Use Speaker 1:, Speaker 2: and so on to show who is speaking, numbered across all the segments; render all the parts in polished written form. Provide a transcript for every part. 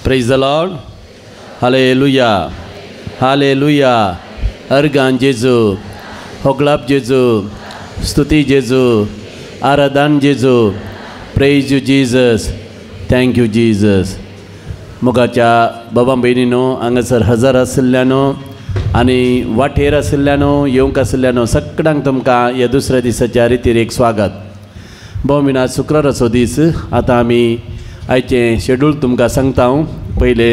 Speaker 1: Praise the Lord. Hallelujah. Hallelujah. Organ जेजू, होगलाप जेजू, स्तुती जेजू, आराधन जेजू. Praise you Jesus. Thank you Jesus. मुगाच्या बाबा बहिणीनो हांगासर हजर आशिल्ल्यानो आनी वाटेर आशिल्ल्यानो येवंक आशिल्ल्यानो सगळ्यांक तुमकां ह्या दुसऱ्या दिसाच्या रितीर एक स्वागत. भोवमिना शुक्रार असो दीस. आतां आमी आयचें शेड्यूल तुमकां सांगता. पयले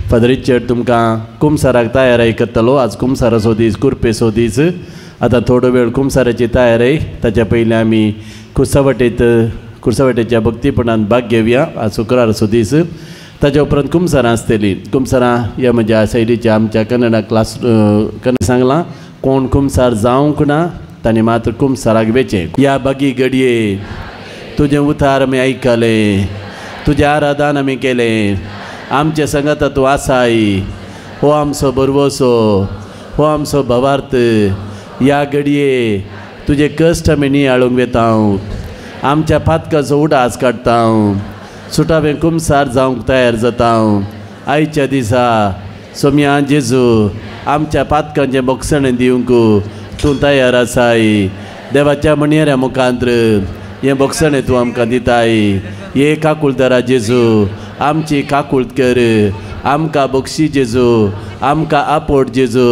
Speaker 1: फादरीचेर तुमकां कुमसाराक तयारी करतलो. आज कुमसार असो दीस, कुरपेचो दीस. आतां थोडो वेळ कुमसाराची तयारी. ताच्या पयलीं आमी कुर्सावटेच्या भक्तीपणान भाग घेवया. आज शुक्रार असो दीस. ताच्या उपरांत कुमसारां आसतलीं. कुमसारां ह्या म्हज्या शैलीच्या आमच्या कन्नडा क्लास कन्नड सांगलां कोण कुमसार जावंक ना तांणी मात्र कुमसाराक वेचें. ह्या बागी घडये तुजें उतार आमी आयकलें, तुजें आराधन आमी केलें. आमचे संगत तूं आसाय. हो आमचो बरवसो, हो आमचो भवार्थ. ह्या घडये तुजे कश्ट आमी नियाळूंक वेता. आमच्या पातकाचो उडास काडटा. सुटावें कुमसार जावंक तयार जाता. आयच्या दिसा सोम्या जेजू आमच्या पातकांचें बोगसणें दिवंक तूं तयार आसाय. देवाच्या मणयाऱ्या मुखांत्र हें बोगसणें तूं आमकां दिताय. हे काकुळदारा जेजू आमची काकुळट कर. आमकां बक्षी जेजू, आमकां आपोट जेजू.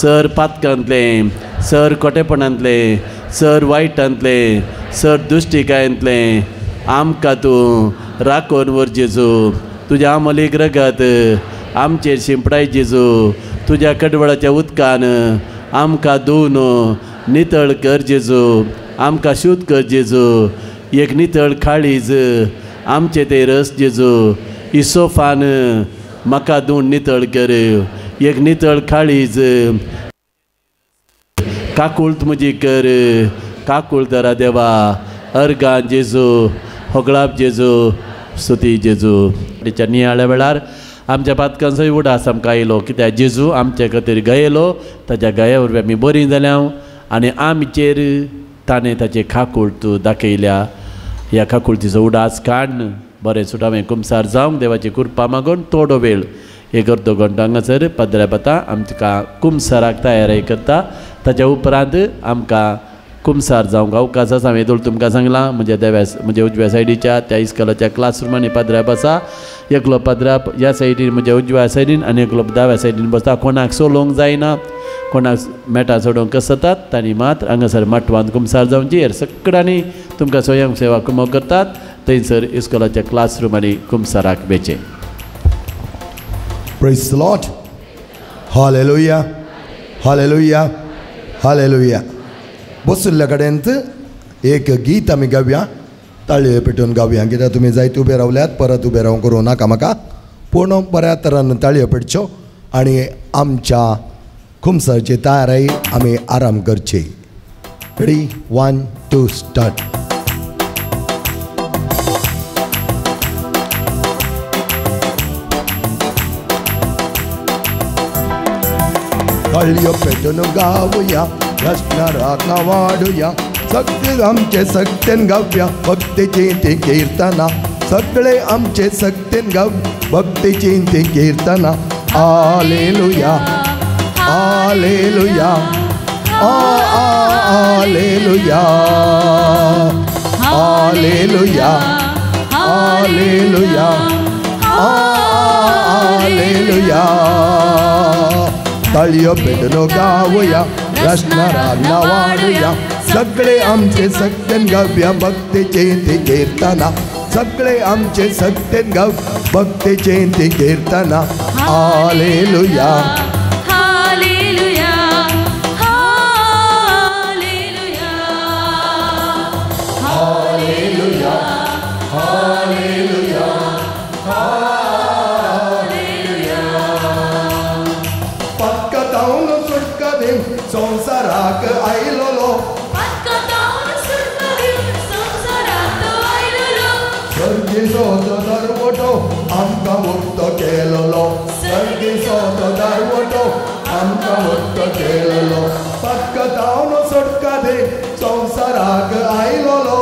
Speaker 1: सर पातकांतलें, सर खोटेपणांतलें, सर वायटांतलें, सर दुश्टिकायेंतलें आमकां तूं राखून व्हर जेजू. तुज्या आमोलीक रगत आमचेर शिंपडाय जेजू. तुज्या कडवळाच्या उदकान आमकां धुवन नितळ कर जेजू. आमकां शुद्ध कर जेजू. एक नितळ काळीज आमचे ते रस जेजू. इसोफान म्हाका धुवन नितळ कर. एक नितळ काळीज काकुळट म्हजी कर. काकुळदारा देवा अर्गां जेजू, होगळाप जेजू, स्तुती जेजू. तिच्या नियाळ्या वेळार आमच्या पातकांचोय उडास आमकां आयलो. कित्याक जेजू आमचे खातीर गयेलो. ताच्या गया वरवीं आमी बरीं जाल्या आनी आमचेर ताणें ताचे काकुळट दाखयल्या. ह्या काकुळटीचो उडास काडन बरें सुटावें कुमसार जावंक देवाची कृपा मागून थोडो वेळ एक अर्दो घंटो हांगासर पदऱ्या बता आमकां कुमसाराक तयारी करता. ताच्या उपरांत आमकां कुमसार जावंक अवकाश आसा. हांवें तुमकां सांगलां म्हणजे उजव्या सायडीच्या त्या इस्कॉलाच्या क्लासरुमांनी पदऱ्या बसा. एकलो पदरा ह्या सायडीन म्हणजे उजव्या सायडीन आनी एकलो दाव्या सायडीन बसता. कोणाक सोलोवंक जायना, कोणाक मेटा सोडोवंक कसतात तांणी मात हांगासर माटवान कुमसार जावची. हेर सगळ्यांनी तुमकां स्वयं सेवा कुमो करतात. थंयसर इस्कॉलाच्या क्लासरुमांनी कुमसाराक वेचें.
Speaker 2: Praise the Lord. Hallelujah. Hallelujah. Hallelujah. बसुल्ल्या कडेन एक गीत आमी गावया. ताळयो पेटोवन गावया. कित्याक तुमी जायते उबे रावल्यात. परत उबे रावंक करूं नाका म्हाका. पूण बऱ्या तरान ताळयो पेटच्यो आनी आमच्या कुमसारची तयारी आमी आराम करची. Ready 1 2 start. ताळयो पेटोवन गावया, रचनाराक वाडुया. सगळे आमचे सक्तेन गावया भक्तीची ती कीर्तना. सगळे आमचे सक्तेन गाव भक्तीची ती कीर्तना. Hallelujah, hallelujah, hallelujah, hallelujah, hallelujah, hallelujah. ताळयो पेटोवन गावया, रचनाराक वाडुया. सगळे आमचे सक्तेन गावया भक्तीची ती कीर्तना. सगळे आमचे सक्तेन गाव भक्तीची ती कीर्तना. Hallelujah, hallelujah, hallelujah, hallelujah, hallelujah, hallelujah. पक्कतावन सुटका देव संसाराक आयलोलो. सर्गीचो तो दरवटो आमकां मुक्त केलोलो. सर्गीचो तो दरवटो आमकां मुक्त केलोलो. पक्कतावन सुटका देव संसाराक आयलोलो.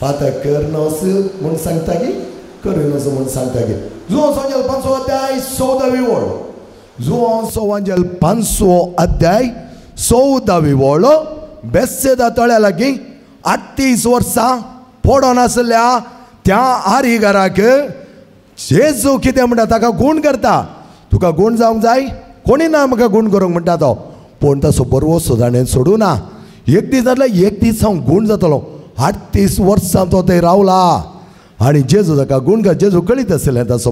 Speaker 2: पातक करनोस म्हूण सांगता की करिनोस म्हूण सांगता की जुआंव सांजेल 5 अध्याय 14वी ओळ जुआंव सांजेल 5 अध्याय 14वी ओळ बेसेदा तळ्या लागीं 38 वर्सां पडोन आसल्या त्या आरिगाराक जेजू कितें म्हणटा ताका गूण करता तुका गूण जावंक जाय कोणी ना म्हाका गूण करूंक म्हणटा तो पूण तसो बरवो सुदाणें सोडूं ना एक दीस जाल्यार एक दीस हांव गूण जातलो 38 वर्सां तो थंय रावला आनी जेजू ताका गूण कर जेजू कळीत आसलें तसो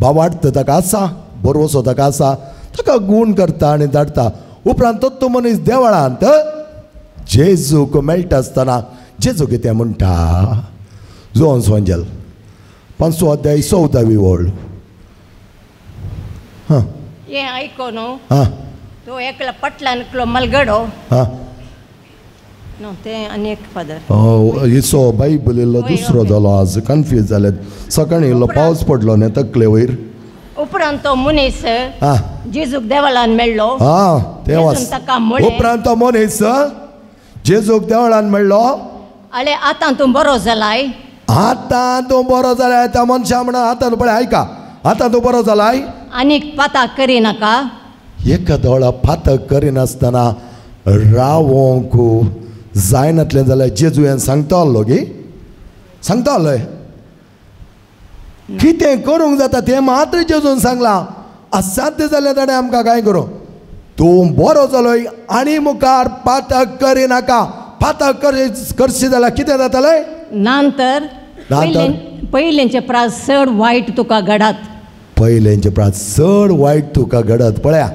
Speaker 2: भावार्थ ताका आसा बरवसो ताका आसा ताका गूण करता आनी धाडटा उपरांत तो मनीस देवळांत जेजूक मेळटा आसतना जेजू कितें म्हणटा जुआंव सांजेल 5 अध्याय 14वी ओळ
Speaker 3: हें आयकोन तो एकलो पटलान एकलो मलगडो नो तें आनी एक फादर
Speaker 2: इसो बायबल इल्लो दुसरो जालो आज कन्फ्यूज जाले सकाळीं इल्लो पावस पडलो न्ही तकले वयर
Speaker 3: उपरांत तो मनीस जेजूक देवळान मेळ्ळो
Speaker 2: तेव्हाच
Speaker 3: ताका म्हळें
Speaker 2: उपरांत तो मनीस जेजूक देवळान मेळ्ळो
Speaker 3: आले आतां तूं बरो जालाय
Speaker 2: आतां तूं बरो जालाय त्या मनशा म्हणा आतां पळय आयका आतां तूं बरो जालाय
Speaker 3: आनीक पाताक करिनाका
Speaker 2: एका देवळा पातक करिनासतना रावोंक जायनातलें जाल्यार जेजू हें सांगता आसलो गे सांगता आसलो कितें करूंक जाता तें मात्र जेजून सांगलां असाध्य जाल्यार ताणें आमकां काय करूं तूं बरो जालोय आनी मुखार पातक करिनाका पातक करशी जाल्यार कितें जातलें
Speaker 3: नंतर पयलेंचे प्रास चड वायट तुका घडात
Speaker 2: पयलेंचे प्रास चड वायट तुका घडत पळया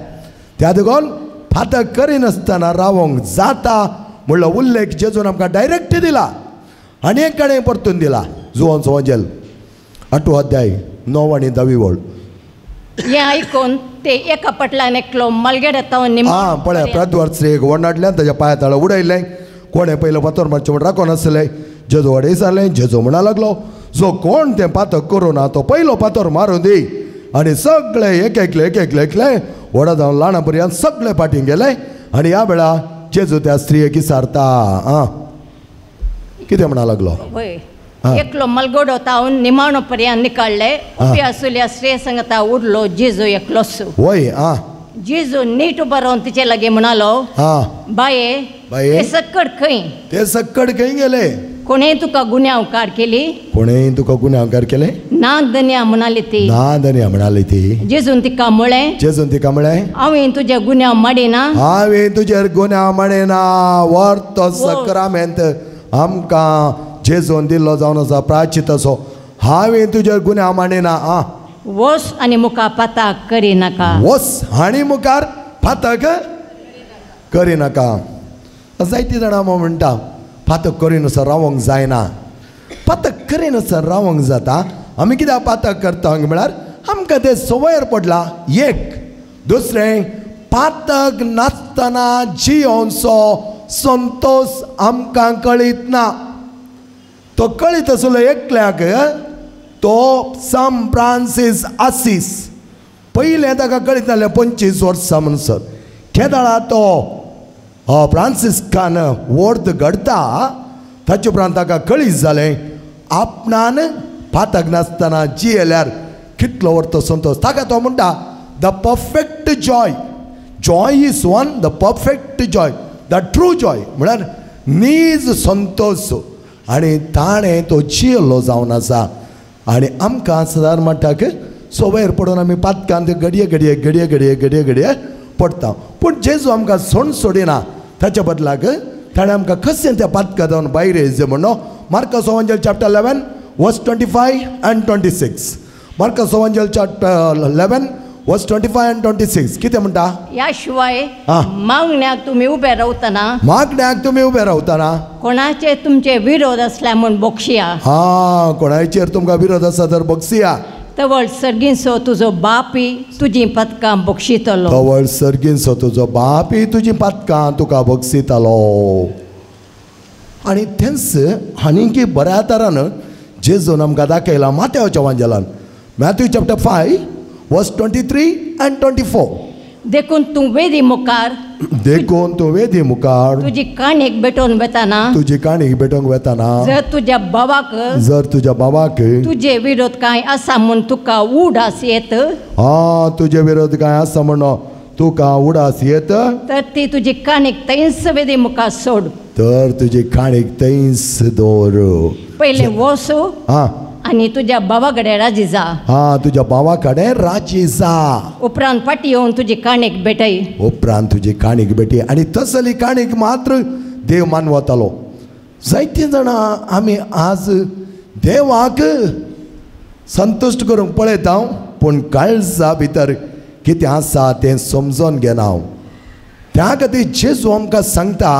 Speaker 2: त्या देखून फातक करिनासतना रावोंक जाता म्हणलो उल्लेख जेजून आमकां डायरेक्ट दिला आनी एक कडेन परतून दिला जुआंव सांजेल 8 अध्याय 9 आनी 10वी ओळ
Speaker 3: हें आयकोन ते एका पटलान एकलो मलगडो तो
Speaker 2: पळया प्रद्वर्स एक वनाटल्यान ताच्या पांया तळा उडयलें कोणें पयलो फातर मारचें म्हण राखोन आसलें जेजू वडे जालें जेजू म्हणा लागलो जो कोण तें पातक करूं ना तो पयलो फातर मारून दी आनी सगळे एक एकले व्हडा जावन ल्हाना पर्यंत सगळे फाटीं गेले आनी ह्या वेळा जेजू त्या स्त्रियेक विचारता कितें म्हणा लागलो
Speaker 3: एकलो मलगडो तावन निमाणो पर्यंत निकाळले उबे आसुल्या स्त्रिये संगता उरलो जेजू एकलोच
Speaker 2: वय
Speaker 3: जेजू नीट उबो रावन तिचे लागीं म्हणालो बाये ते
Speaker 2: सक्कड खंय गेले
Speaker 3: कोणें तुका गुन्यांवकार केली
Speaker 2: कोणें तुका गुन्यांवकार केले
Speaker 3: ना धन्या म्हणाली ती जेजून तिका म्हळें हांवें तुजे गुन्यांव माडिना
Speaker 2: वर्थ सक्रामेंत आमकां जेजून दिल्लो जावन आसा प्राचित असो हांवें तुजे गुन्यांव माडिना
Speaker 3: वस आनी मुखार पातक करिनाका
Speaker 2: वस आनी मुखार पातक करिनाका जायतीं जाणां म्हणटा पातक करिनासर रावोंक जायना पातक करिनासर रावोंक जाता आमी कित्याक पातक करता म्हळ्यार आमकां तें संवयर पडला एक दुसरें पातक नासतना जियोंचो संतोष आमकां कळीत ना तो कळीत आसलो एकल्याक तो सान फ्रांसीस आसीस पयलें ताका कळीत नासलें 25 वर्सां म्हणसर केदाळा तो फ्रांसिस्कान वर्द घडता ताचे उपरांत ताका कळीत जालें आपणान पातक नासतना जियेल्यार कितलो वर्थ संतोष ताका तो म्हणटा the perfect Joy is one the perfect Joy the true Joy म्हळ्यार नीज संतोष आनी ताणें तो जियेल्लो जावन आसा आनी आमकां सादारण म्हणटाक सवयर पडून आमी पातकांत घडये पडटा पूण जेजू आमकां सोड सोडिना ताच्या बदलाक ताणें आमकां कशें त्या पातका जावन भायर येयचें म्हणून मार्कस एवंजल चॅप्टर 11 वर्स 25 and 26 मार्कस एवंजल चॅप्टर 11 वर्स 25 and 26 कितें म्हणटा
Speaker 3: ह्या शिवाय मागण्याक तुमी उबे रावतना कोणाचे तुमचे विरोध आसल्या म्हूण बक्षिया
Speaker 2: कोणाचेर तुमकां विरोध आसा तर बक्षिया
Speaker 3: तवळ सर्गींचो तुजो बापी तुजी पदकां बक्षितलो
Speaker 2: तवळ सर्गींचो तुजो बापी तुजी पदकां तुका बक्षितलो आनी तेंच आनीक बऱ्या तरान जेजून आमकां दाखयलां माथेवाच्या एवंजलान मॅथ्यू चॅप्टर 5 वर्स 23 and 24
Speaker 3: देखून तूं वेदी मुखार
Speaker 2: देखून तूं वेदी मुखार
Speaker 3: तुजी काणीक भेटोवन वताना
Speaker 2: तुजी काणीक भेटोवंक वताना
Speaker 3: जर तुज्या बाबाक
Speaker 2: जर तुज्या बाबाक
Speaker 3: तुजे विरोध कांय आसा म्हूण तुका उडास येत
Speaker 2: तुजे विरोध काय आसा म्हण तुका उडास येत
Speaker 3: तर ती तुजी काणीक थंयच वेदी मुखार सोड
Speaker 2: तर तुजी काणीक थंयच दवर
Speaker 3: पयले वच आनी तुज्या बाबा कडेन राजी जा
Speaker 2: तुज्या बाबा कडेन राजी जा
Speaker 3: उपरांत फाटी येवन तुजी काणीक भेटय
Speaker 2: उपरांत तुजी काणीक भेटी आनी तसली काणीक मात्र देव मानवतालो जायती जाणां आमी आज देवाक संतुश्ट करूंक पळयता पूण काळजा भितर कितें आसा तें समजून घेना हांव त्या खातीर जेजू आमकां सांगता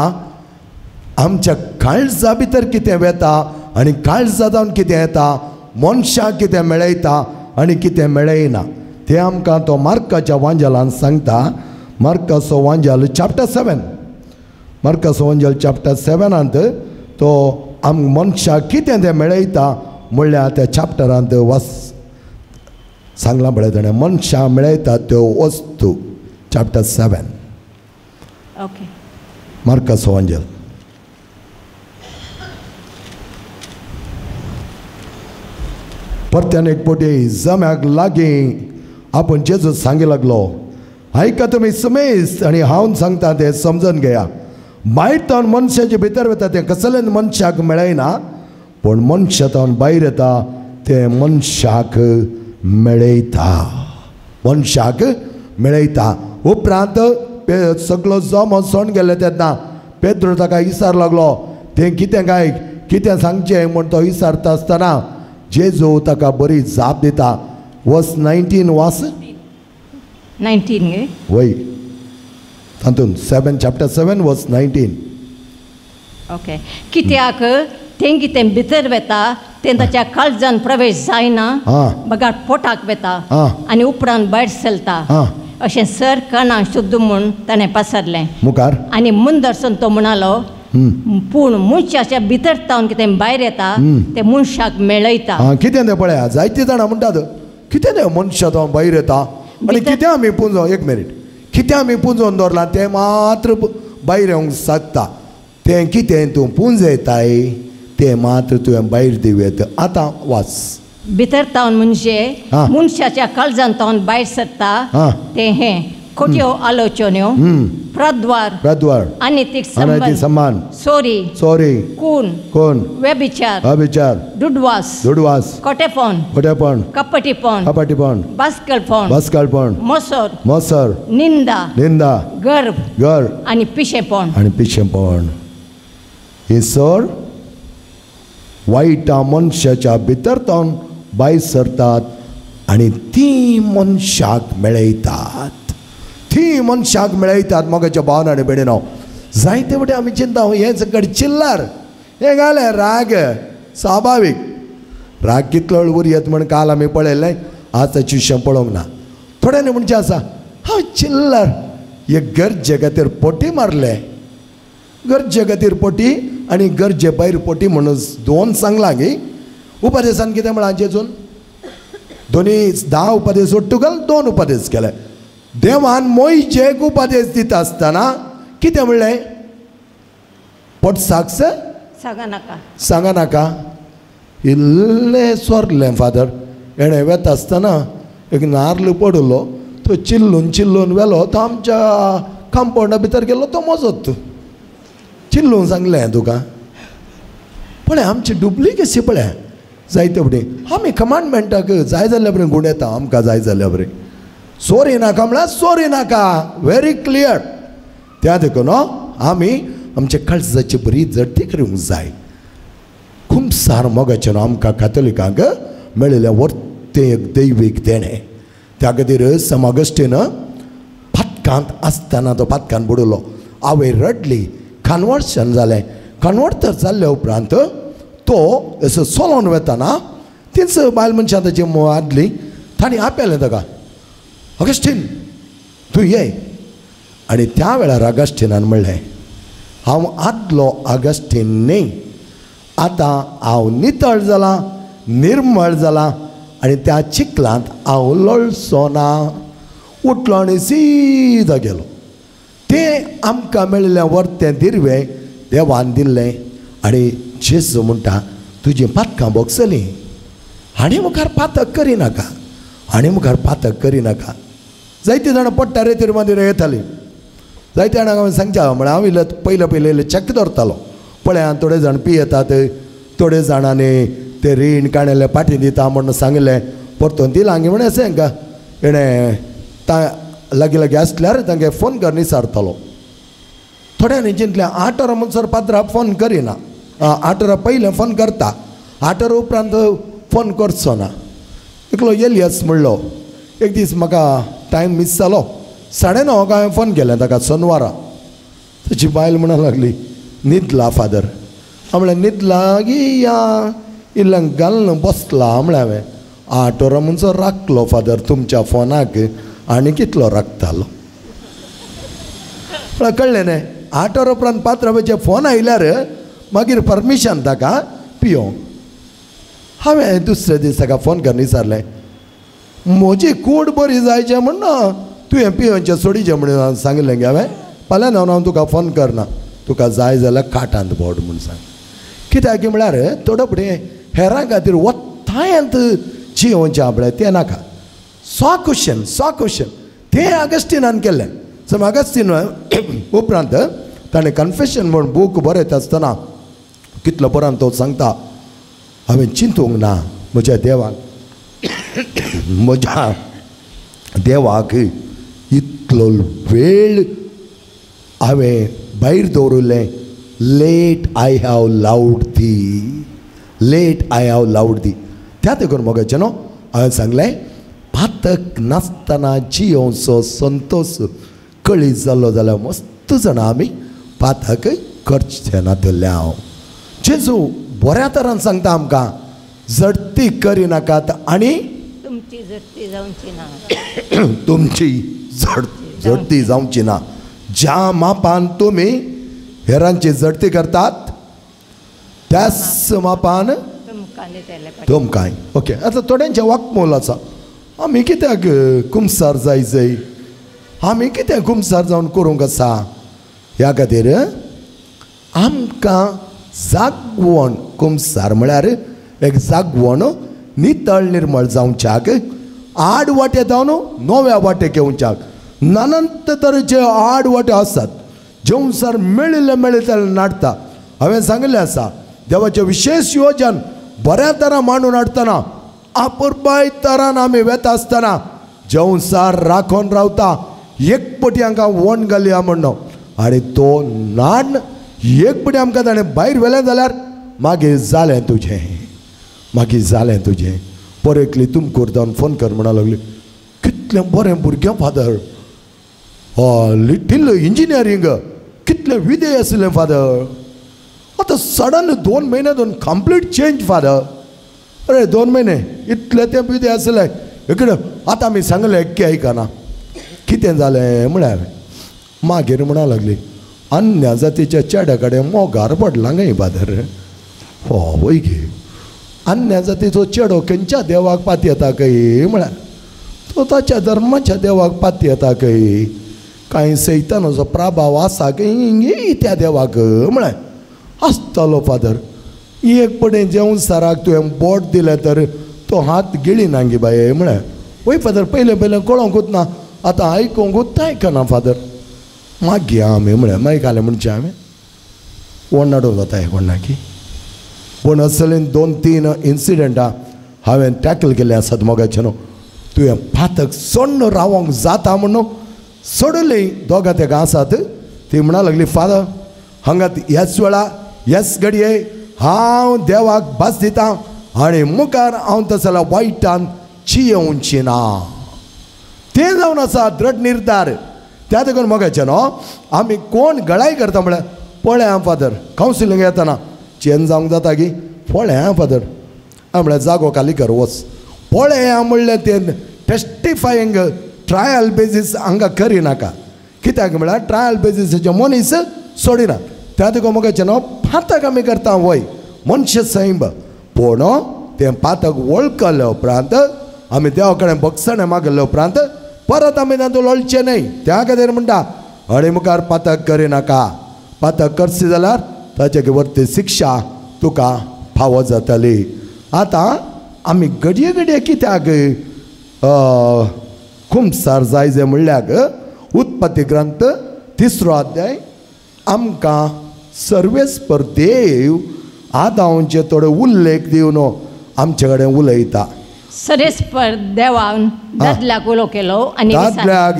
Speaker 2: आमच्या काळजा भितर कितें वेता आनी काळजा जावन कितें येता मनशाक कितें मेळयता आनी कितें मेळयना तें आमकां तो मार्काच्या वांजलान सांगता मार्काचो वांजल चॅप्टर 7 मार्काचो वांजल चॅप्टर 7 तो मनशाक कितें तें मेळयता म्हणल्यार त्या चॅप्टरांत सांगला पळय ताणें मनशाक मेळयता त्यो वस्तू चॅप्टर 7
Speaker 3: ओके
Speaker 2: मार्काचो वांजल परत्यान एक पोटी जम्याक लागीं आपूण जेजू सांगी लागलो आयका तुमी समेस्त आनी हांव सांगता तें समजून घेया भायर तावन मनशाचे भितर वता तें कसलें मनशाक मेळयना पूण मनशा तावन भायर येता तें मनशाक मेळयता मनशाक मेळयता उपरांत सगळो जमो सण गेले तेन्ना पेद्रो ताका विचार लागलो तें कितें काय कितें सांगचें म्हूण तो विचारता आसतना जेजू ताका बरी जाप दिता वर्स 19 वास
Speaker 3: 19
Speaker 2: वय तातूंत 7 चॅप्टर 7 वर्स 19
Speaker 3: ओके कित्याक तें कितें भितर वेता तें ताच्या काळजान प्रवेश जायना बगाड पोटाक वेता आनी उपरांत भायर सरता अशें सर काना शुद्ध म्हूण ताणें पसरलें
Speaker 2: मुखार
Speaker 3: आनी मुंदरसून तो म्हणलो पूण मनशाच्या भितर तावन कितें भायर येता तें मनशाक मेळयता
Speaker 2: कितें तें पळया जायती जाणां म्हणटात कितें तें मनशा तावन भायर येता आनी कितें आमी पुंजो एक मिनीट कितें आमी पुंजोवन दवरलां तें मात्र भायर येवंक शकता तें कितें तूं पुंजयताय तें मात्र तुवें भायर दिवेत आतां वाच
Speaker 3: भितर तावन म्हणजे मनशाच्या काळजान तावन भायर सरता तें हें खोट्यो आलोचन्यो प्रद्वार अनैतिक संबंध चोरी खून व्यभिचार दुडवास खोटेपण कपटीपण बासकलपण मोसर निंदा गर्व आनी पिशेपण
Speaker 2: हे सर वायटा मनशाच्या भितर तावन भायर सरतात आनी ती मनशाक मेळयतात ती मनशाक मेळयतात मोगाच्या भावनांनी बेडेनो जायते वटेन आमी चिंता हें सगळें चिल्लार हें घालें राग स्वाभावीक राग कितलो उर येत म्हण काल आमी पळयलें आज ताचें विशय पळोवंक ना थोड्यांनी म्हणचें आसा हांव चिल्लार हे गरजे खातीर पोटी मारले गरजे खातीर पोटी आनी गरजे भायर पोटी म्हणून दोन सांगलां गे उपदेशान कितें म्हळां जेजून दोनी 10 उपदेश उट्टुकल 2 उपदेश केले देवान मोयशेक उपदेश दिता आसतना कितें म्हणलें पोट साक्स सांगा नाका इल्लें सोरलें फादर एणें वेता आसतना एक नारळ पडलो तो चिल्लून वेलो तो आमच्या कंपाउंडा भितर गेलो तो मोजत चिल्लून सांगलें तुका पळय आमची डुप्लिकेसी पळय जायते फुडें आमी कमांडमेंटाक जाय जाल्या बरें गुण येता आमकां जाय जाल्या बरें चोरी नाका म्हळ्यार चोरी नाका व्हेरी क्लियर त्या देखून आमी आमचे काळजाची बरी जडटी करूंक जाय खूब सार मोगाचें आमकां कातोलिकांक मेळिल्लें वर्तें एक दैवीक देणें त्या खातीर सम ऑगस्टीन फातकांत आसतना तो फातकांत बुडलो आवय रडली कन्वर्शन जालें कन्वर्ट तर जाल्ले उपरांत तो असो चलोन वेताना तीच बायल मनशां ताची आदली ताणी आपयलें ताका ऑगस्टीन तूं ये आनी त्या वेळार ऑगस्टीनान म्हणलें हांव आदलो ऑगस्टीन न्ही आतां हांव नितळ जालां निर्मळ जालां आनी त्या चिखलांत हांव लोळचो ना उठलो आनी सीदा गेलो. तें आमकां मेळिल्लें वर्तें दिरवें देवान दिल्लें आनी जेजू म्हणटा तुजीं पातकां बोगसलीं आनी मुखार पातक करिनाका, आनी मुखार पातक करिनाका. जायतीं जाणां पडटा रेतीर मांदीर येतालीं. जायत्या जाणांक हांवें सांगच्या म्हळ्यार हांव इल्लो पयलें चेक दवरतालो. पळय हांव थोडे जाण पियेतात, थोडे जाणांनी ते रीण काणयले पाटी दिता म्हणून सांगलें परतून दिलां हांगे म्हणे अशें हांकां इणें लागीं आसल्यार तांगे फोन कर विचारतलो. थोड्यांनी चिंतलें 8 वरां म्हणसर पात्राक फोन करिना, 8 वरां पयलें फोन करता, 8 वरां उपरांत फोन करचो ना. एकलो येलियस म्हणलो एक दीस म्हाका टायम मिस जालो, 9:30 हांवें फोन केलें ताका सोनवारा. ताची बायल म्हणूंक लागली न्हिदला फादर. हांव म्हळें न्हिदला गी या इल्लें घालून बसला. म्हळ्यार हांवें 8 वरां म्हणसर राखलो फादर तुमच्या फोनाक आनी कितलो राखतालो. म्हळ्यार कळ्ळें न्ही 8 वरां उपरांत पात्राचे फोन आयल्यार मागीर परमिशन ताका पियोंक. हांवें दुसरे दीस ताका फोन करून विचारलें म्हजी कूड बरी जायचें म्हण तुवें पियोवचें सोडिचें म्हणून सांगलें गे हांवें. फाल्यां हांव तुका फोन करना, तुका जाय जाल्यार काटांत बोड म्हूण सांग. कित्याक म्हळ्यार थोडे फुडें हेरां खातीर वतायंत जियोवचें आपणें तें नाका. क्वेश्चन तें अगस्टिनान केल्लें. सो अगस्टीन उपरांत ताणें कन्फेशन म्हूण बूक बरयता आसतना कितलो बरो तो सांगता हांवें चिंतूंक ना म्हज्या देवाक इतलो वेळ हांवें भायर दवरलें. लेट आय हॅव लावड दी. त्या देखून मोगाचें न्हू हांवें सांगलें पातक नासतना जियोवचो संतोश कळीत जालो जाल्यार मस्त जाणां आमी पातक करचें ना. धरलें हांव जेजू बऱ्या तरान सांगता आमकां जडती करिनाकात आनी
Speaker 3: तुमची जडती जावची ना.
Speaker 2: तुमची जडती जावची ना. ज्या मापान तुमी हेरांची जडती करतात त्याच मापान तुमकांय. ओके आतां थोड्यांचें वाकमोल आसा आमी कित्याक कुमसार जाय आमी कित्याक कुमसार जावन करूंक आसा. ह्या खातीर आमकां जागवण कुमसार म्हळ्यार एक जागवण नितळ निर्मळ जावच्याक आड वाटे जावन नव्या वाटेक येवच्याक नानंत तरेचे आड वाटे आसात. जेवसर मेळिल्ले नाडटा. हांवें सांगलें आसा देवाचें विशेष योजन बऱ्या तरान मांडून हाडटना आपुरबाय तरान आमी वेता आसतना जेवसार राखून रावता एक पटी हांकां वण घालया म्हणून आनी तो नाड एक पटी आमकां ताणें भायर व्हेलें जाल्यार मागीर जालें तुजें. परेकली तुमकूर जावन फोन कर म्हणूंक लागली कितलें बरें भुरगें फादर. लिटील इंजिनियरींग कितलें विदेय आसलें फादर. आतां सडन 2 म्हयन्यांतून कंप्लीट चेंज फादर. अरे 2 म्हयने इतलें तेंप विदेय आसलें. इकडे आतां आमी सांगलें एक्के आयकना कितें जालें म्हळ्यार मागीर म्हणूंक लागली अन्य जातीच्या चेड्या कडेन मोगार पडला गे फादर. वय गे अन्य जातीचो चेडो खंयच्या देवाक पाती येता खंय म्हळ्यार तो ताच्या धर्माच्या देवाक पाती येता खंय. कांय सैतानाचो प्रभाव आसा खंय त्या देवाक म्हळ्यार आसतलो फादर. एक पडेन जेवण साराक तुवें बोट दिलें तर तो हात गिळिना गे बाये म्हळ्यार वय फादर पयलें कळोंकूच ना आतां आयकूंकूच आयकना फादर. मागीर आमी म्हळ्यार मागीर घालें म्हणचे हांवें वणाडो जाता हे कोणाकी. पूण असलें 2-3 इन्सिडंटां हांवें टॅकल केले आसात मोगाचें न्हू. तुवें पातक सोडून रावोंक जाता म्हणून सोडली. दोगां तेका आसात ती म्हणूंक लागली फादर हांगा ह्याच वेळा ह्याच घडये हांव देवाक भास दितां आनी मुखार हांव तस जाल्यार वायटान जियोवची ना. तें जावन आसा दृढ निर्धार. त्या देखून मोगाचें न्हू आमी कोण गळाय करता म्हळ्यार पळय हांव फादर कावन्सिलींग येतना चेंज जावंक जाता गी पळय हांव फादर हांव म्हळ्यार जागो खाली कर वच. पळय हांव म्हणलें तें टेस्टिफायींग ट्रायल बेजीस हांगा करिनाका. कित्याक म्हळ्यार ट्रायल बेजीसाचे मनीस सोडिना. त्या देखून मोगाचें न्हू पातक आमी करता वय मनशां सैम. पूण तें पातक वळखले उपरांत आमी देवा कडेन बक्षणे मागले उपरांत परत आमी तातूंत लोळचें न्हय. त्या खातीर म्हणटा आनी मुखार पातक करिनाका. पातक करशी जाल्यार ताचे वरती शिक्षा तुका फावो जातली. आतां आमी घडये घडये कित्याक खुमसार जाय जे म्हणल्यार उत्पत्ती ग्रंथ 3रो अध्याय आमकां सर्वेस्पर देव आदांचे थोडे उल्लेख दिवन आमचे कडेन उलयता.
Speaker 3: सर्वेस्पर देवान दादल्याक उलो केलो आनी
Speaker 2: दादल्याक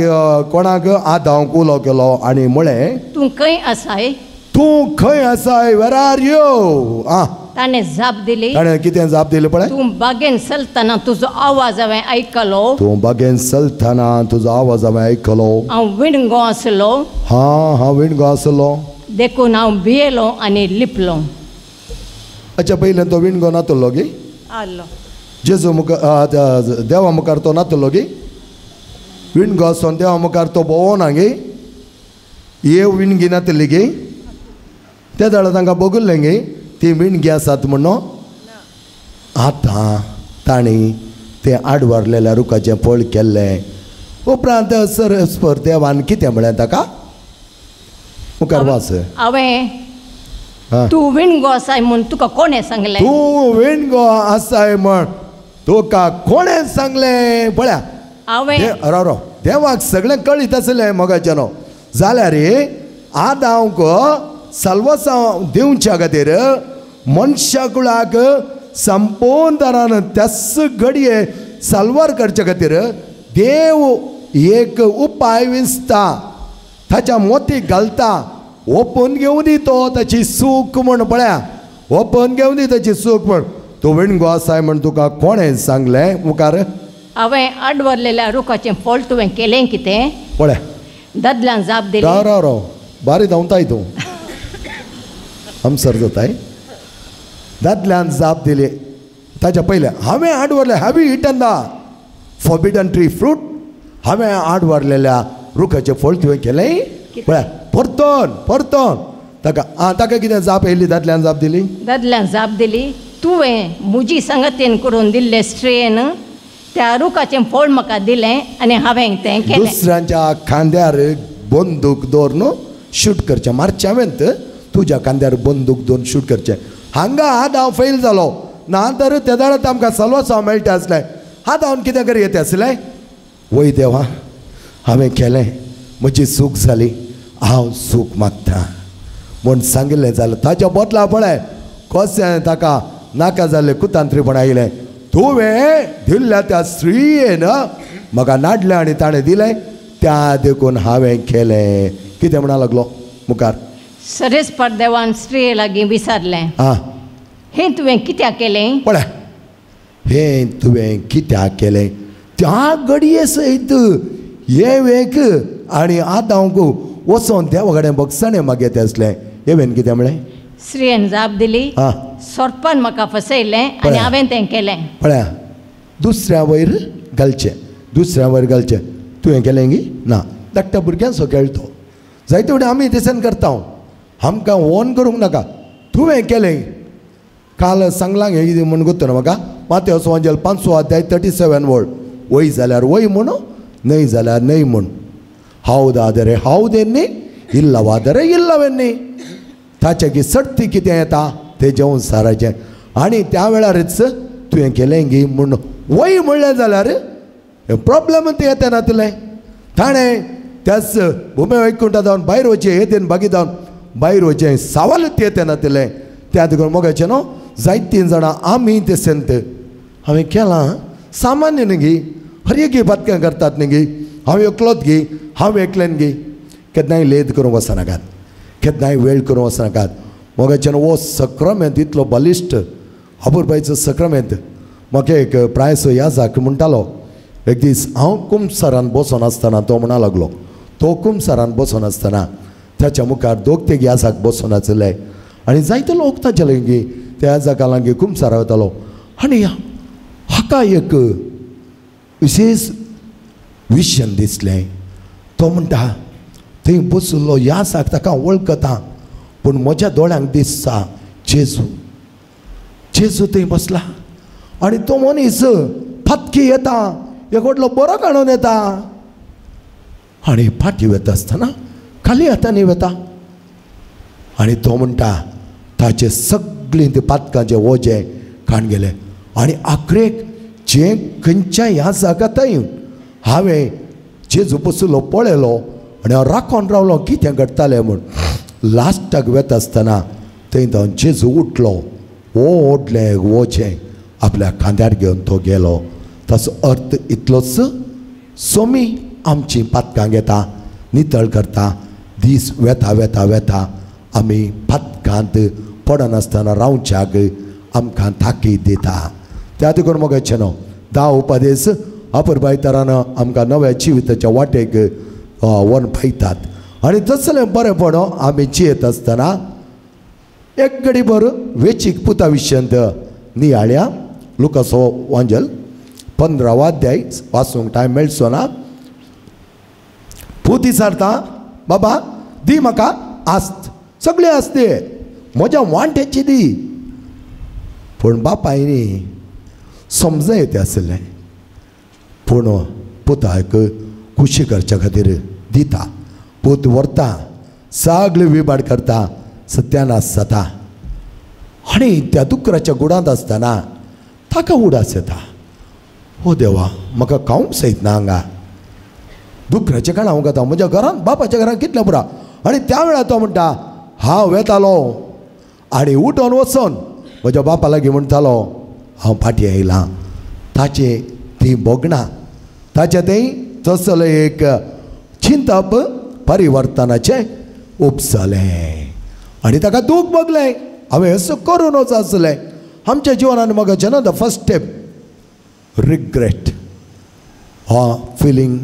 Speaker 2: कोणाक आदांक उलो केलो आनी म्हळें
Speaker 3: तूं खंय आसाय.
Speaker 2: तूं खंय आसाय. वेर आर यू.
Speaker 3: ताणें जाप दिली.
Speaker 2: ताणें कितें जाप दिली पळय.
Speaker 3: तूं बागेन चलतना तुजो आवाज हांवें आयकलो.
Speaker 2: तूं बागेन चलतना तुजो आवाज हांवें आयकलो.
Speaker 3: हांव विणगो आसलो.
Speaker 2: हांव विणगो आसलो.
Speaker 3: देखून हांव भियेलो आनी लिपलो.
Speaker 2: अच्छा पयलें तो विणगो नातलो गे.
Speaker 3: आलो
Speaker 2: जेजू मुखार देवा मुखार तो नातलो गे. विणगो आसोन देवा मुखार तो भोंवना गे. हे विणगी नातली गे. त्या दाडा तांकां बगुल्लें गे ती विणगी आसात म्हणून. आतां तांणी तें आडवारलेल्या रुखाचें फळ केल्लें. उपरांत सर्वेस्पर देवान कितें म्हळें ताका. मुखार वाच.
Speaker 3: हांवें तूं विणगो आसाय म्हूण तुका कोणें सांगलें.
Speaker 2: तूं विणगो आसाय म्हण तुका कोणें सांगलें. पळया
Speaker 3: हांवें
Speaker 2: राव देवाक सगळें कळीत आसलें मोगाचें न्हू. जाल्यार आदांक सल्वसांव दिवच्या खातीर मनशा कुळाक संपूर्ण तरान त्याच घडये साल्वार करचे खातीर देव एक उपाय विंचता. ताच्या मोती घालता. ओपून घेवन दी तो ताची सूख म्हण. पळया ओपून घेवन दी ताची सूख म्हण. तूं विणगो आसाय म्हण तुका कोणें सांगलें. मुखार
Speaker 3: हांवें आडवरलेल्या रुखाचें फळ तुवें केलें कितें.
Speaker 2: पळया
Speaker 3: दादल्यान जाप दिली.
Speaker 2: राव बारी धांवताय तूं. आमसर जाताय. दादल्यान जाप दिली. ताच्या पयलें हांवें आडवरलें have you eaten the forbidden tree fruit. हांवें आडवरलेल्या रुखाचें फळ तुवें केलें. पळया परतोन ताका कितें जाप येयली. दादल्यान जाप दिली.
Speaker 3: दादल्यान जाप दिली तुवें म्हजी संगतीन करून दिल्ले स्त्रियेन त्या रुखाचें फळ म्हाका दिलें आनी हांवें तें केलें.
Speaker 2: दुसऱ्यांच्या खांद्यार बंदूक दवरून शूट करचें. मारचें हांवें तुज्या खांद्यार बंदूक दवरून शूट करचें. हांगा हांव फेल जालो ना तर त्या दाडांत आमकां सल्वसांव मेळटा आसलें. हांव कितें करी येता आसलें. वय देवा हांवें केलें म्हजी चूक जाली. हांव सूख मागतां म्हूण सांगिल्लें जाल्यार ताच्या बदला पळय कशें ताका नाका जाल्लें कुतांत्रीपण आयलें. तुवें दिल्ल्या त्या स्त्रियेन म्हाका नाडलें आनी ताणें दिलें. त्या देखून हांवें केलें. कितें म्हणा लागलो मुखार.
Speaker 3: सर्वेस्पर देवान स्त्रिये लागीं विचारलें हें तुवें कित्याक केलें.
Speaker 2: पळय हें तुवें कित्याक केलें. त्या घडये सयत येवेक आनी आदांक वचोन देवा कडेन बगसाणें मागयता आसलें. हेवेन कितें म्हळें.
Speaker 3: स्त्रियेन जाप दिली सोरपान म्हाका फसयलें आनी हांवें तें केलें.
Speaker 2: पळया दुसऱ्या वयर घालचें. तुवें केलें गी ना. धाकट्या भुरग्यांचो खेळ तो. जायते कडेन आमी थंयसान करता. आमकां वोन करूंक नाका. तुवें केलें. काल सांगलां हें कितें म्हूण गोत्तो म्हाका. मातेवस वांजेल 5 अध्याय 37 वर्ड. वय जाल्यार वय म्हूण न्हय जाल्यार न्हय म्हूण. ಹೌದಾದರೆ ಹೌದೆನ್ನಿ ಇಲ್ಲವಾದರೆ ಇಲ್ಲವೆನ್ನಿ. ताच्यागी सट्टी कितें येता तें जेवण साराचें. आनी त्या वेळारच तुवें केलें गी म्हूण वय म्हणलें जाल्यार प्रॉब्लेम तें येता नातलें. ताणें त्याच भुमे वैकुंठा जावन भायर वचें येतेन बागी जावन भायर वचें सावालत येता नातलें. त्या देखून मोगाचें न्हू जायतीं जाणां आमी ते संत हांवें केलां सामान्य न्ही गी. हर एक बातक्यां करतात न्ही गी. हांव एकलोच गी. हांव एकल्यान गी. केन्नाय लेद करूंक वचनाकात. केन्नाय वेळ करूंक वचनाकात. मोगाचें वो सक्रामेंत इतलो बलिश्ट अपुरबायचो सक्रामेंत. म्हाका एक प्रायसो याजाक म्हणटालो एक दीस हांव कुंभसारान बसून आसतना तो म्हणा लागलो. तो कुंभसारान बसून आसतना ताच्या मुखार दोग ते याजाक बसून आसले आनी जायते लोक ताचे लागीं त्या याजाका लागीं कुंभसारा वतालो. आनी हाका एक विशेश विशन दिसलें. तो म्हणटा थंय बसलो यासाक ताका वळखता पूण म्हज्या दोळ्यांक दिसता जेजू. जेजू थंय बसला आनी तो मनीस फातकी येता एक व्हडलो बरो काडून येता. आणि फाटी वता आसतना खाली हातांनी वता आणि तो म्हणटा ताचे सगळी ते पातकांचे ओजे काण गेले आणि आखरेक जे खंयच्याय ह्या जागात येवन हांवें जेजू बसलो पळयलो आणि हांव राखोन रावलो कितें घडटालें म्हूण लास्टाक वेता आसतना थंय जावन जेजू उठलो व्हडलें ओजें आपल्या खांद्यार घेवन तो गेलो. ताचो अर्थ इतलोच सोमी आमची पातकां घेता नितळ करता दीस वेता वेता वेता आमी पातकांत पडनासतना रावच्याक आमकां ताकीद दिता. त्या देखून मोगाचें न्हू 10 उपदेश अपुरबाय तरान आमकां नव्या जिविताच्या वाटेक व्हरून पळयतात आनी तसलें बरेंपण आमी जियेत आसतना एक घडीभर वेचीक पुता विशयंत नियाळ्या लुकासो वांजल 15वा अध्याय वाचूंक टायम मेळचो ना. पूत विचारता बाबा दी म्हाका आस्त सगळें आसते म्हज्या वांटेची दी. पूण बापायनी समज येते आसलें पूण पुताक खुशी करच्या खातीर दिता. पूत व्हरता सगळें विबाड करता सत्यानाश जाता आनी त्या दुकराच्या गुडांत आसतना ताका उडास येता. हो देवा म्हाका खावंक सयत ना हांगा दुकराचें खाण हांव खाता म्हज्या घरांत बापाच्या घरांत कितलें पुरा. आनी त्या वेळार तो म्हणटा हांव वेतालो आनी उठोन वचोन म्हज्या बापा लागीं म्हणटालो हांव फाटीं येयलां. ताचे ती बोगणा ताचे थंय तसलें एक चिंतप परिवर्तनाचें उपसलें आनी ताका दूख भोगलें. हांवें असो करून वच आसलें आमच्या जिवनान मोगाचें न्हू. The first step regret feeling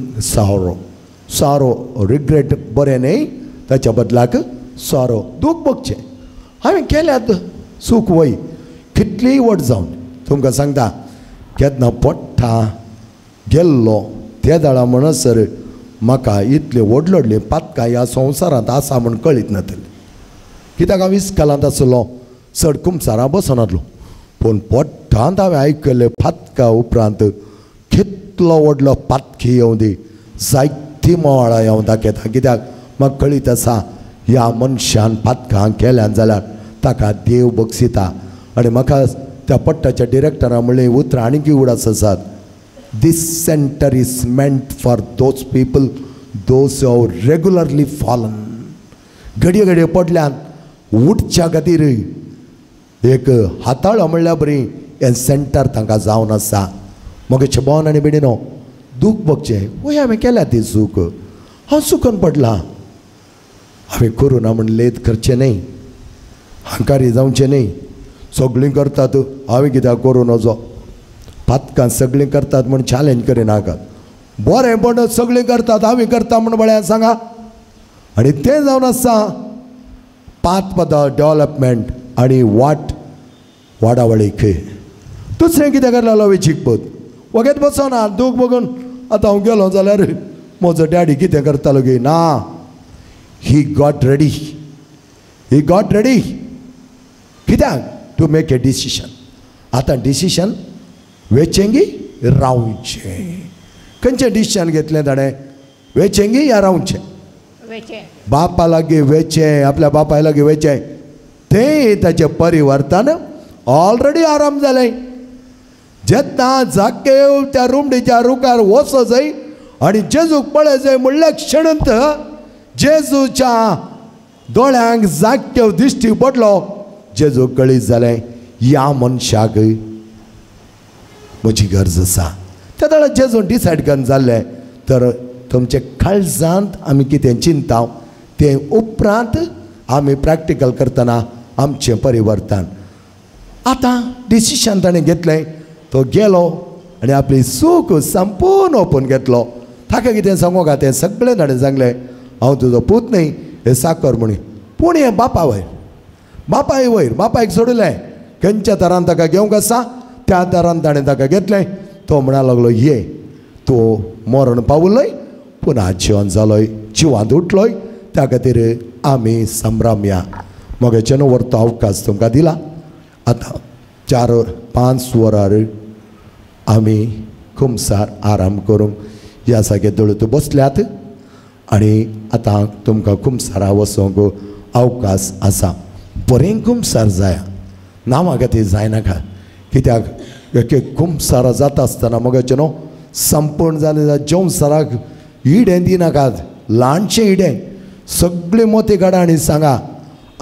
Speaker 2: सारो रिग्रेट बरें न्ही ताच्या बदलाक सारो दूख भोगचें. हांवें केल्यात सूख वय कितलीय व्हड जावन तुमकां सांगता केन्ना पडटा गेल्लो त्या दाळा म्हणसर म्हाका इतले व्हडली पातकां ह्या संवसारांत आसा म्हूण कळीत नातलें. कित्याक हांव इस्कालांत आसलो चड कुमसारां बसून आसलो पूण पडटांत हांवें आयकलें पातकां उपरांत कितलो व्हडलो पातकी येवं दी जायती मोवाळां हांव दाखयता. कित्याक म्हाका कळीत आसा ह्या मनशान पातकां केल्यान जाल्यार ताका देव बक्षिता. आनी म्हाका त्या पट्टाच्या डिरेक्टरान म्हणलें उतरां आनीक उडास आसात. This center is meant for those people, those who have regularly fallen. घडये घडये पडल्यान उठच्या खातीर एक हाताळो म्हणल्यार बरी हें सेंटर तांकां जावन आसा. मोगाचें भावन आनी बिडीनो दूख भोगचें वय हांवें केल्या ती चूक हांव चुकोन पडलां. हांवें करूं ना म्हण लेत करचें न्ही हंकारी जावचें न्ही. सगळीं करतात हांवें कित्याक करूं नजो. पातकां सगळीं करतात म्हण चॅलेंज करिनाकात. बरें पण सगळीं करतात हांवें करता म्हण म्हळ्यार सांगा. आनी तें जावन आसा पात पदां डेवलपमेंट आनी वाडावळीक. दुसरें कितें करलेलो वेचीक पद वगेत बसना दूख बघून आतां हांव गेलो जाल्यार म्हजो डॅडी कितें करतालो गे ना. ही गॉट रेडी कित्याक टू मेक ए डिसिशन. आतां डिसिशन वेचेंगी रावचें. खंयचें डिसिशन घेतलें ताणें वेचेंगी या रावचें. बापा लागीं वेचें आपल्या बापाय लागीं वेचें तें ताचें परिवर्तन ऑलरेडी आराम जालें. जेन्ना जाकेव त्या रुमडीच्या रुकार वचो जाय आनी जेजूक पळय जाय म्हणल्या क्षणंत जेजूच्या दोळ्यांक जाकेव दिश्टी पडलो. जेजूक कळीत जालें ह्या मनशाक म्हजी गरज आसा. त्या वेळार जेजून डिसायड करून जाल्लें तर तुमचे काळजांत आमी कितें चिंताव तें उपरांत आमी प्रॅक्टिकल करतना आमचें परिवर्तन. आतां डिसिशन ताणें घेतलें तो गेलो आनी आपली सूख संपूर्ण ओपून घेतलो. ताका कितें सांगूं काय तें सगळें ताणें सांगलें हांव तुजो पूत न्ही हें साकर म्हणून. पूण हें बापाय वयर बापायक सोडलें खंयच्या तरान ताका घेवंक आसा त्या तरान ताणें ताका घेतलें. तो म्हणा लागलो ये तूं मरण पावलोय पुना जिवन जालोय जिवांत उठलोय त्या खातीर आमी संभ्रामया. मोगाचें व्हरतो अवकाश तुमकां दिला. आतां 4-5 वरार आमी खुमसार आराम करूंक ह्या जाग्यार दळत बसल्यात आनी आतां तुमकां कुमसारा वचोंक अवकाश आसा. बरें कुमसार जाय ना म्हाका ती जायनाका. कित्याक एक एक कुमसारा जाता आसतना मगाचे न्हू संपूर्ण जालें जाल्यार जेवणसाराक इडें दिनाकात. ल्हानशें इडें सगळीं मोती काडा आनी सांगा.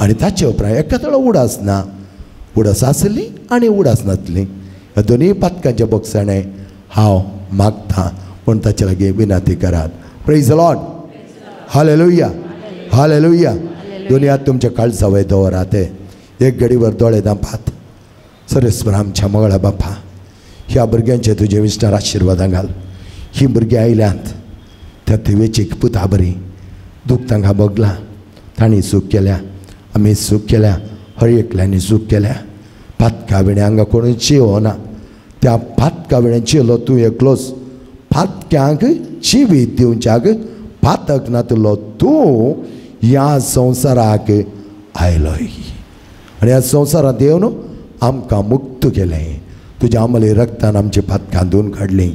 Speaker 2: आनी ताचे उपरांत एका तळ उडास ना. उडास आसली आनी उडास नासली. ह्या दोनी पातकांच्या बॉक्साणे हांव मागतां पूण ताचे लागीं विनंती करात. Praise the Lord. Hallelujah hallelujah. दोनी हात तुमच्या काळजावय दवरात. एक घडीवर दोळे धांपात. सरस्वर आमच्या मंगळा बापा ह्या भुरग्यांचे तुजे विस्तार आशिर्वादां घाल. ही भुरगीं आयल्यांत त्या तिवेचीक पुता बरी दूख तांकां बगलां. तांणी सूख केल्या आमी सूख केल्या हर एकल्यांनी सूख केल्या. पातका विणे हांगा कोणूय चियो ना. त्या पातका विणे चियलो तूं एकलोच. पातक्यांक जिवीत दिवच्याक पातक नातलो तूं ह्या संवसाराक आयलोय. आनी ह्या संवसारांत येवन आमकां मुक्त केलें. तुज्या अमली रक्तान आमची पातकां धुवन काडलीं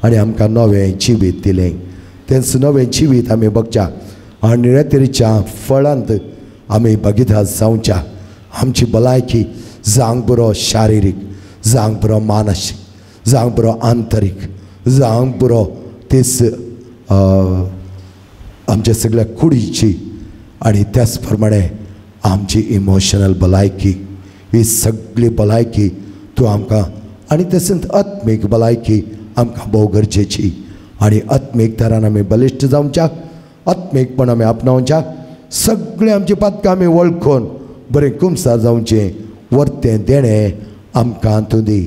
Speaker 2: आनी आमकां नवें जिवीत दिलें. तेंच नवें जिवीत आमी बगच्या आनी तरेच्या फळांत आमी बगिता जावच्या. आमची भलायकी जावंक बरो शारिरीक जावंक बरो मानसीक जावंक बरो आंतरीक जावंक बरो तेच आमच्या सगळ्या कुडीची आनी त्याच प्रमाणे आमची इमोशनल भलायकी ही सगळी भलायकी तूं आमकां आनी तशेंच आत्मीक भलायकी आमकां भोव गरजेची. आनी आत्मीक तरान आमी बलिश्ट जावच्याक आत्मीकपण आमी आपणावच्याक सगळें आमची पातकां आमी वळखून बरें कुमसार जावचें वर्तें देणें आमकां तूं दी.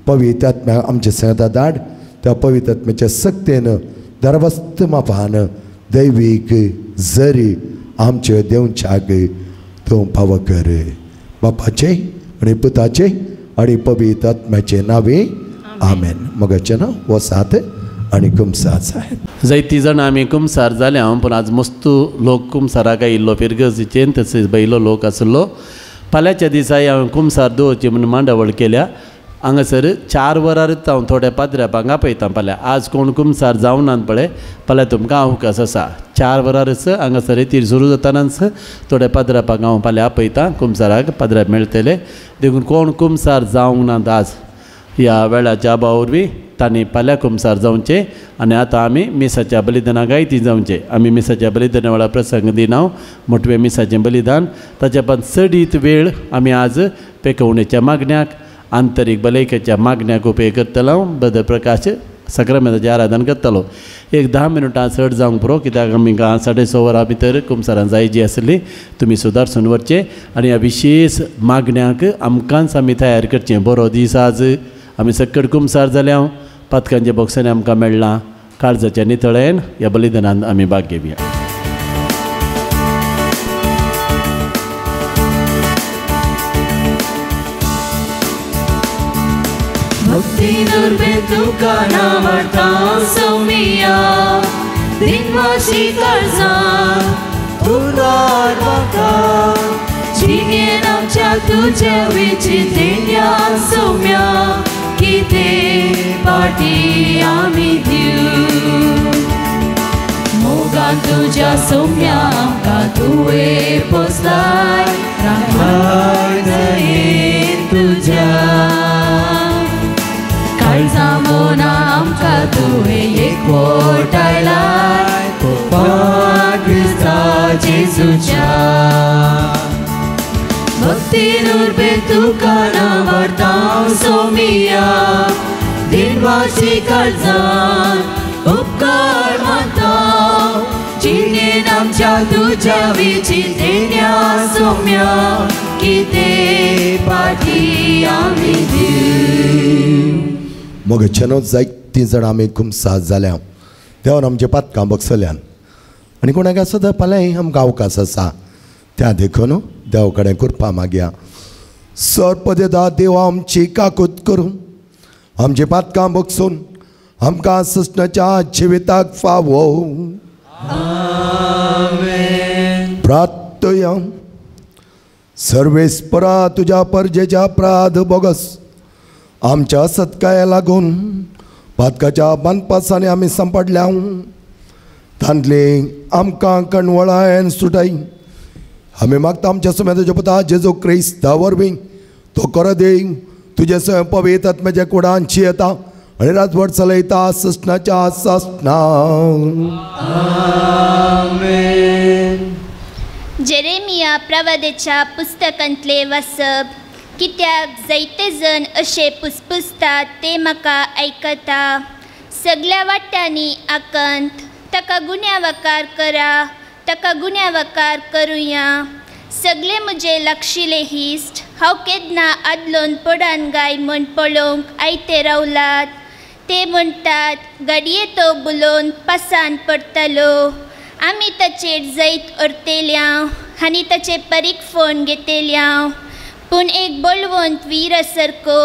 Speaker 2: पवित्र आत्म्या आमच्या संगता धाड. त्या पवित्र आत्म्याच्या सक्तेन दरवस्त मापान दैवीक जरी आमचे देवच्याक तूं फाव कर. बापाचे आनी पुताचे आनी पवित्र आत्म्याचे नांवे आमेन. मगाचे ना वसात आनी कुमसार जाय.
Speaker 1: जायतीं जाणां आमी कुमसार जाल्या पूण आज मस्तू लोक कुमसाराक आयिल्लो पिरगजीचेन तशेंच बैलो लोक आसलो. फाल्यांच्या दिसा हांवें कुमसार दवरची म्हणून मांडावळ केल्या. हांगासर 4 वरांच हांव थोड्या पाद्र्यापांक आपयतां. फाल्यां आज कोण कुमसार जावनात पळय फाल्यां तुमकां अवकाश आसा. 4 वरांच हांगासर येतील सुरू जातानाच थोड्या पाद्र्यापांक हांव फाल्यां आपयतां. कुमसाराक पाद्र्या मेळटले देखून कोण कुमसार जावंक नात आज ह्या वेळाच्या आबा वरवीं तांणी फाल्यां कुमसार जावचें. आनी आतां आमी मिसाच्या बलिदानाक गायती जावचें. आमी मिसाच्या बलिदाना वेळा प्रसंग दिनांव मोठवें मिसाचें बलिदान ताच्या पण चडीत वेळ आमी आज पेकवणेच्या मागण्याक आंतरीक भलायकेच्या मागण्याक उपेग करतलो. बदर प्रकाश सक्रामेंताचें आराधन करतलो. एक 10 मिनटां चड जावंक पुरो कित्याक आमी 6:30 वरां भितर कुमसारां जाय जी आसली. तुमी सुदारसून वरचें आनी ह्या विशेश मागण्याक आमकांच आमी तयार करचें. बरो दीस आज आमी सकट कुमसार जाल्या पातकांच्या बॉक्सांनी आमकां मेळ्ळां. काळजाच्या नितळेन ह्या बलिदानांत आमी भाग घेवया.
Speaker 4: Mutinur bentuka namartan somia Dinvashi karzan Urar baka Chingin amcha tuja vichitenya somia Kite party ami diu Mogan tuja somia amka tuwe poslai Rahmai dain tuja काळजामोना आमकां तुवें एकवटायलाय क्रिस्ता जेजूच्या भक्तीनूर बेतुका नावार्तांव सोमिया दिनवासी काळजान उपकार मानतांव जिणेन आमच्या तुज्या विचिंतेन्या सोम्या किते पाठी आमी दिव.
Speaker 2: मग चनो जायतीं जाणां आमी कुमसार जाल्या देवान आमचे पातकां बगसल्यान आनी कोणाक सदां फाल्यां आमकां अवकाश आसा. त्या देखून देवा कडेन कृपा मागया. सर्पदेदा देवा आमची काकूत करून आमचे पातकां बगसून आमकां सस्नाच्या जिविताक फावो. प्रार्थया. सर्वेस्परा तुज्या परजेच्या अपराध बोगस आमच्या सत्काया लागून पातकाच्या बांदपासांनी आमी सांपडल्या. तांतली आमकां कणवळायन सुटाय. आमी मागता आमच्या सुमेधाच्या पुता जेजू क्रिस्ता वरवीं तो कर देव तुजे स्वयं पवित्र आत्म्याच्या कुडांची येता आनी रातभर चलयता सस्नाच्या सस्ना.
Speaker 5: जेरेमिया प्रवादेच्या पुस्तकांतले वाचप. कित्याक जायते जण अशे पुसपुसतात ते म्हाका आयकता. सगळ्या वाट्यांनी आकंत ताका गुन्यांवकार करा, ताका गुन्यांवकार करुया. सगळे म्हजे लागशिले हिश्ट हांव केन्ना आदलोन पडान गाय म्हण पळोवंक आयते रावलात. ते म्हणटात गाडये तो बुलोवन पासान पडटलो. आमी ताचेर जैत अर्तेल्या आनी ताचे परीक फोन घेतेल्या. पूण एक बळवंत वीरा सारको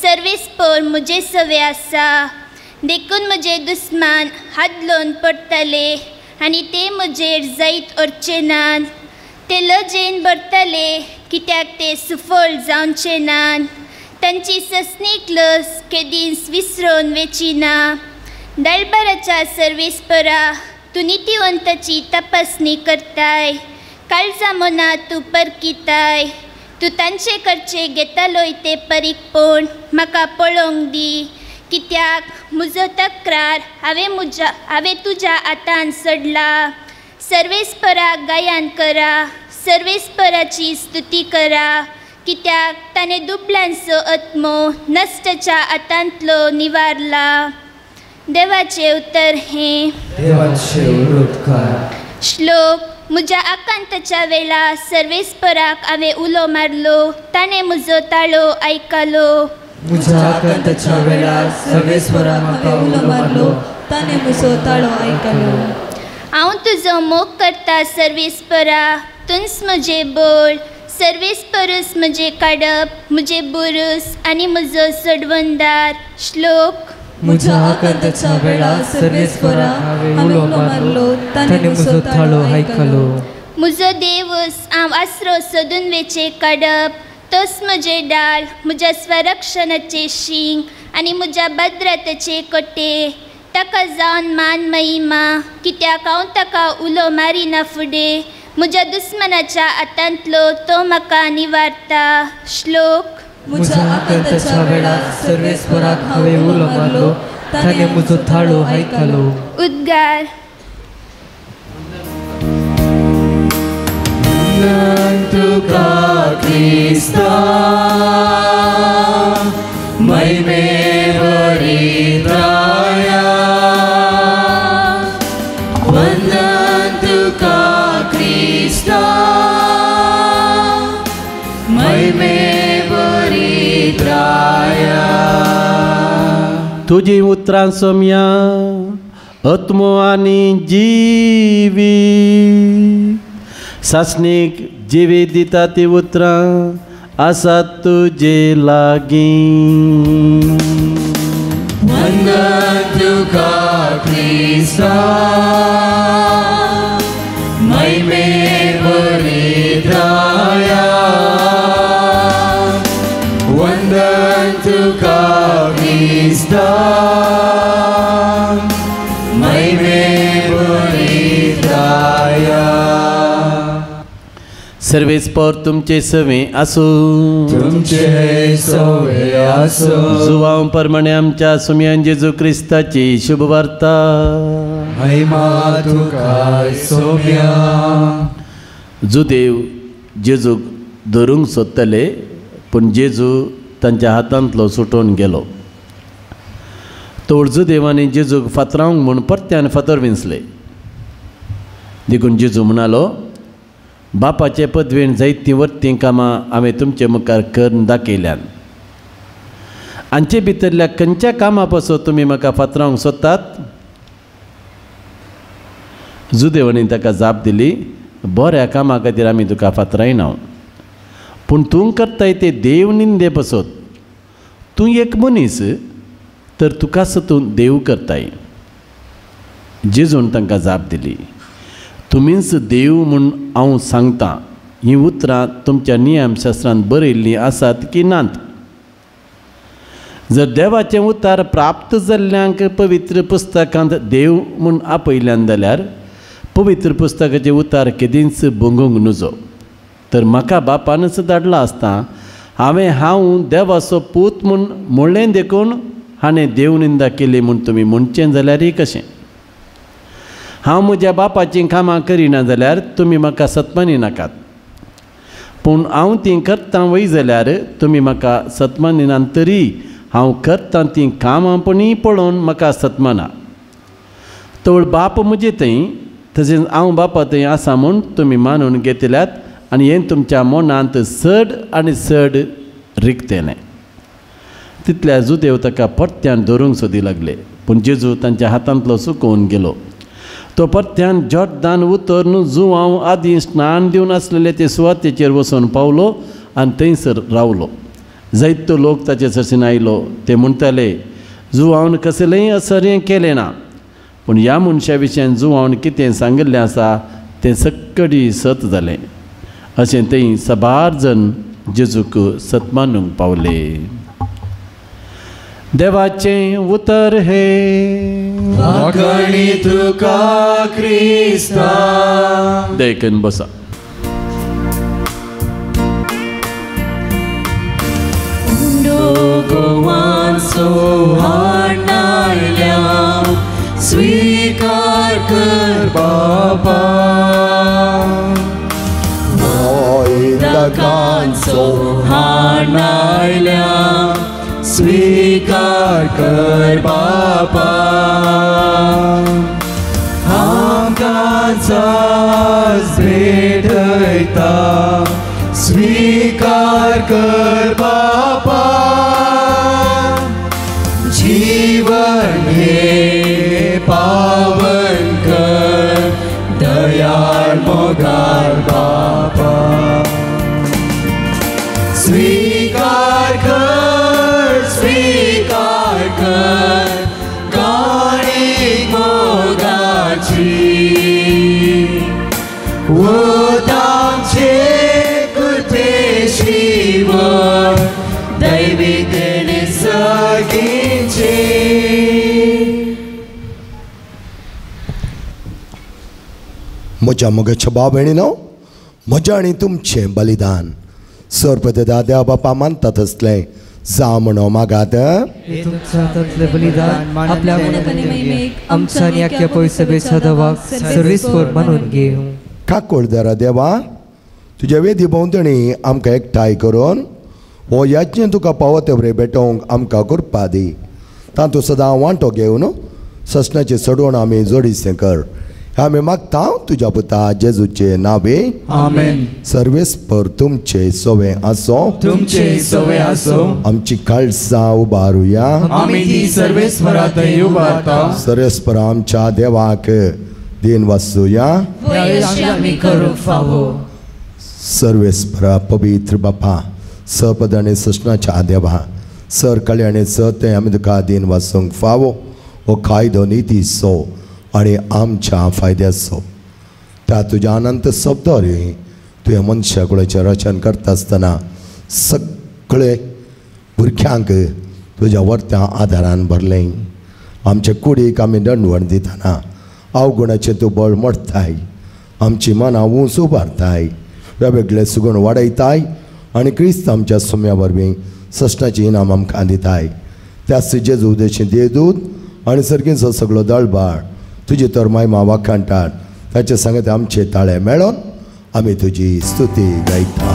Speaker 5: सर्वेस्पर म्हजे सवे आसा. देखून म्हजे दुस्मान हादलोन पडटले आनी ते म्हजेर जैत अर्चे नात. ते लजेन भरतले कित्याक ते सुफळ जावचे नात. तांची ससनीक लस केदींच विसरून वेचिना. दळबराच्या सर्वेस्परा तूं नितिवंताची तपासणी करताय. काळजा मना तूं परकिताय. तूं तांचे कडचे घेतालोय ते परीकपण म्हाका पळोवंक दी. कित्याक म्हजो तक्रार हांवें तुज्या हातान सोडला. सर्वेस्पराक गायन करा, सर्वेस्पराची स्तुती करा. कित्याक ताणें दुबळ्यांचो आत्मो नश्टच्या हातांतलो निवारला. देवाचे उतर हे श्लोक. म्हज्या आकांताच्या वेळा सर्वेस्पराक हांवें उलो मारलो. ताणें म्हजो ताळो आयकलो.
Speaker 4: म्हज्या आकांताच्या वेळा सर्वेस्पराक म्हाका उलो मारलो. ताणें म्हजो ताळो आयकलो.
Speaker 5: हांव तुजो मोग करता सर्वेस्परा. तूंच म्हजे बळ. सर्वेस्परूस म्हजे काडप, म्हजे बुरूस आनी म्हजो सडवंदार. श्लोक.
Speaker 4: म्हज्या आकांताच्या वेळा सर्वेस्पराक हांवें उलो मारलो. ताणें म्हजो ताळो आयकलो.
Speaker 5: म्हजो देवूस हांव आसरो सोदून वेचे काडप. तोच म्हजे डाळ, म्हज्या स्वरक्षणाचे शींग आनी म्हज्या भद्रतेचे कोटे. ताका जावन मान महिमा, कित्याक हांव ताका उलो मारिना फुडें. म्हज्या दुस्मनाच्या हातांतलो तो म्हाका निवारता. श्लोक.
Speaker 4: म्हज्या आकांताच्या वेळा सर्वेस्पराक हांवें उलो मारलो. ताणें म्हजो ताळो आयकलो.
Speaker 5: उद्गार.
Speaker 4: तुका क्रिस्ता महिमे बळीराया. वंदन तुका क्रिस्ता महिमे बळीराया.
Speaker 1: तुजी उतरां सोम्या आत्मो आनी जिवी. सासणीक जिवी दिता ती उतरां आसात तुजे लागीं.
Speaker 4: वंदन तुका क्रिस्ता महिमे बळीराया. वंदन तुका क्रिस्ता महिमे बळीराया.
Speaker 1: सर्वेस्पर तुमचे सवे आसूं.
Speaker 4: तुमचे सवे आसूं.
Speaker 1: जुवांव परमणे आमच्या सुमयान जेजू क्रिस्ताची शुभ वार्ता.
Speaker 4: महिमा तुका सोम्या.
Speaker 1: जो देव जेजूक धरूंक सोदताले पूण जेजू तांच्या हातांतलो सुटून गेलो. तोळजो देवानी जेजूक फातरावंक म्हूण परत्यान फातर विंचले. देखून जेजू म्हणालो, बापाचे पदवेन जायतीं वर्तीं कामां हांवें तुमचे मुखार करून दाखयल्यान. हांचे भितरल्या खंयच्या कामा पासून तुमी म्हाका फातरावंक सोदतात? जुदेवानी ताका जाप दिली, बऱ्या कामा खातीर आमी तुका फातरायना. पूण तूं करताय ते देव निंदे पासून. तूं एक मनीस तर तुका सोदून देव करताय. जेजून तांकां जाप दिली, तुमीच देव म्हूण हांव सांगतां. हीं उतरां तुमच्या नियमशास्त्रांत बरयल्लीं आसात की नात? जर देवाचें उतार प्राप्त जाल्ल्यांक पवित्र पुस्तकांत देव म्हूण आपयल्यान जाल्यार पवित्र पुस्तकाचे उतार केदींच बंगूंक नजो तर म्हाका बापानच धाडला आसता हांव देवाचो पूत म्हूण म्हणलें देखून हाणें देवनिंदा केली म्हूण तुमी म्हणचें जाल्यार कशें हांव म्हज्या बापाचीं कामां करिना जाल्यार तुमी म्हाका सतमानी नाकात पूण हांव तीं करतां वय जाल्यार तुमी म्हाका सतमानिनात तरी हांव करतां तीं कामांपणी पळोवन म्हाका सतमाना तवळ बाप म्हजे थंय तशेंच हांव बापा थंय आसा म्हूण तुमी मानून घेतल्यात आनी हें तुमच्या मनांत चड आनी चड रिगतेलें तितल्या जुदेव ताका परत्यान धरूंक सोदी लागले पूण जेजू तांच्या हातांतलो सुकोवन गेलो तो परत्यान जॉर्दान उतरून जू हांव आदीं स्नान दिवन आसलेले ते सुवातेचेर वचून पावलो आनी थंयसर रावलो जायतो लोक ताचे सरसीन आयलो ते म्हणटाले जू हांवें कसलेंय असरें केलें ना पूण ह्या मनशा विशयान जू हांवें कितें सांगिल्लें आसा तें सक्कडी सत जालें अशें थंय सबार जण जेजूक सतमानूंक पावले देवाचें उतर हे
Speaker 4: वाकणी तुका क्रिस्ता
Speaker 1: देखून बसा
Speaker 4: गोवान सोहाणायल्या स्वीकार कर बापा मोयदकान सोहाणायल्या स्वीकार कर बापा आमकां साज भेटयता स्वीकार कर बापा जीवन हे पावन कर दयाळ मोगार बापा स्वीकार कर स्वीकार कर काळीक मोगाची तांचे कुर्ते शिवण दैवीक सगींचे
Speaker 2: म्हज्या मोगाच्या भाव भयणीनो म्हजें आनी तुमचें बलिदान सर्पदेदा देवा बापा मानतात असलें जा म्हणो मागात
Speaker 4: बलिदान आपल्या आमच्या याक्या पयसबे सदावाक सर्वेस्वर म्हणून घेऊ
Speaker 2: काकोळ देरा देवा तुज्या वेदी भोंवतणी आमकां एकठांय करून हो याज्ञ तुका पावते बरें भेटोवंक आमकां करपा दी तातूं सदां वांटो घेवन ससणाचें सडवण आमी जोडिसें कर आमी मागता तुज्या पुता जेजूचे नावे
Speaker 4: आमेन
Speaker 2: सर्वेस्पर तुमचे सोवे आसो आमची काळजां उबारुया
Speaker 4: आमी ती सर्वेस्परा थंय उबारता
Speaker 2: सर्वेस्पर आमच्या देवाक दिन वाचुया
Speaker 4: आमी करूंक फावो
Speaker 2: सर्वेस्परा पवित्र बापा सपद आनी ससणाच्या देवा सर कल्याणे स तें आमी तुका दिन वाचूंक फावो हो कायदो निती सो आनी आमच्या फायद्याचो त्या तुज्या अनंत शब्दारी तुवें मनशा कुळाचें रचन करता आसतना सगळे भुरग्यांक तुज्या वर्त्या आदारान भरलें आमचे कुडीक आमी दंडवण दितना अवगुणाचें तूं बळ मोडताय आमची मनां उंच उबारताय वेगवेगळे सुगूण वाडयताय आनी क्रिस्त आमच्या सुम्या वरवीं सश्टाचें इनाम आमकां दिताय त्याच जेजू उदेशीं देदूत आनी सर्गीचो सगळो दळबाळ तुजी तर महिमा वाखाणटात ताचे सांगत आमचे ताळे मेळोन आमी तुजी स्तुती गायता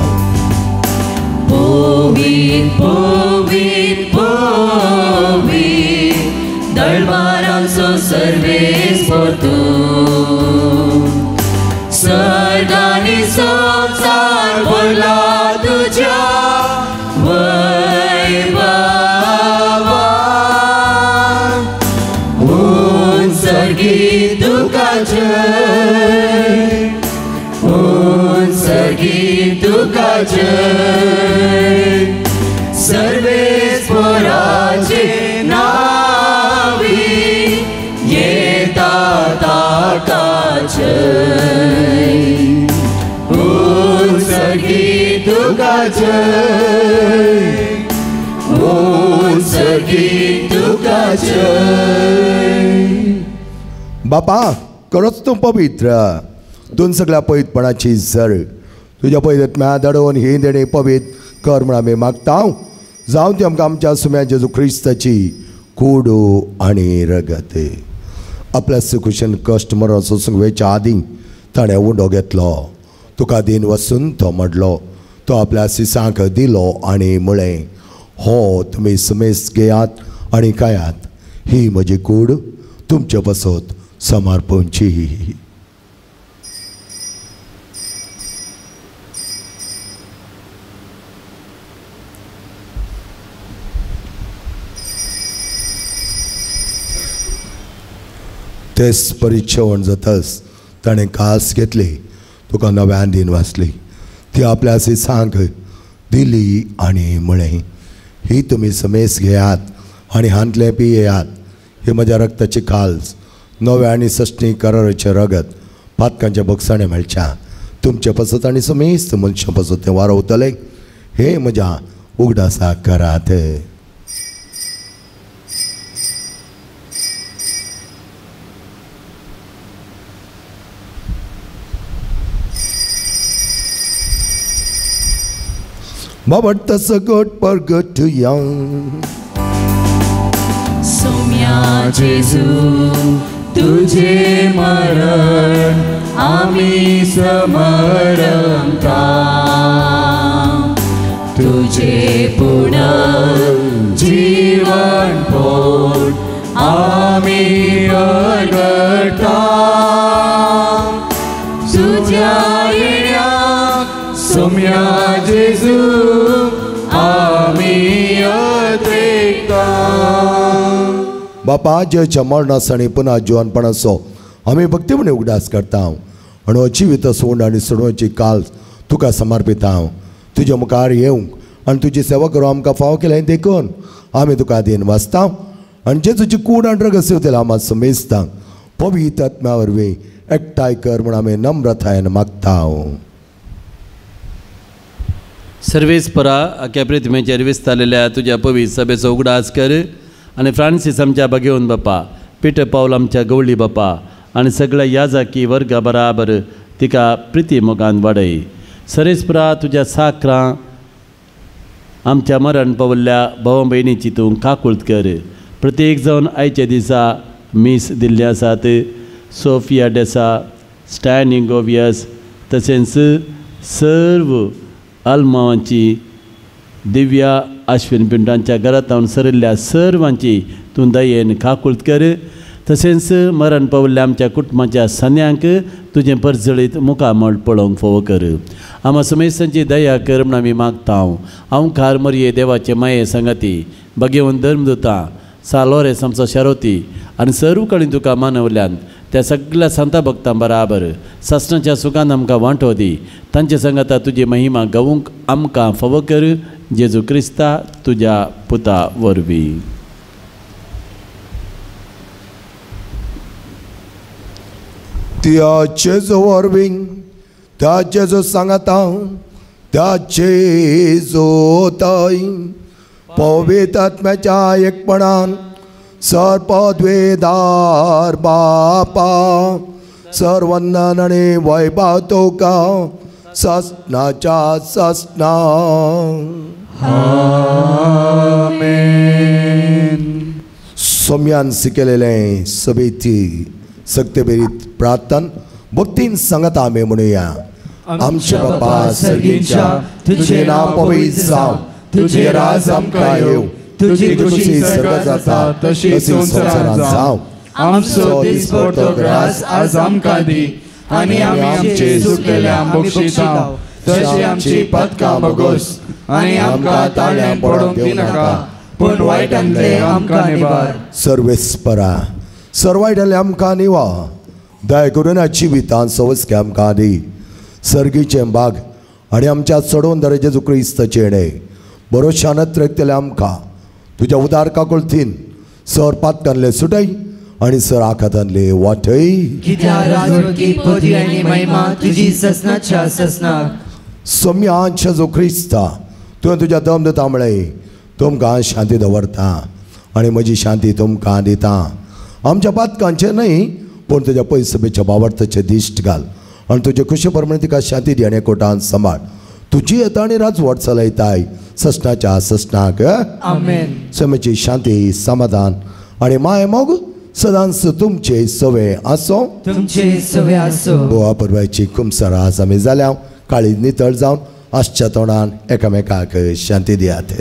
Speaker 4: पोवीत पोवीत पोवीत दळबारांचो सर्वेस्पर तूं सर्ग आनी संवसार भरला तुज्या सर्गी तुका जय सर्गी तुका जय सर्वेस्पराचे नावी येता ताका जय सर्गी तुका जय सर्गी तुका जय
Speaker 2: बापा खरोच तूं पवित्र, तूं सगळ्या पवित्रपणाची झर. तुज्या पवित्रत्म्या दडोवन ही देणी पवित्र कर म्हण आमी मागता. जावं ती आमकां आमच्या सुम्या जेजू क्रिस्ताची कूड आनी रगत. आपल्या सुखुशेन कश्ट मरण सोसूंक वेच्या आदीं ताणें उंडो घेतलो. तुका दिन वचून तो म्हणलो. तो आपल्या सिसांक दिलो आनी म्हळें, हो तुमी समेस घेयात आनी खायात. ही म्हजी कूड तुमचे बसत समर्पणची. तेच परिचवण जाताच ताणें कास घेतली. तुका नव्यान दिन वाचली. ती आपल्या सिसांक दिली आनी म्हळें, ही तुमी समेस घेयात आनी हांतले पियेयात. हे म्हज्या रक्ताची काल्स, नव्या आनी सश्टी कराराचें रगत पातकांच्या बक्षाणें मेळच्या तुमचे पसत आनी समेस्त मनशां पसत तें वारवतलें. हे म्हज्या उगडासाक करात. But that's a good good to young.
Speaker 4: Saumya जेजू तुझे मरण आम्ही समरता. तुझे पुनः जीवन पोट आम्ही अडगता. तुझ्या येण्याक सोम्या जेजू आम्ही अद्वेता.
Speaker 2: बापा जेच्या मरणासणी पुन्हा जिवनपणाचो आमी भक्ती म्हणे उगडास करता. आनी जिवीत सोड आनी सोडोवची काल तुका समर्पिता. तुज्या मुखार येवंक आनी तुजी सेवा करूं आमकां फाव केलें देखून आमी तुका दिन वाचता. आनी जेजूची कूड आनी रगत सेवतले आमी समेजता. पवित्र आत्म्या वरवीं एकठांय कर म्हूण आमी नम्रतायेन मागता.
Speaker 1: सर्वेस्परा आख्या पृथ्वीचेर विस्तारलेल्या तुज्या पवित्र सभेचो उगडास कर. आनी फ्रांसीस आमच्या बगेवन बापा, पिटर पावल आमच्या गवळी बापा आनी सगळ्या याजाकी वर्गा बराबर तिका प्रिती मोगान वाडय. सर्वेस्परा तुज्या साकरां आमच्या मरण पावल्ल्या भाव भयणीची तूं काकुळट कर. प्रत्येक जावन आयच्या दिसा मीस दिल्ले आसात. सोफिया डेसा, स्टॅनिंगोवियस तशेंच सर्व आल्मांवांची, दिव्या आश्विन पिंडांच्या घरांत सरिल्ल्या सर्वांची तूं दयेन काकुळट कर. तशेंच मरण पावल्ल्या आमच्या कुटुंबाच्या सन्यांक तुजें परजळीत मुखामळ पळोवंक फोव कर. आम्हा समेस्तांची दया कर म्हूण आमी मागता. हांव खार मरये देवाचे माये संगती, बगेवन धर्मदुतां, सालोरेस आमचो शारोती आनी सर्व कडेन तुका मानवल्यान त्या सगळ्या संता भक्तां बराबर सस्नाच्या सुखान आमकां वांटो दी. तांचे संगता तुजी महिमा गावूंक आमकां फावो कर. जेजू क्रिस्ता तुज्या पुता वरवीं.
Speaker 2: त्या जेजू वरवीं त्या जेजू सांगता त्या जेजू थंय पवित्र आत्म्याच्या एकपणान सर्पद्वेदार बापा सर्वन्नन आनी वैभव तुका सस्नाच्या सस्ना. आमेन. सोम्यान शिकलेलें सभेची सक्तेबेरीत प्रार्थना भक्तीन सांगता आमी म्हणुया. आमचे बापा सर्गीच्या तुझे नाव पवित्र जावं. तुझे राज आमकां येवं. तुझी खुशी स्वर्गात जाता तशी संवसारांत जावं.
Speaker 4: आमचो दिसपडटो ग्रास आज आमकां दी आनी आमी आमचे चुकलेल्या बक्षिता तशी आमची पदकां बगोस. आनी आमकां ताळ्यां पडोवंक दिनाका पूण वायटांतले आमकां निबार.
Speaker 2: सर्वेस्परा सर्वायटांतले आमकां निवा. दया करून जिवितांत सवस्के आमकां दी. सर्गीचें बाग आनी आमच्या चडोवन दर जेजू क्रिस्ताचे येणे बरोशान रक्तले आमकां तुज्या उदार काकुळतीन सर पातकांतले सुटय आनी सर आखातांतले वाटय. सोम्या जेजू क्रिस्ता तुवें तुज्या दमदता म्हळें तुमकां शांती दवरता आनी म्हजी शांती तुमकां दिता. आमच्या पातकांचे न्हय पूण तुज्या पयसभेच्या वावरताचे दिश्ट घाल आनी तुजे कुशे प्रमाणे तिका शांती दी आनी एकवटान सांबाळ तुजी येता आनी राजवट चलयताय ससनाच्या ससनाक
Speaker 4: आमेन.
Speaker 2: समेची शांती समाधान आनी माय मोग सदांच तुमचे सवे आसो
Speaker 4: तुमचे सवे आसो.
Speaker 2: बोवा परवायची कुमसारा आज आमी जाल्या काळी नितळ जावन आसच्या तोंडान एकामेकाक शांती दियात.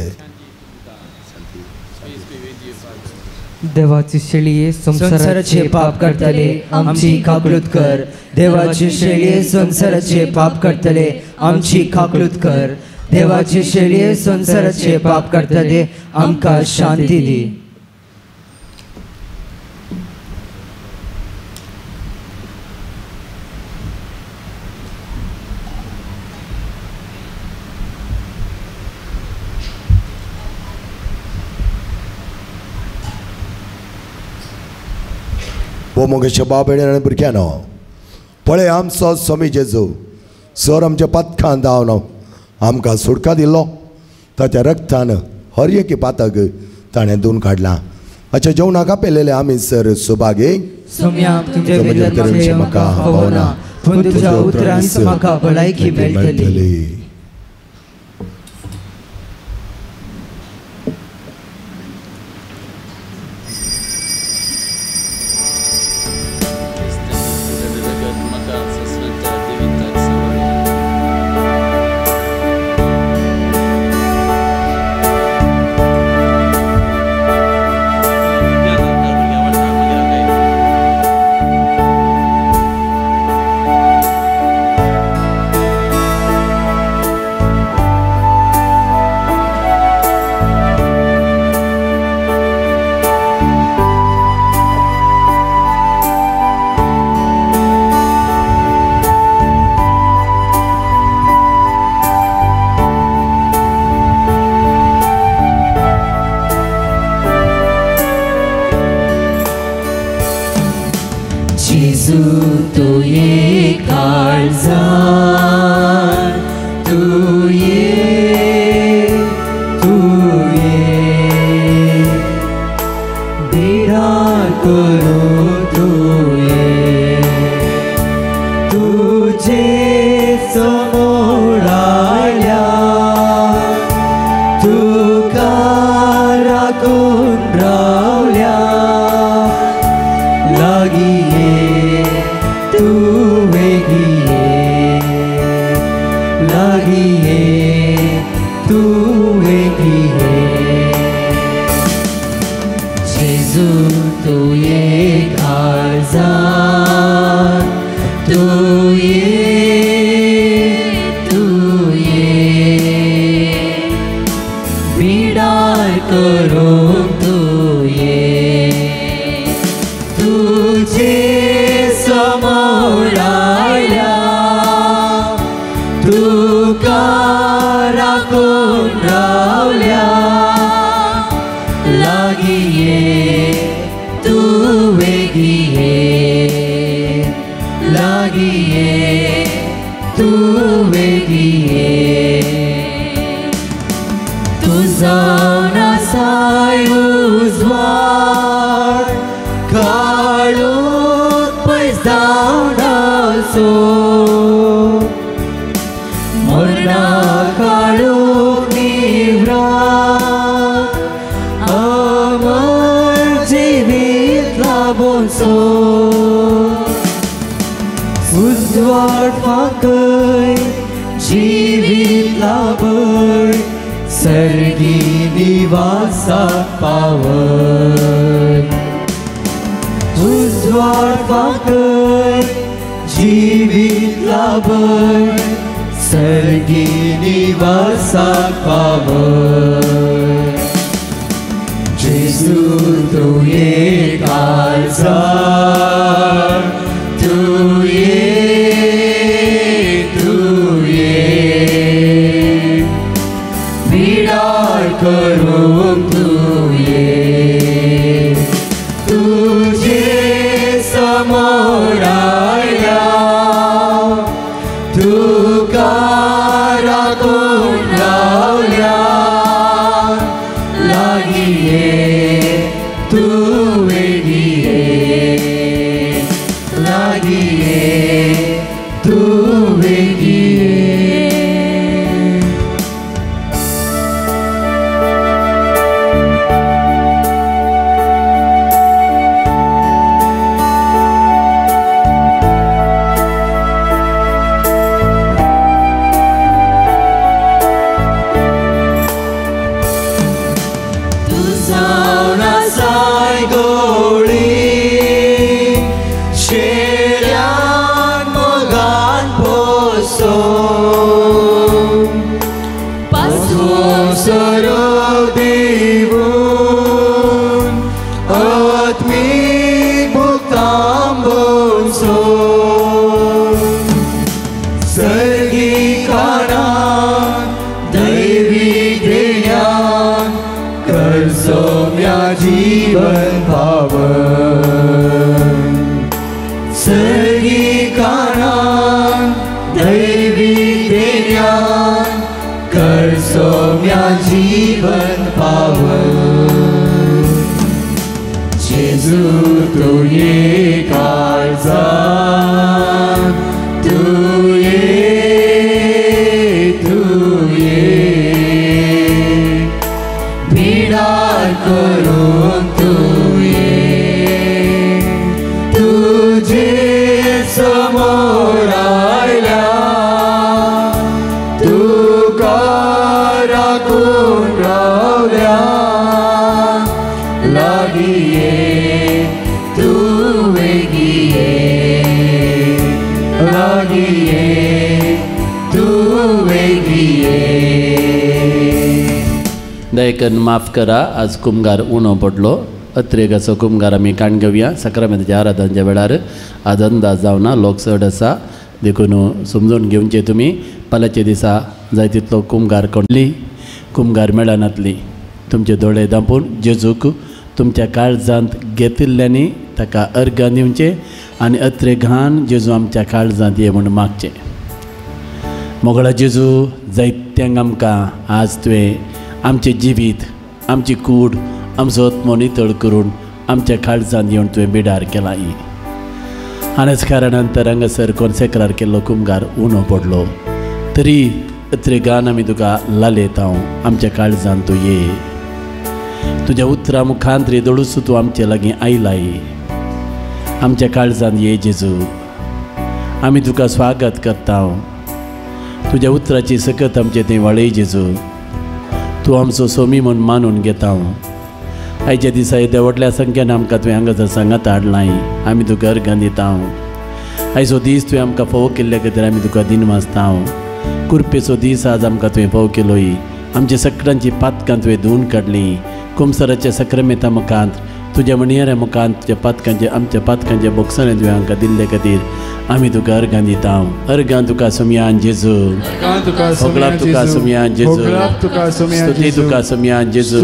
Speaker 6: देवाची शेळये
Speaker 4: संसाराचे पाप करतले आमची काकलूत कर. देवाची शेळये संसाराचे पाप करतले आमची काकलूत कर. देवाची शेळये संसाराचे पाप करतले आमकां शांती दी.
Speaker 2: वो मोगेच्या बाबेडे आनी भुरग्यानो पळय आमचो स्वामी जेजू सर आमच्या पथकान धांवन आमकां सुटका दिलो ताच्या रक्तान हर एक पातक ताणें धुवन काडलां. अच्छा जेवणाक पेलेले आमी सर सुभागे
Speaker 4: सोम्या तुझे विनंती म्हाका हवना पूण तुज्या उतरांत म्हाका भलायकी मेळटली. Tu पासोसरो दिवून आत्मीक भुक्तांबोसो सर्गीक खाणां दैवीक देण्यां करसो म्या जीवन पावन सर्गीक खाणां दैवीक देण्यां करसो म्या जीवन पावन जेजू तू ये काळजांत तू ये पिडार करून तू ये तुझे समोर आयला तू राखून रावल्या लागी ये तू वेगी ये लागी ये तू वेगी ये
Speaker 1: दयकन माफ करा आज कुमगार उणो पडलो अत्रेक असो कुमगार आमी काण घेवया सक्रामेंताच्या आराधनाच्या वेळार आज अंदाज जावना लोक चड आसा देखून समजून घेवचे तुमी फाल्यांच्या दिसा जाय तितलो कुमगार कोणली कुमगार मेळनातली तुमचे दोळे धांपून जेजूक तुमच्या काळजांत घेतिल्ल्यांनी ताका अर्घां दिवचें आनी अत्रेघान जेजू आमच्या काळजांत ये म्हूण मागचें मोगळा जेजू जायत्यांक आमकां आज तुवें आमचें जिवीत आमची कूड आमचो आत्मो नितळ करून आमच्या काळजांत येवन तुवें बिडार केला आनीच कारणांतर हांगासर कोनसेक्रार केल्लो कुमगार उणो पडलो तरी अत्रेगान आमी तुका लालयता आमच्या काळजांत तूं ये तुज्या उतरां मुखांतरी दळूच तूं आमचे लागीं आयलाय आमच्या काळजांत ये जेजू आमी तुका स्वागत करता तुज्या उतराची सकत आमचें तें वळय जेजू तूं आमचो सोमी म्हूण मानून घेता आयच्या दिसा येद्या व्हडल्या संख्येन आमकां तुवें हांगासर सांगात हाडलाय आमी तुका अर्घां दिता आयचो दीस तुवें आमकां फोव केल्ले खातीर आमी तुका दिन वाजता कुरपेचो दीस आज आमकां तुवें फोव केलोय आमच्या सगळ्यांची पातकां तुवें धुवन काडली कुमसराच्या सक्रामेंता मुखांत तुज्या मणयाऱ्या मुखांत तुज्या पातकांचे आमच्या पातकांच्या बॉक्सांनी तुवें आमकां दिल्ले खातीर आमी तुका अर्घां दिता अर्घां तुका सुमयान जेजू होगलाप तुका सुमयान जेजू स्तुती तुका सुमयान जेजू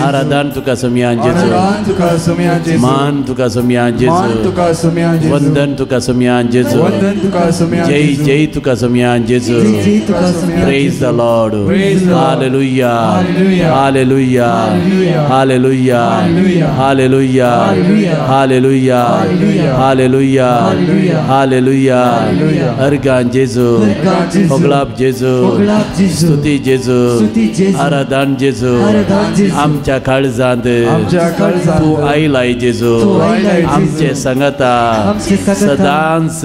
Speaker 1: आराधन तुका सुमयान जेजू मान तुका सुमयान जेजू वंदन तुका सुमयान जेजू जय जय तुका सुमयान जेजू praise the Lord hallelujah hallelujah hallelujah hallelujah hallelujah hallelujah hallelujah अर्घां जेजू होगलाप जेजू स्तुती जेजू आराधन जेजू आमच्या काळजांत तूं आयलाय जेजू आमचे संगता सदांच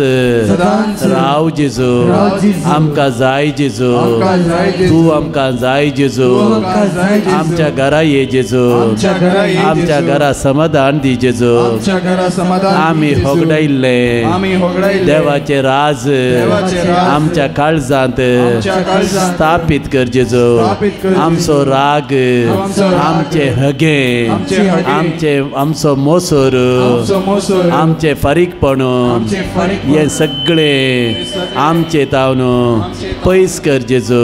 Speaker 1: राव जेजू आमकां जाय जेजू तूं आमकां जाय जेजू आमच्या घरा ये जेजू आमच्या घरा समाधान दी जेजू आमी होगडायल्ले देवाचे राज आमच्या काळजांत स्थापित कर जेजू आमचो राग आमचे हगे आमचो मोसोर आमचे फारीकपण हे सगळे आमचे तावन पयस कर जेजू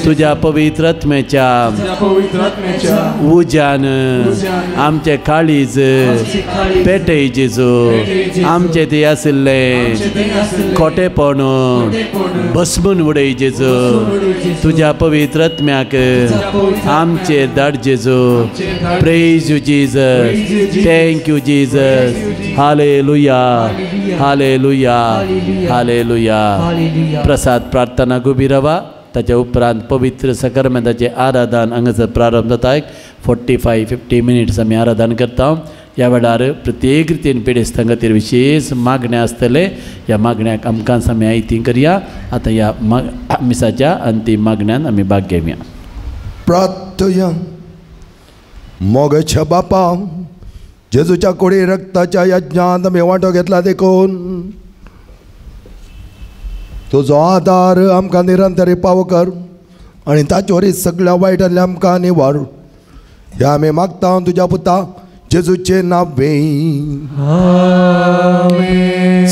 Speaker 1: तुज्या पवित्र आत्म्याच्या उज्यान आमचे काळीज पेटय जेजू आमचे ते आशिल्ले खोटेपण भस्मून उडय जेजू तुज्या पवित्र आत्म्याक आमचे धाड जेजू praise you Jesus thank you Jesus hallelujah hallelujah hallelujah प्रसाद प्रार्थना गुबी रावा ताच्या उपरांत पवित्र सक्रामेंताचे आराधन हांगासर प्रारंभ जाता 45-50 मिनिट्स आमी आराधन करता ह्या वेळार प्रत्येक रितीन पिडेस्तां खातीर विशेष मागण्या आसतले ह्या मागण्याक आमकांच आमी आयती करया आतां ह्या मिसाच्या अंतीम मागण्यान आमी भाग घेवया
Speaker 2: प्रार्थया मोगाच्या बापा जेजूच्या कोडी रक्ताच्या यज्ञांत आमी वांटो घेतला देखून तुजो आदार आमकां निरंतर पाव कर आनी ताचे वरी सगळ्या वायटांतले आमकां निवार. हे आमी मागता तुज्या पुता जेजूचे नांवें.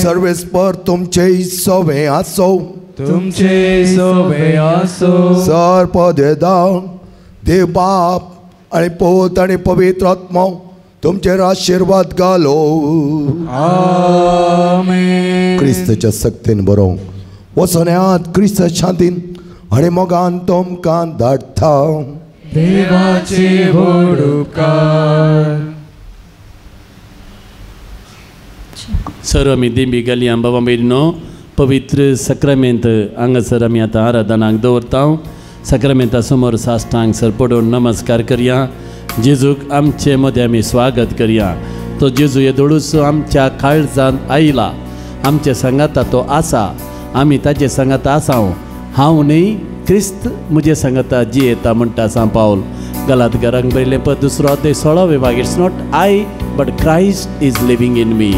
Speaker 2: सर्वेस्पर तुमचे सोवे आसो.
Speaker 4: तुमचे सोवे आसो.
Speaker 2: सर्पदेदा देव बाप आनी पोत आनी पवित्र आत्मा तुमचेर आशीर्वाद घालो.
Speaker 4: आमेन.
Speaker 2: क्रिस्ताच्या सक्तीन बरो वचोन्यांत क्रिस्त शांतीन आनी मोगान तुमकां धाडटा.
Speaker 4: देवाचे व्हड उपकार.
Speaker 1: सर्व आमी दिंबी घालया बाबा भयणीनो. पवित्र सक्रामेंत हांगासर आमी आतां आराधनाक दवरता. सक्रामेंता समोर साश्टांग सर पडून नमस्कार करया. जेजूक आमचे मदें आमी स्वागत करया. तो जेजू येदोळूच आमच्या काळजांत आयला. आमच्या संगाता तो आसा. आमी ताचे संगात आसाव. हांव न्ही क्रिस्त म्हजे संगाता जियेता म्हणटा सा पावल. गलातकारांक बरयलें पद 2 अध्याय 16 विभाग. It's not I but Christ is living in me.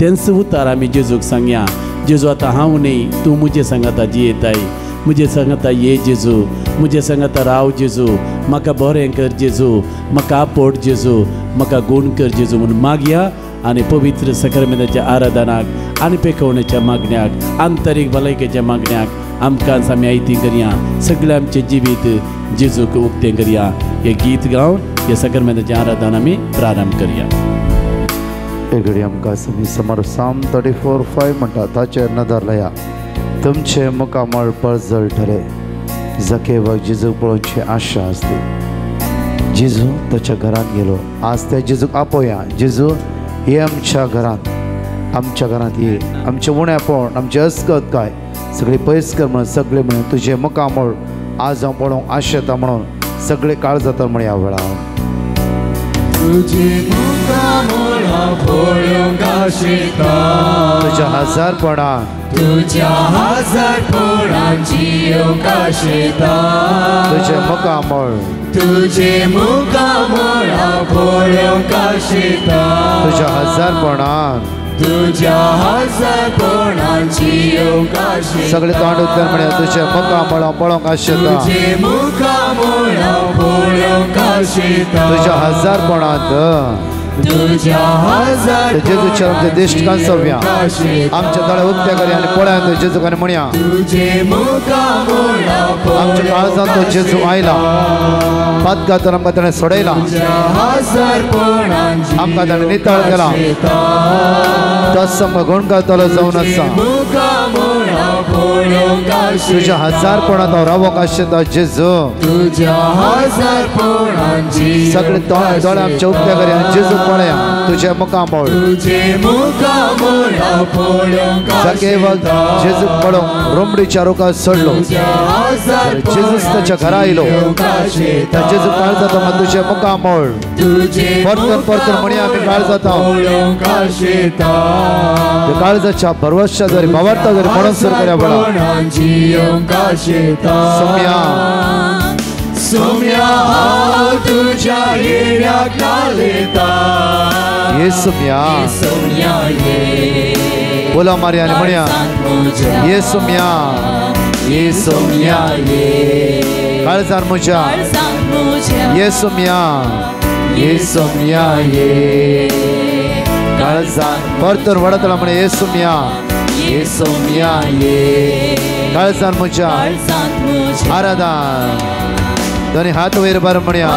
Speaker 1: तेंच उतार आमी जेजूक सांगया. जेजू आतां हांव न्ही तूं म्हजे संगाता जियेताय. म्हजे संगाता ये जेजू. म्हजे संगाता राव जेजू. म्हाका बरें कर जेजू. म्हाका आपोट जेजू. म्हाका गूण कर जेजू म्हणून मागया. आनी पवित्र सक्रामेंताच्या आराधनाक आनी पेखवण्याच्या मागण्याक आंतरीक भलायकेच्या मागण्याक आमकां आमी आयती करया. सगळें आमचें जिवीत जेजूक उक्तें करया. हें गीत गावन हे सक्रामेंताचें आराधन आमी प्रारंभ करया.
Speaker 6: एक घडी आमकां समोर साम 34:5 म्हणटा ताचेर नदर लाया. तुमचे मुखामळ पळजळ ठरे. जकेवाक जेजू पळोवची आशा आसली. जेजू ताच्या घरांत गेलो. आज त्या जेजूक आपोवया. जेजू हे आमच्या घरांत ये. आमचें उणेपण आमचें अस्कत काय सगळी पयस कर म्हणून सगळे म्हणून तुजे मुखामळ आज हांव पळोवंक आशेता म्हणून सगळे काळ जाता म्हण ह्या वेळार. तुज्या हजारपणान तुजे मुखामळ तुज्या हजारपणान सगळे तोंड उतर म्हणया तुजे मुखामळ हांव पळोवंक आशेता. तुज्या हजारपणांत जेजूच्या आमच्या दिश्टकान सव्या आमच्या तळे उक्त्या करया आनी पळया तो जेजूक आनी म्हणया आमच्या काळजांत तो जेजू आयला. पातकातून आमकां ताणें सोडयला. आमकां ताणें नितळ केला. तस आमकां गुणकारतलो जावन आसा. तुज्या हजारपणांत हांव रावोंक आशेता जेजू. सगळे दोळे आमचे उक्त्या करया आनी जेजू पळया तुजे मुखामळ. जकेवाक जेजूक पळोवंक रोमडीच्या रोगाक सोडलो. जेजूच ताच्या घरा आयलो. जेजू काळ जाता मात तुजे मुखामळ. परतून म्हणया आमी काळ जाता. काळजाच्या भरवशा जरी भावार्था जरी म्हणून सुरू करया बळा.
Speaker 4: सोम्या हांव तुज्या येऱ्याक घालता.
Speaker 6: येसुम्या बोला मारया आनी म्हणया येसुम्या काळजार म्हज्या येसुम्या काळजार परतून वडतला म्हणे येसुम्या काळजार म्हज्या आराधन. दोन्ही हात वयर बार म्हणया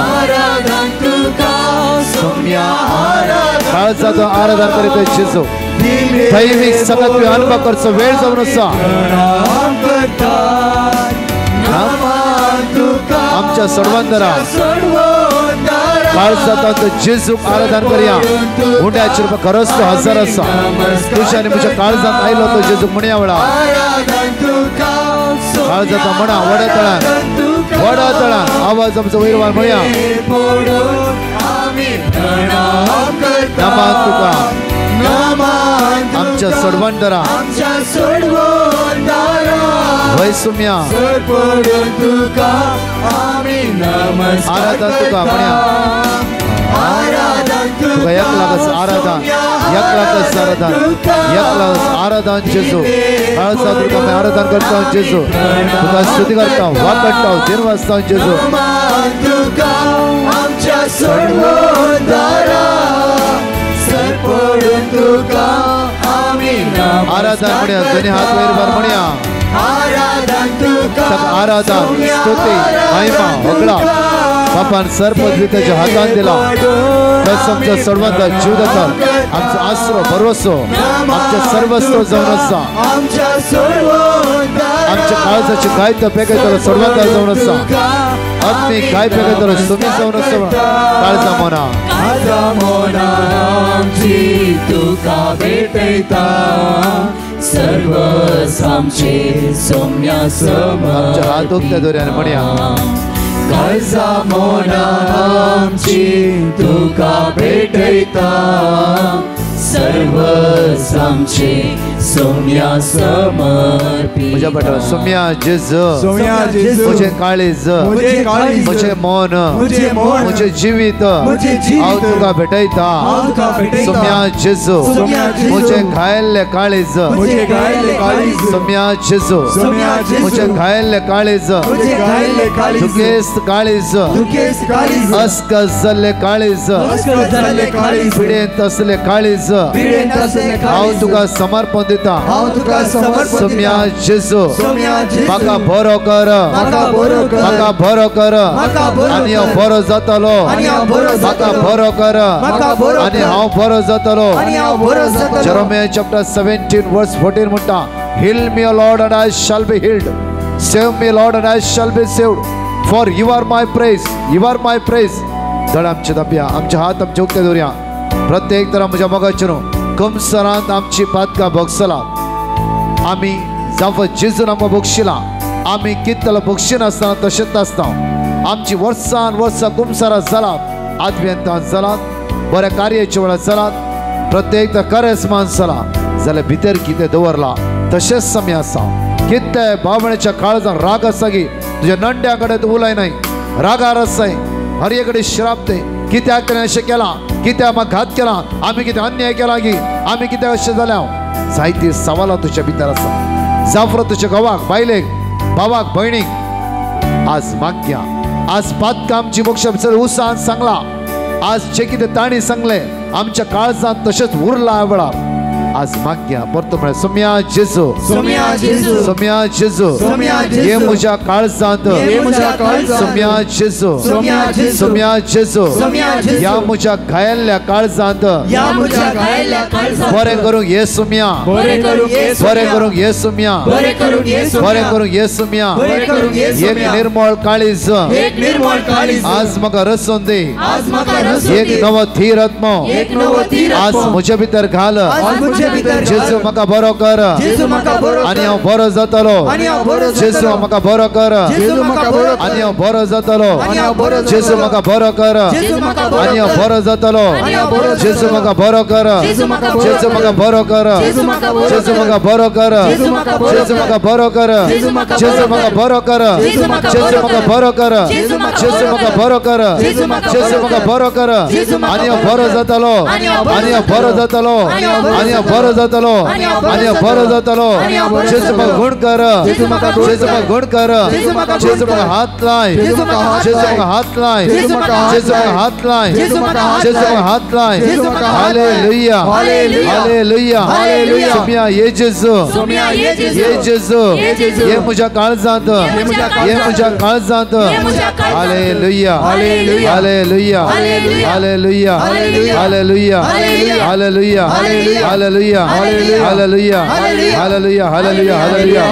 Speaker 6: काळजाचो आराधन करीत जेजू. दैवीक सगळ्यात अनुभव करचो वेळ जावन आसा. आमच्या सोडवंदरा काळ जाता तो जेजूक आराधन करया. हुंड्याचेर खरोच तो हजर आसा. तुज्या आनी म्हज्या काळजांत आयलो तो जेजूक म्हणया वेळा काळ जाता म्हणा वडा तळान आवाज आमचो वयर म्हणया नमान तुका आमच्या सोडवंदरा वैसुम्या आराधन तुका म्हणया तुका एक लागस आराधन एकलाच आराधन, एकलाच आराधन जेजू. काळजा तुका मी आराधन करता जेजू. तुका स्तुती करता, वाकडता, दिनवासता जेजू.
Speaker 4: आमच्या सर्वोद्धारा सर्पडून तुका आम्ही
Speaker 6: आराधन म्हणूया. दोन्ही हात वयर वर म्हणूया.
Speaker 4: आराधन तुका
Speaker 6: आराधन, स्तुती, महिमा, होगळा बापान सर्पद्वी त्याच्या हातान दिला. आमच्या सर्वांचा जीव देतात. आमचा आसरो भरवसो आमच्या सर्वस्व जाऊन असा. आमच्या काळजाची काय तर पेकायचं सर्वांचा जाऊन असा. आत्मी काय पेकायचं तुम्ही जाऊन असं काळजा मोना.
Speaker 4: आमची तुका भेटयता सर्व आमचे सौम्या सम.
Speaker 6: आमच्या हात उक्त्या दोऱ्याने म्हणया.
Speaker 4: काळजा मोना आमची तुका भेटयता सर्व आमचे सौम्या समर्पी.
Speaker 6: म्हज्या पटल सोम्या जेजू,
Speaker 4: सोम्या जेजू
Speaker 6: मुझे काळीज, मुझे मौन, मुझे जीवित हांव तुका भेटयता. सोम्या जेजू, मुझे घायल्ले काळीज, सोम्या जेजू, मुझे घायल्ले काळीज, दुखेस्त काळीज, अस्क जाल्ले काळीज, पिडेंत असले काळीज हांव तुका समर्पण दिता. सोम्या जेजू, म्हाका बरो कर, म्हाका बरो कर आनी हांव बरो जातलो. म्हाका बरो कर आनी हांव बरो जातलो. जेरेमिया चॅप्टर 17 वर्स 14 म्हणटा, heal me O Lord and I shall be healed, save me Lord and I shall be saved, for you are my praise, you are my praise. धड आमचे दापया, आमचे हात आमचे उक्ते दवरया. प्रत्येक तरा म्हज्या मोगाचेर कमसरांत आमची पातकां भोगसला. आमी जावं जेजून आमकां भोगशिला. आमी कितलो भोगशिनासतना तशेंच आसता. आमची वर्सान वर्सां कुमसारां जालात, आदव्यंतान जालात, बऱ्या कार्याच्या वेळार जालात, प्रत्येक कार्यस्मान जाला जाल्यार भितर कितें दवरला तशेंच समय आसा. कितें भावणेच्या काळजान राग आसा की तुज्या नंड्या कडेन तूं उलयनाय, रागार आसाय, हर कडेन श्राप ते कित्याक ताणें अशें केलां, कित्याक म्हाका घात केला, आमी कितें अन्याय केला की, आमी कित्याक अशें जाल्या. जायतीं सवालां तुज्या भितर आसा. जावं तुज्या घोवाक, बायलेक, भावाक, भयणीक आज मागया. आज पातकां आमची मोक्ष भितर उसान सांगला. आज जे कितें ताणी सांगलें आमच्या काळजांत तशेंच उरला ह्या वेळार. आज मागया परतो म्हळ्यार सोम्या जेजू, सोम्या जेजू, सोम्या जेजू, ये म्हज्या काळजांत, सोम्या जेजू, सोम्या जेजू, ह्या म्हज्या घायल्ल्या काळजांत बरें करूंक ये सोम्या, बरें करूंक ये सोम्या, बरें करूंक ये सोम्या. एक निर्मळ काळीज आज म्हाका रचून दे. एक नवो थीर आत्मो आज म्हजे भितर घाल. जेजू म्हाका बरो कर आनी हांव बरो जातलो. जेजू म्हाका बरो कर आनी हांव बरो जातलो. जेजू म्हाका बरो कर आनी हांव बरो जातलो. जेजू म्हाका बरो कर, जेजू म्हाका बरो कर, जेजू म्हाका बरो कर, जेजू म्हाका बरो कर, जेजू म्हाका बरो कर, जेजू म्हाका बरो कर, जेजू म्हाका बरो कर, जेजू म्हाका बरो कर आनी हांव बरो जातलो. आनी हांव बरो जातलो. आनी हांव बरो जातलो. आनी हांव बरो जातलो. जेजू म्हाका गुण कर, जेजू म्हाका गुण कर, जेजू म्हाका हात लाय, जेजू म्हाका हात लाय, जेजू म्हाका हात लाय, जेजू म्हाका हात लाय. हालेलुया, हालेलुया, सोम्या ये जेजू, ये जेजू, ये म्हज्या काळजांत, ये म्हज्या काळजांत. Hallelujah, hallelujah, hallelujah, hallelujah, hallelujah, hallelujah, hallelujah, hallelujah, hallelujah, hallelujah.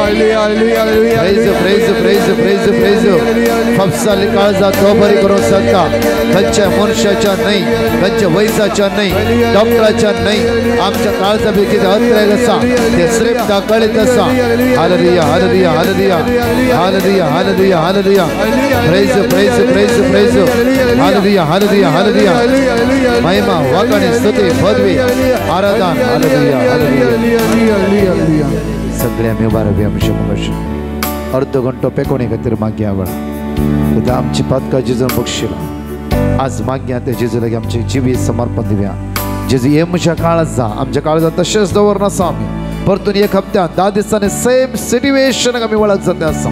Speaker 6: Praise praise praise praise. फपसाली काळजांत तो बरी करूंक शकता. खंयच्या मनशाच्या न्हय, खंयच्या वयसाच्या न्हय, डॉक्टराच्या न्हय, आमच्या काळजा भितर कितें अत्रेक आसा ते श्रेप दाखयत आसा. Hallelujah, hallelujah, hallelujah, hallelujah, hallelujah, hallelujah. Praise praise praise praise. Hallelujah, hallelujah, hallelujah. महिमा, वाकणी, स्तुती, पदवी, आराधन. Hallelujah, hallelujah. सगळ्या आमी उबारया आमच्या मुखार. अर्ध घंटो पेकोवणे खातीर मागया वेळ आमची पातकां जेजून बक्षिला. आज मागया ते जेजू लागीं आमचे जिवी समर्पण दिवया. जेजू हे म्हज्या काळात जा आमच्या काळजात तशेंच दवरना आसा आमी परतून एक हप्त्यात 10 दिसांनी सेम सिट्युएशनाक आमी वळख जाता आसा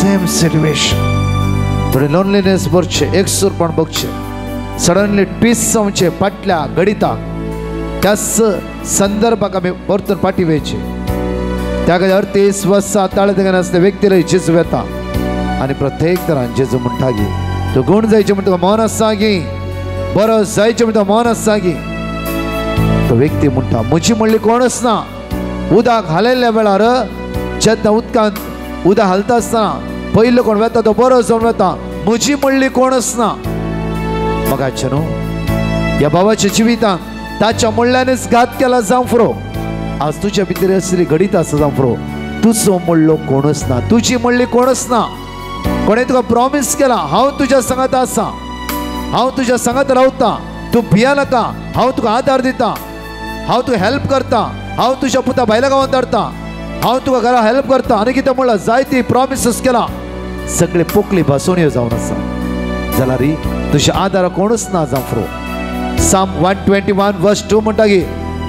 Speaker 6: सेम सिट्युएशन थोडे लोनलीनेस भरचे एकसूरपण बघचे सडनली ट्विस्ट जावचे फाटल्या गणिताक त्याच संदर्भाक आमी परतून फाटी वेयचे त्या खातीर 38 वर्सां ताळे देगान आसले व्यक्तीला जेजू येता आनी प्रत्येक तरान जेजू म्हणटा गी तूं गुण जायचे म्हण तुका मन आसा गी बरो जायचे म्हण तुका मन आसा गी तो व्यक्ती म्हणटा म्हजी म्हणली कोणच ना उदक हालयल्ल्या वेळार जेन्ना उदकांत उदक हालता आसतना पयलो कोण वेता तो बरो जावन वेता म्हजी म्हणली कोणच ना मगाचे न्हू ह्या बाबाच्या जिवितांत ताच्या म्हणल्यानच घात केला जावं फुरो आज तुज्या भितर असली गणित आसा जावं फुरो तुजो म्हणलो कोणच ना तुजी म्हणली कोणच ना कोणे तुका प्रॉमिस केला हांव तुज्या संगत आसा हांव तुज्या संगत रावता तूं भिया नाका हांव तुका आदार दिता हांव तुका हेल्प करता हांव तुज्या पुता भायल्या गांवांत धाडटा हांव तुका घरा हेल्प करता आनी कितें म्हणलां जायती प्रॉमिसीस केला सगळे पोकळी भासोवण्यो जावन आसा जाल्यार तुज्या आदाराक कोणूच ना जावं फुरो Psalm 121 verse 2 म्हणटा की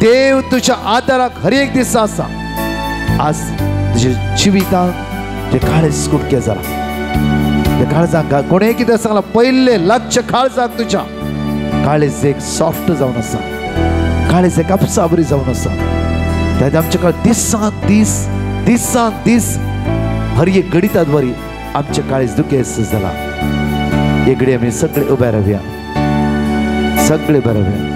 Speaker 6: देव तुज्या आदाराक हर एक दीस आसा आज तुज्या जिवितांत जे काळीज कुटके जाला त्या काळजाक कोणें कितें सांगलां पयले लागचे काळजाक तुज्या काळीज एक सॉफ्ट जावन आसा काळीज एक कापसा बरी जावन आसा त्या आमचे काळ दिसांत दीस हर एक गणितांत बरी आमचे काळीज दुखेस जाला एक घडी आमी सगळे उबे रावया सगळे बरोबर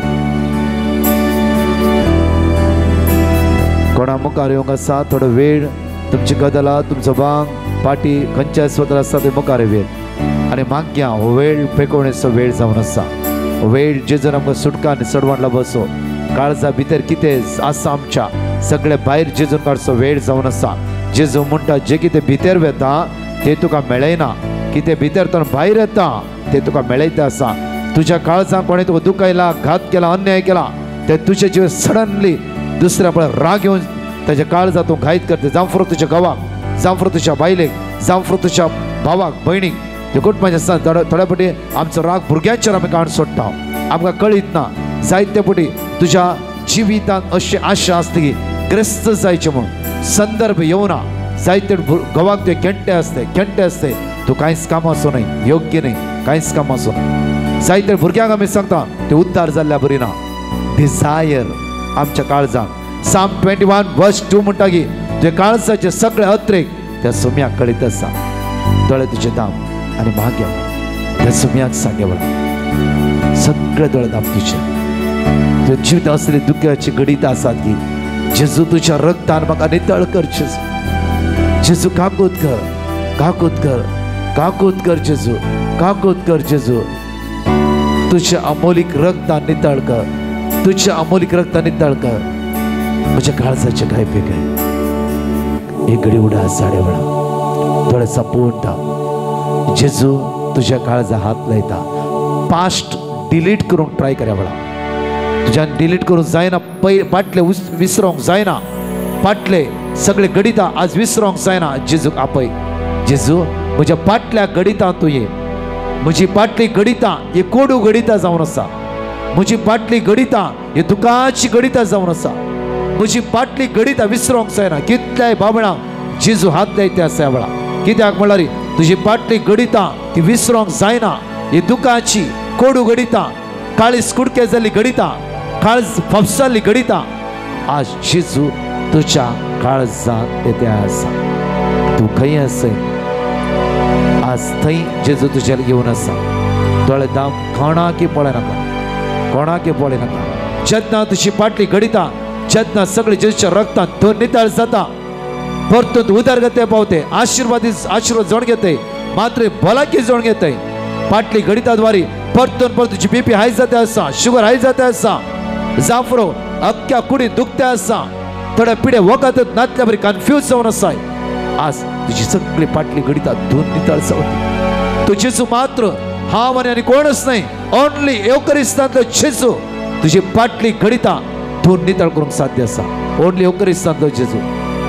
Speaker 6: कोणा मुखार येवंक आसा थोडो वेळ तुमची गदला तुमचो बांग पाटी खंयच्या स्वतर आसा ते मुखार येवेल आनी मागया हो वेळ पेकोवणेचो वेळ जावन आसा हो वेळ जेजून आमकां सुटका आनी सडवण लाभसो काळजा भितर कितें आसा आमच्या सगळे भायर जेजून काडचो वेळ जावन आसा जेजू म्हणटा जे कितें भितर वेता ते तुका मेळयना कितें भितर तर भायर येता ते तुका मेळयता आसा तुझ्या काळजांत कोणी तुका दुखयला घात केला अन्याय केला ते तुझे जीव सडनली दुसऱ्या पळय राग येवन ताच्या काळजांत तूं घायत करता जावं फुरो तुज्या घोवाक जावं फुरो तुज्या बायलेक जावं फुरो तुज्या भावाक भयणीक ते कुटुंबाचे आसता थोड्या फावटी आमचो राग भुरग्यांचेर आमी काडून सोडटा आमकां कळीत ना जायते फावटी तुज्या जिवितांत अशी आशा आसता की ग्रस्त जायचे म्हणून संदर्भ येवना जायते घोवाक तुवें खेंटे आसते तूं कांयच कामाचो न्हय योग्य न्हय कांयच कामाचो न्हय जायते भुरग्यांक आमी सांगता ते उद्धार जाल्ल्या बरी ना डिझायर आमच्या काळजांत Psalm 21 verse 2 म्हणटा की तुजे काळजाचे सगळे अत्रेक त्या सुम्याक कळीत आसा दोळे तुजे दाम आनी मागया त्या सुम्याक सांगे वळा सगळे दोळे दाम तुजे तुजे जिवित असली दुख्याची गणित आसात की जेजू तुज्या रक्तान म्हाका नितळ कर जेजू काकूत कर जेजू तुझ्या अमोलिक रक्तान नितळ कर म्हज्या काळजाचे काय बेगळे एक घडी उडा साडे वळा थोडे संपवून टाक जेजू तुझ्या काळजा हात लायता पास्ट डिलीट करूंक ट्राय करा वळा तुज्यान डिलीट करूंक जायना फाटले विसरोंक जायना फाटले सगळे गणितां आज विसरोंक जायना जेजूक आपय जेजू म्हज्या फाटल्या गणितांत तूं ये म्हजी फाटली गणितां ही कोडू गणितां जावन आसा म्हजी फाटली गणितां ही दुखाची गणितां जावन आसा म्हजी फाटली गणितां विसरोंक जायना कितल्याय बाबळांक जेजू हात लायता आसा वेळा कित्याक म्हळ्यार तुजी फाटली गणितां ती विसरोंक जायना ही दुखाची कोडू गणितां काळीज कुडके जाल्ली गणितां काळज फपसाल्ली गणितां आज जेजू तुज्या काळजांत येता आसा तूं खंय आसय आज थंय जेजू तुज्यान घेवन आसा दोळे दाम कोणाकय पळय नाका जेन्ना तुजी फाटली गणितां जेन्ना सगळे जेजूच्या रक्तान तो नितळ जाता परतून उदरगते पावते आशीर्वाद जावन घेताय मात्र भलाकी जावन घेताय फाटली गणिताद्वारे परतून तुजी बीपी हाय जाता आसा शुगर हाय जाता आसा जाफरो अख्ख्या कुडी दुखता आसा थोड्या पिढे वखत नातल्या बरी कन्फ्यूज जावन आसाय आज तुजी सगळी फाटली गणितां धुवन नितळ जावती तो जेजू मात्र हांव आनी कोणच न्हय ओन्ली एवकरिस्तांतलो जेजू तुजी फाटली गणितां धुवन नितळ करूंक साध्य आसा ओन्ली एवकरिस्तांतलो जेजू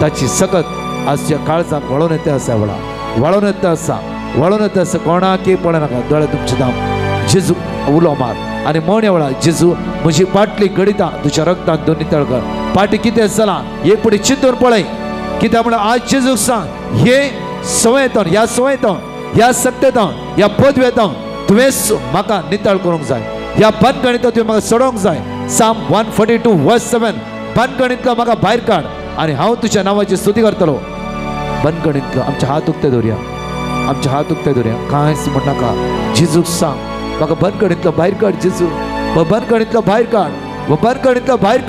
Speaker 6: ताची सकत आज तुज्या काळजांत वळोवन येता आसा वळोवन येता आसा कोणाकय पळय नाका दोळे तुमचे दाम जेजू उलो मार आनी मोण्या वेळा जेजू म्हजी पाटली गडिता तुज्या रक्तान दोन नितळ कर पाटी कितें जाला एक पुढे चिंतून पळय कित्याक म्हळ्यार आज जेजूक सांग हे संवेतन ह्या सक्तेतन ह्या पदवेतन तुवेंच म्हाका नितळ करूंक जाय ह्या बंदगणितलो तुवें म्हाका सोडोवंक जाय साम 142:7 बंदगणितलो म्हाका भायर काड आनी हांव तुज्या नांवाची स्तुती करतलो बंदगणितलो आमचे हात उक्ते दवरया कांयच म्हणनाका जेजूक सांग म्हाका बंदगणितलो भायर काड जेजू बंदगणितलो भायर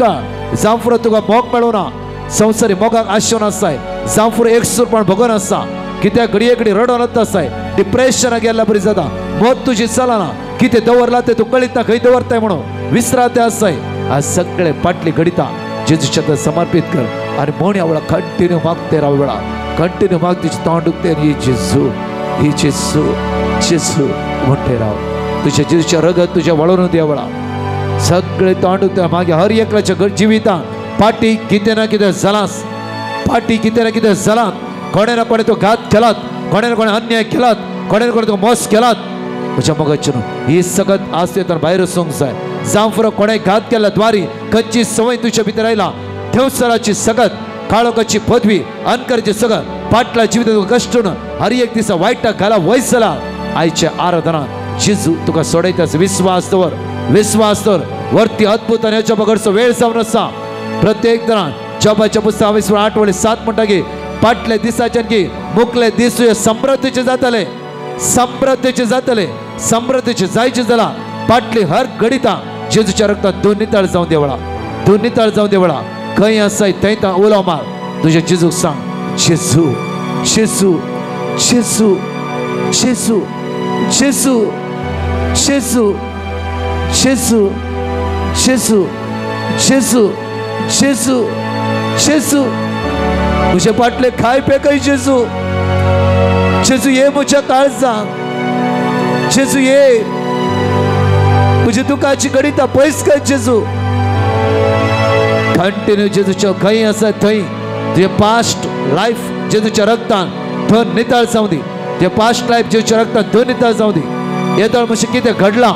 Speaker 6: काड जावं फुडें तुका मोग मेळूना संवसारी मोगाक आशेवन आसाय जावं फुडें एकसूरपण भोगोन आसा कित्याक घडये घडी रडोन आसाय डिप्रेशनाक गेल्ल्या बरी जाता मोत तुजी चलना कितें दवरला तें तूं कळीत ना खंय दवरताय म्हणून विसराते आसाय आज सगळे पाटली घडिता जेजूच्या समर्पित कर आनी मोण्या वेळा कंटिन्यू मागते राव वेळा कंटिन्यू माग तुजी तोंड उक्ते ही जेजू म्हणटे राव तुझ्या जेजूच्या रगत तुझ्या वळून द्या वेळा सगळे तोंड उक्ते मागे हर एकल्याच्या जिवितान पाटी कितें ना कितें जालास कोणे ना कोणे तो घात केलात कोणे ना कोणे अन्याय केलात कोणे ना कोणे तो मोस केलात म्हज्या मोगाचे ही सगत आज तेतून भायर वचूंक जाय जावं फुडें कोणें घात केल्या द्वारी खंयची संवय तुज्या भितर आयला देवसराची सगत काळोखाची पदवी अनकराची सगत फाटल्या जिवितांत कश्टून हर एक दिसा वायटाक घाला वयस जाला आयच्या आराधनांत जेजू तुका सोडयतास विश्वास दवर वरती अद्भुत आनी अजब घडचो वेळ जावन आसा प्रत्येक जाणां जॉबाच्या पुस्तकां 8:7 म्हणटा की फाटल्या दिसाच्यान की मुखले दीस समृद्धीचे जायचे जाला फाटली हर गडिता जेजूच्या रक्तांत दोन नितळ जावं देवळा खंय आसाय थंय उलो मार तुज्या जेजूक सांग जेजू तुझे पाटले खाय पेकय जेजू ये म्हज्या काळजांत जेजू ये तुझे दुखाची गडिता पयस कर जेजू कंटिन्यू जेजूच्या खंय आसा थंय तुझे पास्ट लायफ जेजूच्या रक्तान धन नितळ जावं दी तुझे पास्ट लायफ जेजूच्या रक्तान धन नितळ जावं दी येदळ मातशें कितें घडलां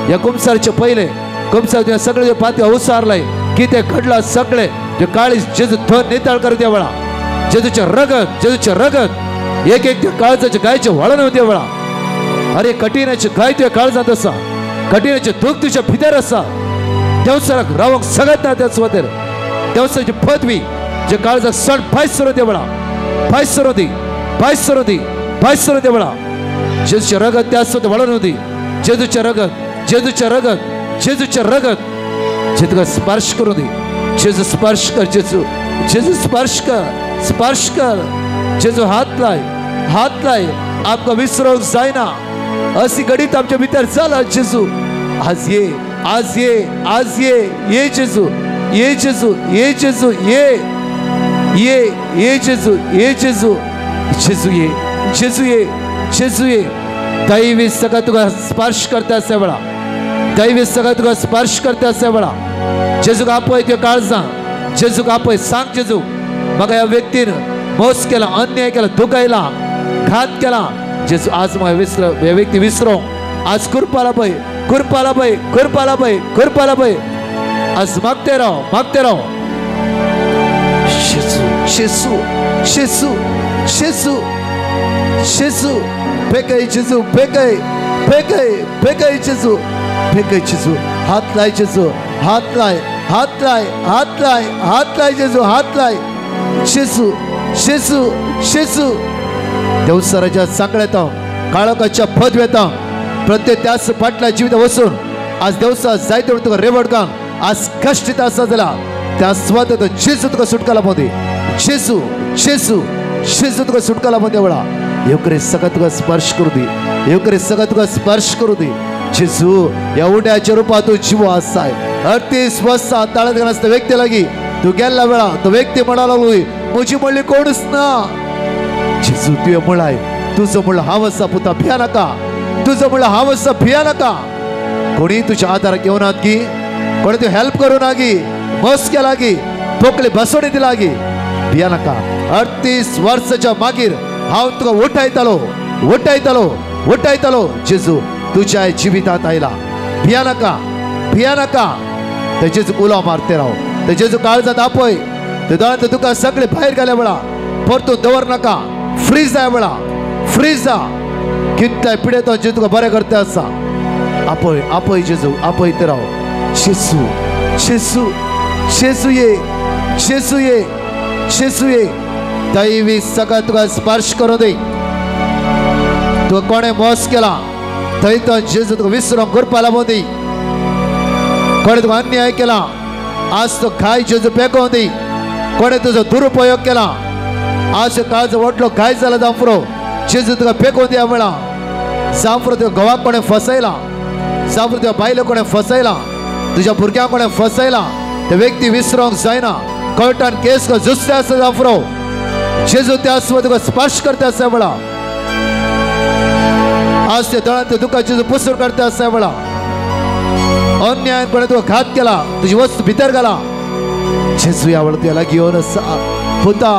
Speaker 6: ह्या कुमसारचे पयले कुमसार तुवें सगळे पाती उसारलाय कितें घडलां सगळे जे काळीज जेजू धन नितळ कर त्या वेळा जेजूचे रगत एक काळजाचे गायचे वळण त्या वेळा अरे कठीणाचे गाय तुझ्या काळजांत आसा कठीणाचे दूख तुझ्या भितर आसा देवसराक रावंक सगळ्यात ना त्या सुवातेर देवसराची पदवी जे काळजाक सण भायर सरो त्या वेळा भायर सरो त्या वेळा जेजूचे रगत त्या सुवातेर वळण दी जेजूचे रगत जे तुका स्पर्श करूं दी जेजू स्पर्श कर जेजू स्पर्श कर जेजू हात लाय आमकां विसरूंक जायना अशी गडीत आमच्या भितर जाला जेजू आज ये जेजू ये दैवी सगळं तुका स्पर्श करता आसता वेळा दैवी सगळं तुका स्पर्श करता आसता वेळा जेजूक आपय त्या काळजां जेजूक आपय सांग जेजू म्हाका ह्या व्यक्तीन मोस केला अन्याय केला दुखायला घात केला जेजू आज म्हाका ह्या व्यक्ती विसरो आज कुरपाला पय आज मागते राव जेजू फेकय जेजू हात लाय जेजू हात लाय जेजू हात लाय जेजू देवसराच्या सांगळेता काळोखाच्या पदवेता प्रत्येक त्याच फाटल्या जिविता वचून आज देवसा जायते तुका रेवडकां आज कष्ट आसा जाल्यार त्या स्वात जेजू तुका सुटका लाभोदी जेजू तुका सुटका लाभोदी वेळा येवकरे सगळं तुका स्पर्श करू दी जेजू ह्या उड्याच्या रूपात तूं जिवो आसाय अर्थी स्वस्थ ताळत घालता व्यक्ती लागी तू गेल्ल्या वेळा तो व्यक्ती म्हणा लागलोय म्हजी म्हणली कोणूच ना जेजू तुवें म्हळाय तुजो म्हणलं हांव आसा पुता भिया नाका तुजो म्हणलं हांव आसा भिया नाका कोणी तुज्या आदाराक येवनात की कोणी तूं हेल्प करूं ना गी मस केला गी तोकले बसोडी दिला गी भिया नाका 38 वर्साच्या मागीर हांव तुका उठयतालो जेजू तुझ्या जिवितात आयला. भिया नाका, भिया नाका. तेजेच उलो मारते राव. तेजेच काळजात आपय. ते दोळ्यांत तुका सगळे भायर घाल्या वेळा परतून दवर नाका. फ्रीज जाय वेळा, फ्रीज जा. कितल्या पिडेतो जे तुका बरें करते आसा. आपय, आपय जेजू, आपय ते राव. जेजू, जेजू, जेजू ये, जेजू ये, जेजू ये. दैवी सगळं तुका स्पर्श करू दे. तुका कोणे मोस केला थंय तो जेजू तुका विसरूंक करपा लावूं दी. कोणे तुका अन्याय केला आज तो घाय जेजू पेकोवं दी. कोणे तुजो दुरुपयोग केला आज काळजो व्हडलो घाय जाला जांफरो जेजू तुका पेकोवं दिया वेळा. जांफरो तुका घोवाक कोणे फसयला, जांफरो तुका बायलो कोणे फसयला, तुज्या भुरग्यांक कोणे फसयला ते व्यक्ती विसरूंक जायना. कोर्टान केस को जुस्ते आसा जांफरो जेजू त्या तुका स्पर्श करता आसा वेळा. आज ते दोळ्यांत तुका जेजू पुसून काडता आसा वेळा. अन्याय कोणे तुका घात केला तुजी वस्त भितर घाला जेजू ह्या वेळा तुज्या लागीं येवन आसा. पुता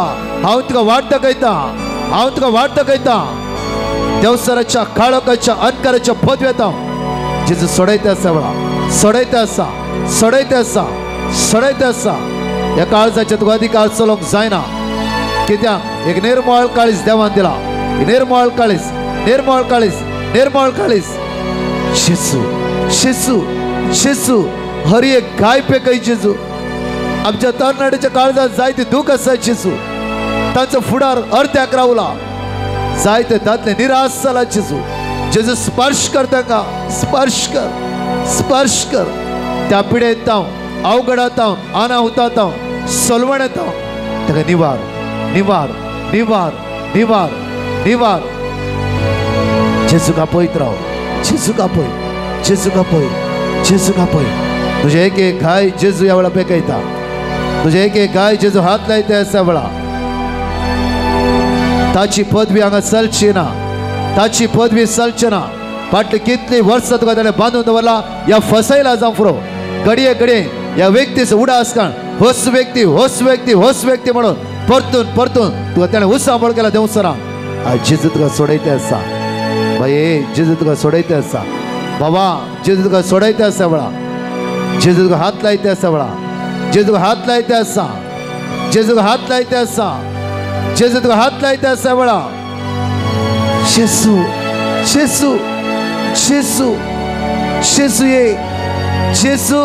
Speaker 6: हांव तुका वाट दाखयता, हांव तुका वाट दाखयता. देवसराच्या काळोखाच्या अंधकाराच्या पदव्यात हांव जेजू सोडयता आसा वेळा. सोडयता आसा, सोडयता आसा, सोडयता आसा. ह्या काळजाचे तुका अधिकार चलोवंक जायना. कित्याक एक निर्मळ काळीज देवान दिला. निर्मळ काळीज, निर्मळ काळीज, निर्मळ काळीज. जेजू, जेजू, जेजू हर एक घाय पेकय जेजू. आमच्या तरणाट्याच्या काळजात जायते दूख आसा जेजू. तांचो फुडार अर्ध्याक रावला. जायते दादले निराश जाला जेजू. जेजू स्पर्श कर तांकां, स्पर्श कर, स्पर्श कर. त्या पिडेंत हांव, अवघडात हांव, अनाहुतांत हांव, सोलवण्यात हांव ताका निवार, निवार, निवार, निवार, निवार. जेजू आपयत राव, जेजू आपय, जेजू आपय, जेजू आपय. तुझे एक एक घाय जेजू ह्या वेळा पेकयता. तुझे एक एक घाय जेजू हात लायता आसा वेळा. ताची पदवी हांगा चलची ना, ताची पदवी चलची ना. फाटली कितली वर्सां तुका ताणें बांदून दवरला ह्या फसयला जांफरो. घडये घडये ह्या व्यक्तीचो उडास काण होस व्यक्ती, होस व्यक्ती, होस व्यक्ती म्हणून परतून परतून तुका ताणें उसांबळ केला देवसरां. आज जेजू तुका सोडयता आसा. बाये जेजू तुका सोडयता आसा. बाबा जेजू तुका सोडयता आसा वेळा. जेजू तुका हात लायता आसा वेळा. जेजू तुका हात लायता आसा. जेजू तुका हात लायता आसा. जेजू तुका हात लायता आसा वेळा. जेजू, जेजू, जेजू, जेजू ये, जेजू,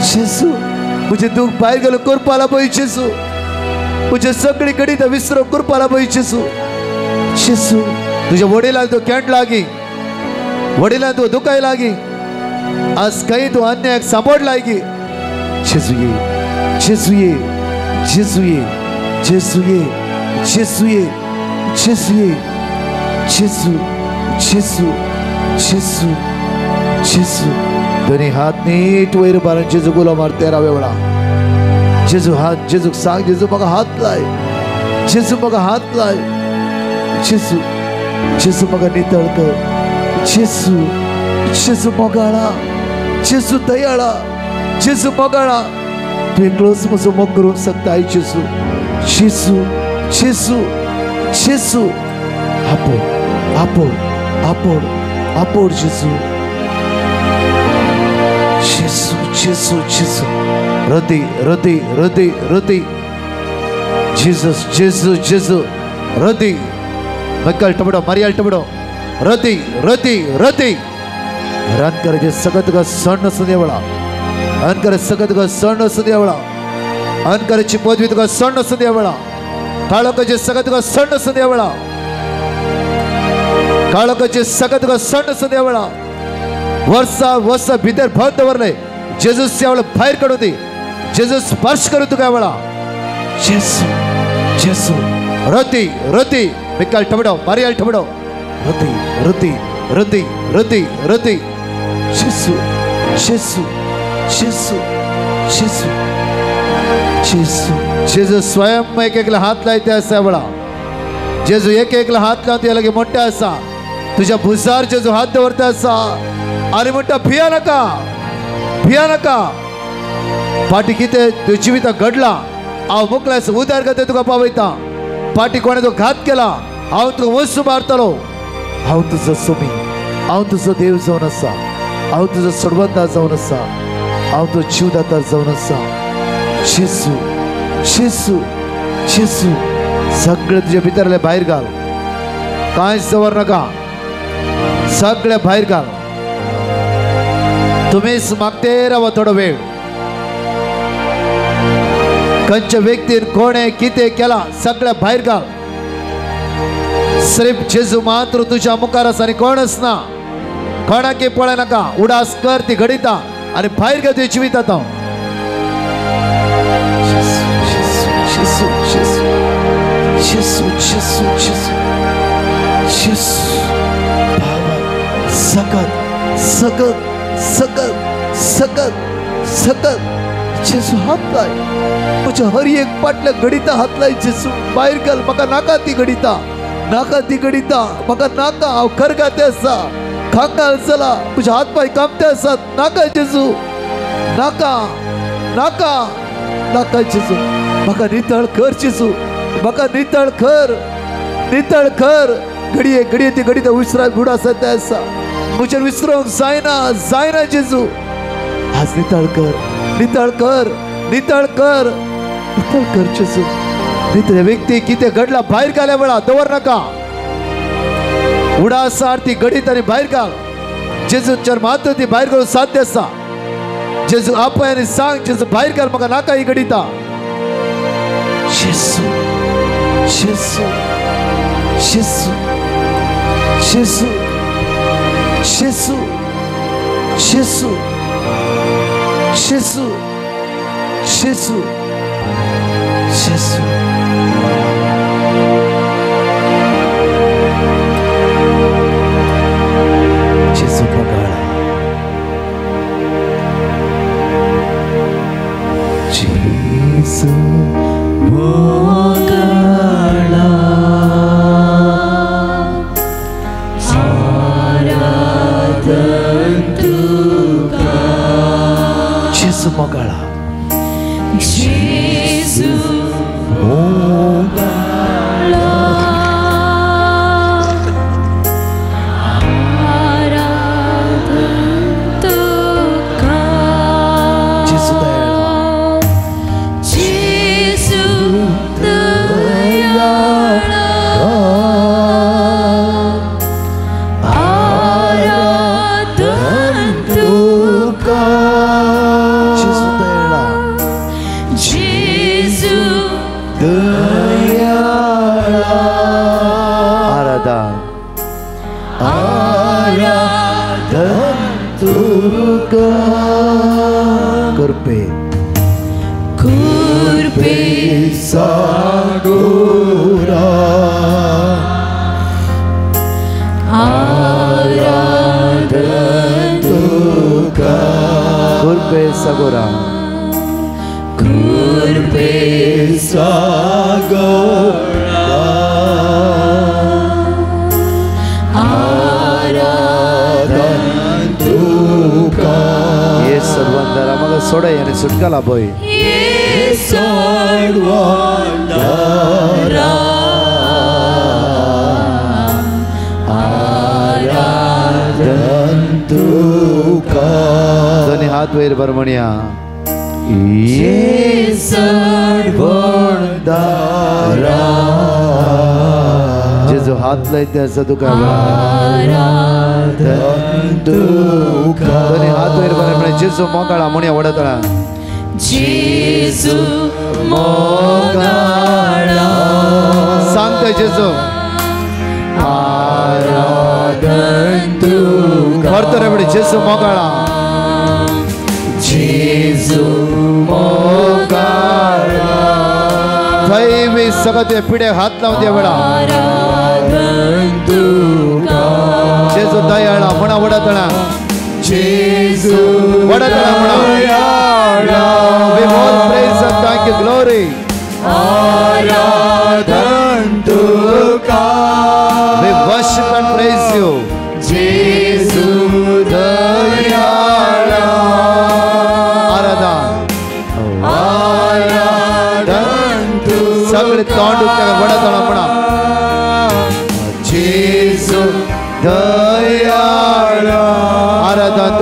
Speaker 6: जेजू. म्हजें दूख भायर गेलो करपाला पळय जेजू. म्हजें सगळी गणितां विसरो करपाला पळय जेजू. जेजू तुज्या वडिलांक तूं केंट लागी, वडिलांक तूं दुखाय लागी. आज खंय तूं अन्यायाक सांपड लागी. जेजू ये, जेजू ये, जेजू ये, जेजू ये, जेजू ये, जेजू ये, जेजू, जेजू, जेजू, जेजू. दोन्ही हात नीट वयर मारून जेजू गुलो मारते रावे वेळा. जेजू हात, जेजूक सांग जेजू म्हाका हात लाय, जेजू म्हाका हात लाय. जेजू, जेजू म्हाका नितळ कर. जेजू, जेजू मोगाळा, जेजू दयाळा, जेजू मोगाळा. तूं एकलोच म्हजो मोग करूंक शकता जेजू. जेजू, जेजू, जेजू. आपोड, आपोड, आपोड, आपोड जेजू. जेजू, जेजू, जेजू. रदी, रदी, रदी, रदी. जेजस, जेजू, जेजू. रदी. मक्कल टबडो, मरियाल टबडो. रदी, रदी, रदी. रानकराचे सगळं तुका सण आसूं दे वेळा. अनकर सगळं तुका सण आसूं दे वेळा. अनकराची पदवी तुका सण आसूं दे वेळा. काळोखाचे सगळं तुका सण आसूं दे वेळा. काळोखाचे सगळं तुका सण आसूं दे वेळा. वर्सा वर्सा भितर भर दवरले जेजू ह्या वेळा भायर काडूं दी. जेजू स्पर्श करूं तुका ह्या वेळा. जेजू, जेजू. रती, रती. मिकाल टबडो, मारियाल टबडो. रती, रती, रती, रती, रती. जेजू, जेजू, जेजू, जेजू, जेजू. जेजू स्वयं एक एकला हात लायता आसा वेळा. जेजू एक एकला हात लावन तुज्या लागीं म्हणटा आसा. तुज्या भुजार जेजू हात दवरता आसा आनी म्हणटा भिया नाका, भिया नाका. फाटी कितें तुज्या जिवितांत घडला हांव मुखल्यास उदार गते तुका पावयता. फाटी कोणें तो घात केला हांव तुका वस्तू मारतलो. हांव तुजो सुमी, हांव तुजो देव जावन आसा, हांव तुजो सोडवंता जावन आसा, हांव तो जीवदाता जावन आसा. जेजू जेजू जेजू सगळे तुजे भितरले भायर घाल, कांयच दवर नाका, सगळे भायर घाल. तुम्हीच मागते रावा थोडो वेळ. खंयच्या व्यक्तीन कोणे कितें केला सगळे भायर घाल. सिर्फ जेजू मात्र तुझ्या मुखार आसा आनी कोणच ना. कोणाकी पळय नाका, उडास कर ती घडिता आनी भायर घे तुझे जिवितांत. सकत सकत सकत सकत सकत जेजू हात लाय. म्हज्या हर एक पाटल्या घडिता हात लाय. जेजू भायर घाल. म्हाका नाका ती घडिता, नाका ती घडिता, म्हाका नाका. हांव खरगाते आसा, खांगाल चला, म्हजे हात पाय कामते आसात. नाका जेजू, नाका नाका नाका जेजू. म्हाका नितळ कर जेजू, म्हाका नितळ कर, नितळ कर. घडये घडये ती घडिता विसरा बुडास येता आसा. म्हजेर विसरूंक जायना, जायना जेजू. आज नितळ कर, नितळ कर, नितळ कर, नितळ कर जेजू. नितळ व्यक्ती कितें घडला भायर घाल्या वेळा दवर नाका. उडास आरती घडीत आनी भायर घाल. जेजूच्या मात्र ती भायर घालूंक साध्य आसा. जेजू आपय आनी सांग, जेजू भायर घाल, म्हाका नाका ही घडिता. जेजू जेजू जेजू जेजू जेजू जेजू जेजू जेजू जेजू. जेजू पगाळा. जेजू पगाळा. जेजू मोगाळा. जेजू मोगाळा. जेजू दयाळा. जेजू दयाळा. Kurpe kurpe sagura aradhan tuka. Kurpe sagura kurpe sagura aradhan tuka. Yes सर्वांदरा मग सोडा याने सुटका लाभोय. Yes सर्वांदरा आराधन तुका. दोन्ही हात वैर बरमणिया. Yes सर्वांदरा. जेजू हात लायते आसा तुका आराधन तुका. दोन्ही हात वैर बरमणिया. जेजू मोगाळा म्हणया वडतळा. जेजू मोगाळा. सांगते जेजू आराधन तुका. परत रे बडे जेजू मोगाळा. जेजू मोगाळा. थैवी सगळे पिढे हात लावून दे वेळा. आराधन तुका. जेजू दयाळा म्हणा वडतळा. जेजू वडतळा म्हणा. We all praise and thank you, glory. Aradhan tuka. We worship and praise you. Jesu dayala. Aradhan. Aradhan tuka. सगळे तोंड उठल्या वडतळा म्हणा. जेजू दयाला.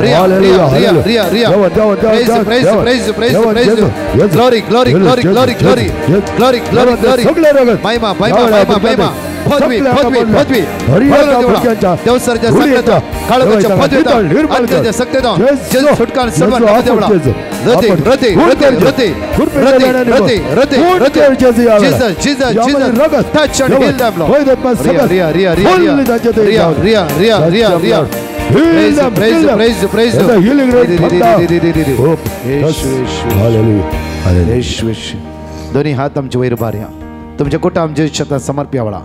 Speaker 4: Ria, Ria, Ria, Ria, Ria. Praise, praise, praise, praise, praise. Glory, glory, glory, glory, glory. Glory, glory, glory. Mahima, Mahima, Mahima, Mahima. पदवी पदवी पदवी देवसरच्या सगळ्याचा काळोखाच्या पदवीचा अंतच्या सत्तेचा जेल सुटका सर्वांना देवळा रते रते रते रते रते रते रते रते Jesus Jesus Jesus touch and heal them Lord Ria Ria Ria Ria Ria Ria Ria Ria Ria praise praise praise praise the healing rate hallelujah दोन्ही हात आमचे वयर बार्या तुमच्या कोटा आमच्या इच्छा समर्प्यावळा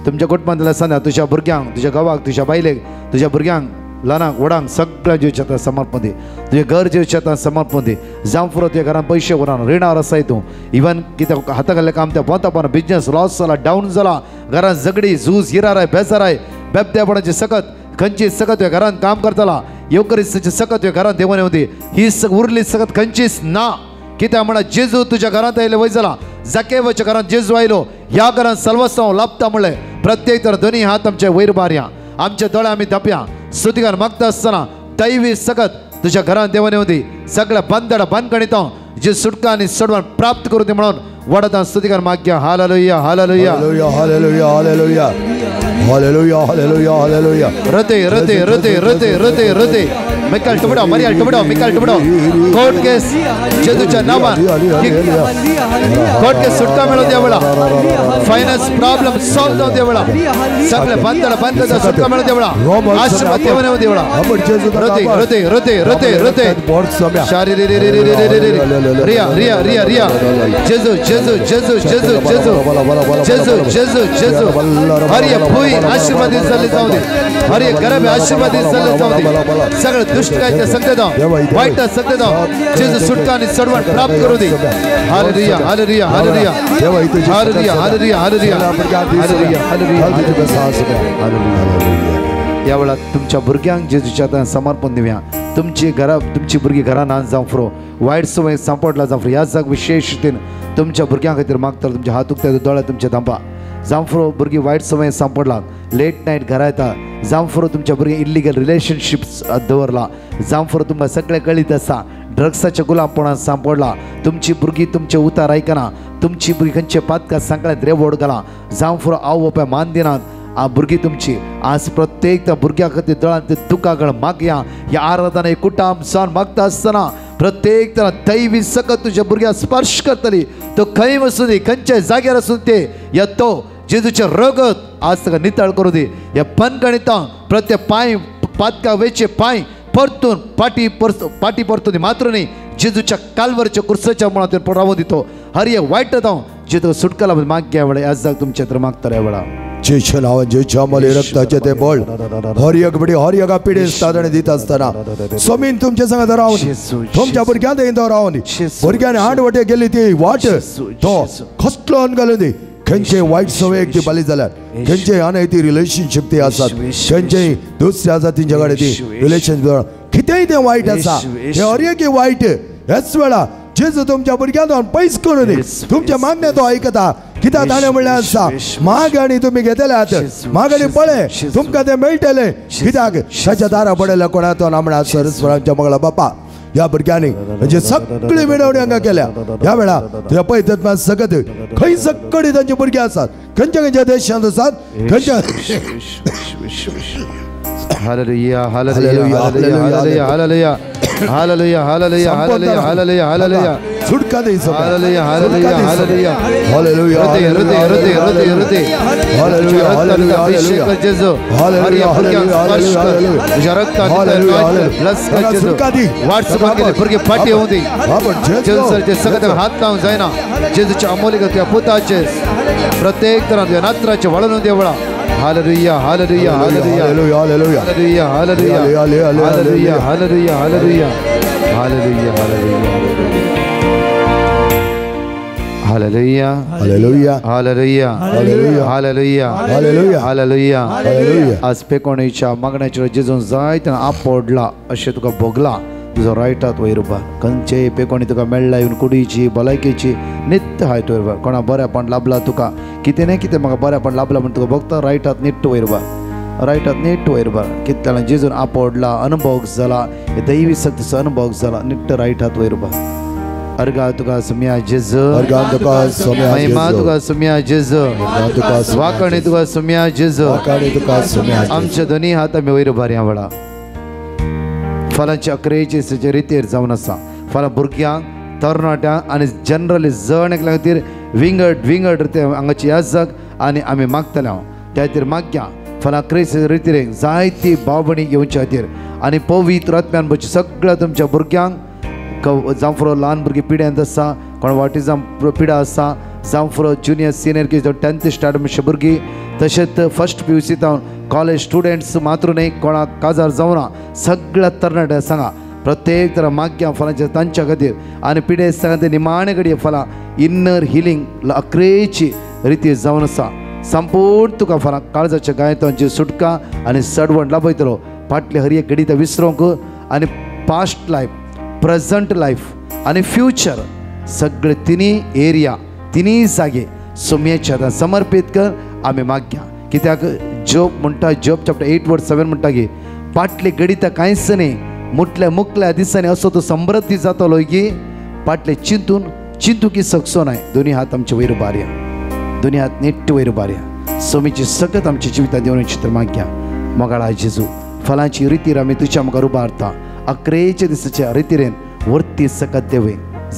Speaker 4: तुमच्या कुटुंबातल्या सणा तुझ्या भुरग्यांक तुझ्या गावाक तुझ्या बायलेक तुझ्या भुरग्यांक ल्हानाक व्हडांक सगळ्या जिवच्यात समर्पण दी तुझे घर जिवच्यात समर्पण दी जावं फुरो तुझ्या घरान पयशे व्हरान रिणार आसाय तूं इवन कितें हाता घाल्लें काम त्या पोंता पोना बिजनेस लॉस जाला डाऊन जाला घरान झगडी झूज हिराराय बेजाराय बेबद्यापणाची सकत खंयची सकत तुझ्या घरान काम करतला येवकरीची सकत तुझ्या घरान देवून येवं दी ही उरली सकत खंयचीच ना कित्याक म्हणा जेजू तुझ्या घरांत आयले वय जाला जाकेवाच्या घरांत जेजू आयलो ह्या घरांत सर्वस्व लाभता म्हणलें प्रत्येक तर दोन्ही हात आमचे वयर बार्या आमचे दोळे आमी धांप्या स्तुतिगान मागता आसतना दैवी सकत तुझ्या घरांत देवून येवं दी सगळ्या बंदडा बंदकणिता जी सुटका आनी सोडवण प्राप्त करूं दी म्हणून वडता स्तुतिगान मागया hallelujah hallelujah hallelujah hallelujah hallelujah hallelujah hallelujah hallelujah रते रते रते रते रते रते मिकाल टुबडा मरिया टुबडा मिकाल टुबडा कोर्ट केस जेजूच्या नावान कोर्ट केस सुटका मेळो देवळा फायनान्स प्रॉब्लेम सॉल्व जाऊ देवळा सगळे बंदडा बंदचा सुटका मेळो देवळा आशीर्वाद देवने देवळा रते रते रते रते रते शारी रे रे रे रे रे रे रिया रिया रिया रिया जेजू जेजू जेजू जेजू जेजू जेजू जेजू जेजू हरिया भूई आशीर्वाद दिसले जाऊ दे हरिया घराबे आशीर्वाद दिसले जाऊ दे सगळे दुष्ट कायच्या सत्तेदा वाईट सत्तेदा जेजू सुटका आणि सडवण प्राप्त करू दे hallelujah hallelujah hallelujah hallelujah hallelujah hallelujah hallelujah hallelujah या वेळात तुमच्या भुरग्यांक जेजूच्या समर्पण दिव्या तुमची घरा तुमची भुरगी घरान आज जावं फुरो वायट सवय सांपडला जावं फुरो ह्या जाग विशेष रितीन तुमच्या भुरग्यां खातीर मागता तुमचे हात उक्ते दोळे तुमचे धांपा जावं फुरो भुरगीं वायट सवय सांपडला लेट नायट घरा येता जावं फुरो तुमच्या भुरगीं इल्लिगल रिलेशनशिप्स दवरला जावं फुरो तुमकां सगळें कळीत आसा ड्रग्साच्या गुलामपणान सांपडला तुमची भुरगीं तुमचे उतार आयकना तुमची भुरगीं खंयचे पातकां सांकळ्यांत रेवोड घाला जावं फुरो आवय बापाय मान दिनात आ भुरगीं तुमची आज प्रत्येक त्या भुरग्यां खातीर दोळ्यांत ते दुखागळ मागया ह्या आराधना कुटाम सावन मागता आसतना प्रत्येक तरा दैवी सकत तुझ्या भुरग्याक स्पर्श करतली तो खंय वचून दी खंयच्या जाग्यार वचून ते येतो जेजूचे रगत आज ताका नितळ करूं दी ह्या बनगणितां प्रत्येक पांय पातका वेचे पांय परतून पाटी परतून मात्र न्ही जेजूच्या काल्वरच्या कुर्साच्या मुळांत रावूं दितो हर एक वायट जावं जेजू सुटकाला मागया वेळा आज जाग तुमच्या तर मागता वेळा
Speaker 2: जेच्या नावान जेच्या अमले रक्ताचे ते बळ हर एक बडी हर एका पिढीस तादणे दित असताना स्वामीन तुमच्या संग रावून तुमच्या भुरग्यांत येतो रावून भुरग्याने आडवटे गेली ती वाट तो कसलो अनगल दी खंयचे वायट सवयेक ती बली जाल्यात खंयचे अनैती रिलेशनशिप ती आसात खंयचे दुसऱ्या जातींच्या कडेन ती रिलेशनशिप कितेंय ते वायट आसा हे हर एक वायट हेच वेळा जेजू तुमच्या भुरग्यांत पयस करून दी तुमच्या मागण्या तो आयकता कित्याक ताणें म्हणलें आसा माग आनी तुमी घेतल्यात माग आनी पळय तुमकां तें मेळटलें कित्याक ताच्या दारा पडलेल्या कोणाचो नामणा सरस्वरांच्या मंगळा बापा ह्या भुरग्यांनी म्हणजे सगळी मिळवणी हांगा केल्या ह्या वेळा तुझ्या पळयत सगत खंय सगळी तांची भुरगीं आसात खंयच्या खंयच्या देशांत आसात खंयच्या
Speaker 4: hallelujah hallelujah hallelujah hallelujah hallelujah hallelujah hallelujah hallelujah hallelujah
Speaker 2: सुटका दे
Speaker 4: हालेलुया हालेलुया हालेलुया
Speaker 2: हालेलुया
Speaker 4: हृदय हृदय हृदय हृदय हृदय
Speaker 2: हालेलुया हालेलुया
Speaker 4: हालेलुया जेजू
Speaker 2: हालेलुया हालेलुया हालेलुया
Speaker 4: तुझ्या रक्तान ब्लस जेजू
Speaker 2: सुटका दी
Speaker 4: व्हाट्सअप केले भुरगे फाटी होऊं दी जेजू सरचे सगळे हात लावून जायना जेजूच्या अमोलिक त्या पुताचे प्रत्येक तरात नात्राचे वळण Deola hallelujah hallelujah hallelujah
Speaker 2: hallelujah hallelujah
Speaker 4: hallelujah hallelujah hallelujah hallelujah hallelujah hallelujah hallelujah
Speaker 2: hallelujah
Speaker 4: hallelujah
Speaker 2: hallelujah
Speaker 4: hallelujah
Speaker 2: hallelujah
Speaker 4: hallelujah
Speaker 2: hallelujah
Speaker 4: आज पेकोणीच्या मागण्याचेर जेजून जायते आपडला अशें तुका भोगला तुजो रायटात वयरपा खंयचे पेकोणी तुका मेळ्ळा येवन कुडीची भलायकेची नित्य हायत वयरपा कोणा बऱ्यापण लाभला तुका कितें ना कितें म्हाका बऱ्यापण लाभला म्हण तुका भोगता रायटात निट्ट वयरपा
Speaker 6: रायटात नीट वयर बार कितल्याला जेजून आपडला अनुभव जाला हे दैवी शक्तीचो अनुभव जाला नीट रायटात वयर बार अर्गा तुका सुम्या जेजू
Speaker 2: अर्गान तुका सुम्या
Speaker 6: महिमा तुका सुम्या जेजू वाकणे तुका सुम्या जेजू आमच्या दोन्ही हात आमी वयर बार या वडा फलांची अकरेचे रितीर जावन आसा फलां भुरग्यांक तरणाट्यांक आनी जनरली जण एकल्या खातीर विंगड हांगाची याजक आनी आमी मागतले हांव त्या खातीर मागया फलां अकरेचे रितीरेक जायती भावभणी घेवच्या खातीर आनी पवित्र आत्म्यान बची सगळ्या तुमच्या भुरग्यांक जावं फुरो ल्हान भुरगीं पिड्यांत आसा कोण ऑटिझम पिडा आसा जावं फुरो ज्युनियर सिनियर के 10th स्टँडर्ड मातशे भुरगीं तशेंच फर्स्ट PUC तावन कॉलेज स्टुडंट्स मात्र न्ही कोणाक काजार जावना सगळ्या तरणाट्या सांगा प्रत्येक तरा माग्या फलांच्या तांच्या खातीर आनी पिडे सांगा ते निमाणे घडये फलां इन्नर हिलींग अकरेची रिती जावन आसा संपूर्ण तुका फलां काळजाच्या गायतांची सुटका आनी सडवण लाभयतलो फाटले हर एक घडी विसरूंक आनी पास्ट लायफ प्रेझंट लायफ आनी फ्युचर सगळे तिनी एरिया तिनी जागे सोम्याच्या हातान समर्पीत कर आमी मागया कित्याक जॉब म्हणटा जॉब चॅप्टर 8:7 म्हणटा की फाटले घडीत कांयच न्ही मुटल्या मुकल्या दिसांनी असो तो समृद्धी जातलो की फाटले चिंतूकी सकसो नाय दोनी हात आमचे वयर बारया दोनी हात नेट्ट वयर बारया सोमीची सकत आमच्या जिवितांत देवून चित्र मागया मोगाळा जेजू फलांची रितीर आमी तुज्या मुखार उबारता अकरेच्या दिसाच्या रितीरेन वर्ती सकत देवे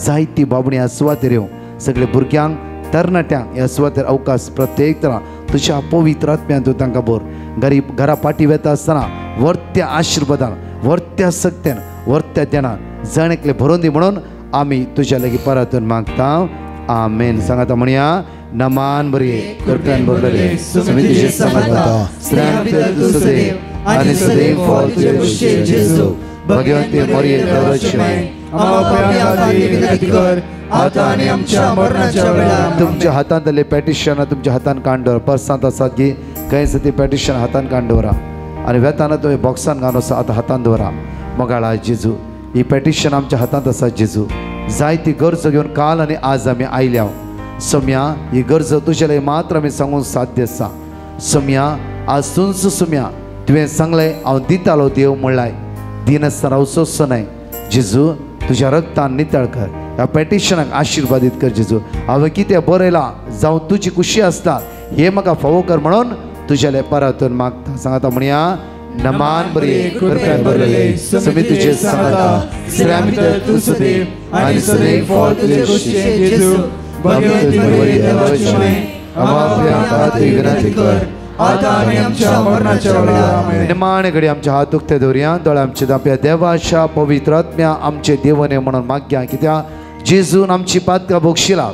Speaker 6: जायती बाबणी ह्या सुवातेर येवं सगळे भुरग्यांक तरणाट्यांक ह्या सुवातेर अवकाश प्रत्येक तरां तुज्या पवित्र आत्म्यान तूं तांकां भर घरा पाटी वेता आसतना वर्त्या आशिर्वादान वर्त्या सक्त्यान वर्त्या ध्यानान जण एकले भरोवन दी म्हणून आमी तुज्या लागीं परतून मागता आमेन सांगाता म्हणया नमान बरी करप्यान भरलेले समितीचे समर्था श्रांत सुदैव आनी सदैव फॉल तुझे कुशे जेजू भगवंते मरिये दरशनाय विनंती कर आता आणि आमच्या मरणाच्या वेळा तुमच्या हातांतले पॅटिशन तुमच्या हातान कांडवर पर्सांत आसात की काही सती पॅटिशन हातान कांडवरा आणि वेताना तो बॉक्सान घालून आसा आतां हातान दवरा मोगाळा जेजू ही पॅटिशन आमच्या हातांत आसा जेजू जायती गरज घेवन काल आनी आज आमी आयल्या सोम्या ही गरज तुजे लागीं मात्र आमी सांगून साध्य आसा सोम्या आज सुंस सोम्या तुवें सांगलें हांव दितालो देव म्हणलाय दिनासतना उसोसो न्हय जेजू तुज्या रक्तान नितळ कर ह्या पॅटिशनाक आशिर्वादीत कर जेजू हांवें कितें बरयलां जावं तुजी खुशी आसता हे म्हाका फावो कर म्हणून तुज्या परतून मागता सांगाता म्हणया नमान बरी करप्यान भरलेले समितीचे सांगता श्रामित तू सदैव आनी सदैव फॉल तुझे कुशे जेजू भगवंती मरिये दरशनाय आमच्या हातांत विनंती कर आता आणि आमच्या मरणाच्या वेळा आमेन निमाणे घडी आमच्या हात उक्ते दवरया दोळे आमचे दाप्या देवाच्या पवित्र आत्म्या आमचे देवने म्हणून मागया कित्या जेजून आमची पातकां भोगशिला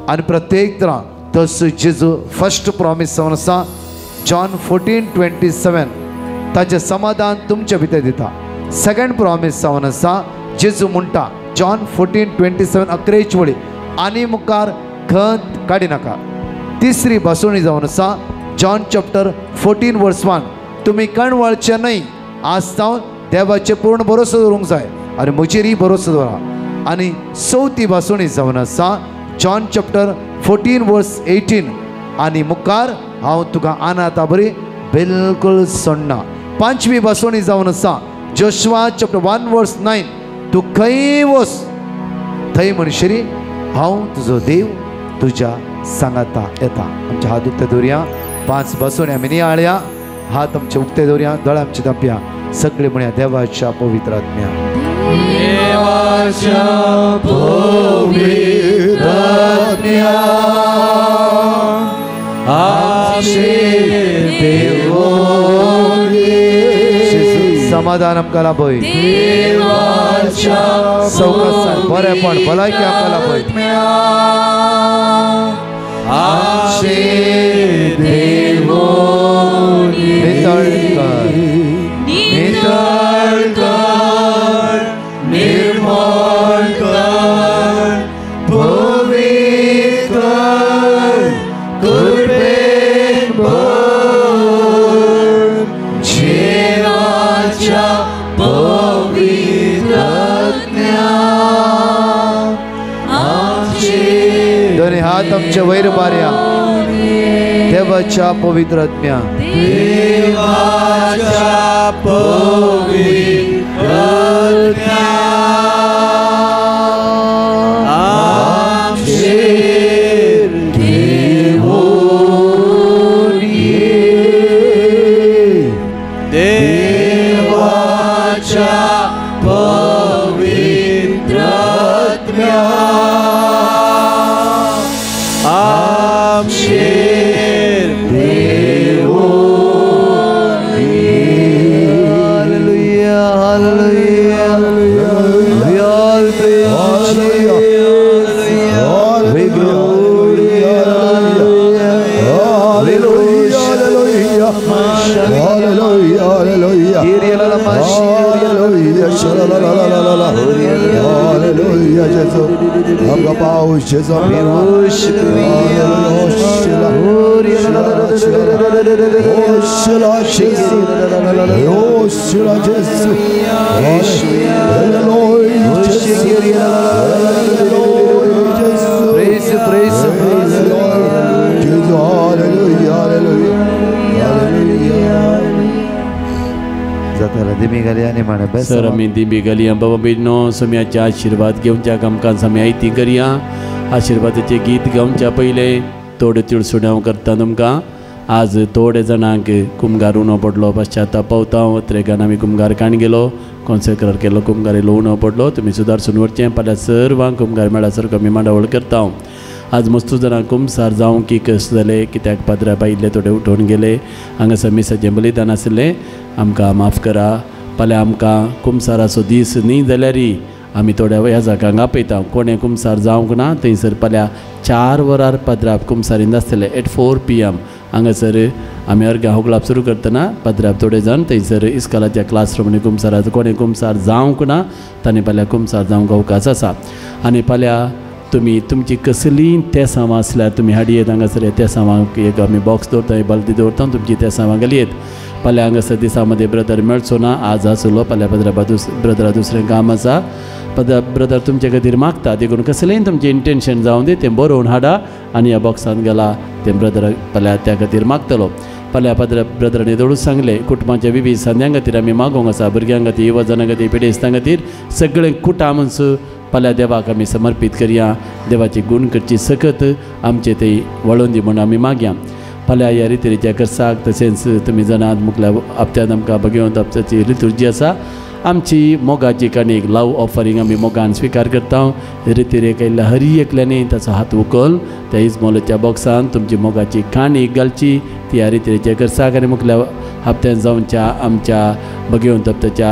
Speaker 6: आनी प्रत्येक तरां तस जेजू फर्स्ट प्रॉमिस जावन आसा जॉन 14:27 ताचें समाधान तुमच्या भितर दिता सेकंड प्रॉमिस जावन आसा जेजू म्हणटा जॉन 14:27 अकरेच वळी आनी मुखार खंत काडी नाका तिसरी बसवणी जावन आसा जॉन चॅप्टर 14:1 तुम्ही कण वळचे न्हय आज जावन देवाचे पूर्ण भरोसो दवरूंक जाय आनी म्हजेरय भरोसो दवरा आनी चवथी बसवणी जावन आसा जॉन चॅप्टर 14:18 आनी मुखार हांव तुका अनाथा बरी बिलकुल सोडना पांचवी बसवणी जावन आसा जोशुआ चॅप्टर 1:9 तूं खंय वच थंय म्हणशीरी हांव तुजो देव तुज्या सांगाता येता आमच्या हात उक्ते दवरया 5 बसवणी आमी नियाळया हात आमचे उक्ते दवरया दोळे आमचे दांपया सगळे म्हणया देवाच्या पवित्र आत्म्या देवाच्या पवित्र आत्म्या समाधान आमकां लाभय देवाच्या सौखासान बरेपण भलायकी आमकां लाभय निर्मळ कर पवित्र कृपेन भर जेवाच्या पवित्र आत्म्या आमचे दोन्ही हात आमचे वयर बारया देवाच्या पवित्र आत्म्या
Speaker 4: देवाच्या पवित्र आत्म्या आमचेर देवून ये. देवाच्या पवित्र आत्म्या आमचेर देवून ये.
Speaker 6: हालेलुया हालेलुया हालेलुया
Speaker 1: सर आम्ही दिमी घालया बाबा बेनो सम्याचे आशीर्वाद घेवच्या आमकां सम्या ती करया. आशीर्वादाचे गीत गावच्या पयले थोडे तिळसुण्याव करता तुमकां. आज थोडे जाणांक कुमगार उणो पडलो पश्चाताप पावता. त्रेगान आमी कुमगार काण गेलो कॉन्सेक्रार केलो कुमगार येयलो उणो पडलो. तुमी सुदारसून वरचें फाल्यां सर्वांक कुमगार मेळा सारको आमी मांडावळ करता. आज मस्तू जाणांक कुमसार जावं की कस जाले कित्याक पाद्रा बायले थोडे उठोवन गेले. हांगासर मिसाचें बलिदान आसलें आमकां माफ करा. फाल्यां आमकां कुमसाराचो दीस न्ही जाल्यारय आमी थोड्या ह्याजाकांक आपयता. कोणें कुमसार जावंक ना थंयसर फाल्यां 4 वरार पाद्राप कुमसारीन आसतले एट 4 PM. हांगासर आमी अर्घ्या होगलाप सुरू करतना पाद्राप थोडे जाण थंयसर इस्कालाच्या क्लासरूमांनी कुमसाराचो कोणें कुमसार जावंक ना तांणी फाल्यां कुमसार जावंक अवकाश आसा. आनी फाल्यां तुमी तुमची कसलीय तेसांवां आसल्यार तुमी हाडयेत. हांगासर तेसांवांक एक आमी बॉक्स दवरता बालदी दवरता तुमची तेसांवां घालयेत. फाल्यां हांगासर दिसा मध्ये ब्रदर मेळचो ना. आज आसलो फाल्यां ब्रदरा दुसरें काम आसा. ब्रदर तुमचे खातीर मागता देखून कसलेंय तुमचें इंटेंशन जावं दी तें बरोवन हाडा आनी ह्या बॉक्सान घाला. तें ब्रदर फाल्यां त्या खातीर मागतलो. फाल्यां ब्रदरांनी दवरूच सांगलें कुटुंबाच्या विविध संद्यां खातीर आमी मागोंक आसा. भुरग्यां खातीर युवजनां खातीर पिडेस्तां खातीर सगळें कुटामस फाल्यां देवाक आमी समर्पीत करया. देवाची गूण करची सकत आमचे थंय वळोवन दी म्हणून आमी मागया. फाल्यां ह्या रितीच्या करसाक तशेंच तुमी जाणात मुखल्या हप्त्यान आमकां भगवंत हप्त्याची लितुर्जी आसा. आमची मोगाची काणीक लव ऑफरींग आमी मोगान स्विकार करता. रितीरेक आयिल्ल्या हर एकल्यानी ताचो हात उखल त्या इजमोलाच्या बॉक्सान तुमची मोगाची काणीक घालची. ती ह्या रितीच्या करसाक आनी मुखल्या हप्त्यान जावच्या आमच्या भगवंत हप्त्याच्या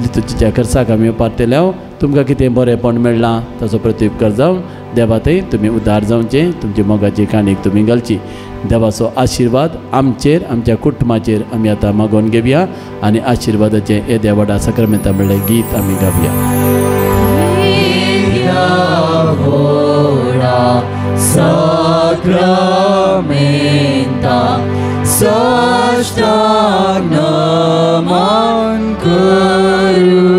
Speaker 1: लितुर्जीच्या करसाक आमी पारतेल्या. तुमकां कितें बरेंपण मेळ्ळां ताचो प्रत्युपकार जावन देवा थंय तुमी उदार जावचें. तुमची मोगाची काणीक तुमी घालची. देवाचो आशिर्वाद आमचेर आमच्या कुटुंबाचेर आमी आतां मागोवन घेवया आनी आशिर्वादाचें हे देवाडा सक्रामेंता म्हणलें गीत आमी गावया.
Speaker 4: Sacramenta साष्टांग नमन करूया.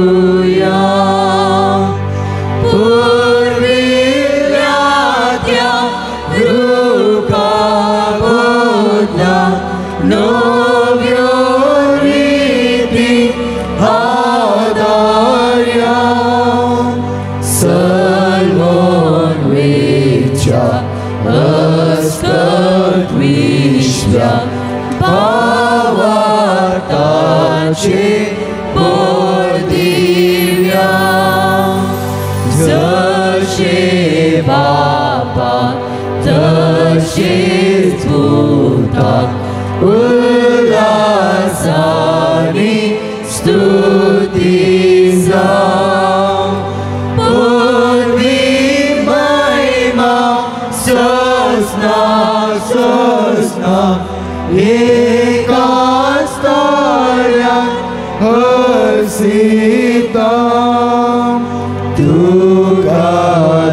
Speaker 4: पूर्विल्या त्या रूपाबोधला नव्यो रीती आदार्या. सल्मोन वेच्या अस्कत विश्व्या भावाताचे बोधिव्या. जशे बापा तशेच पुता उल्हासानी स्तुती जावं. पूर्वी महिमा सस्ना सस्ना एकाच तळ्यात हसिता. तुका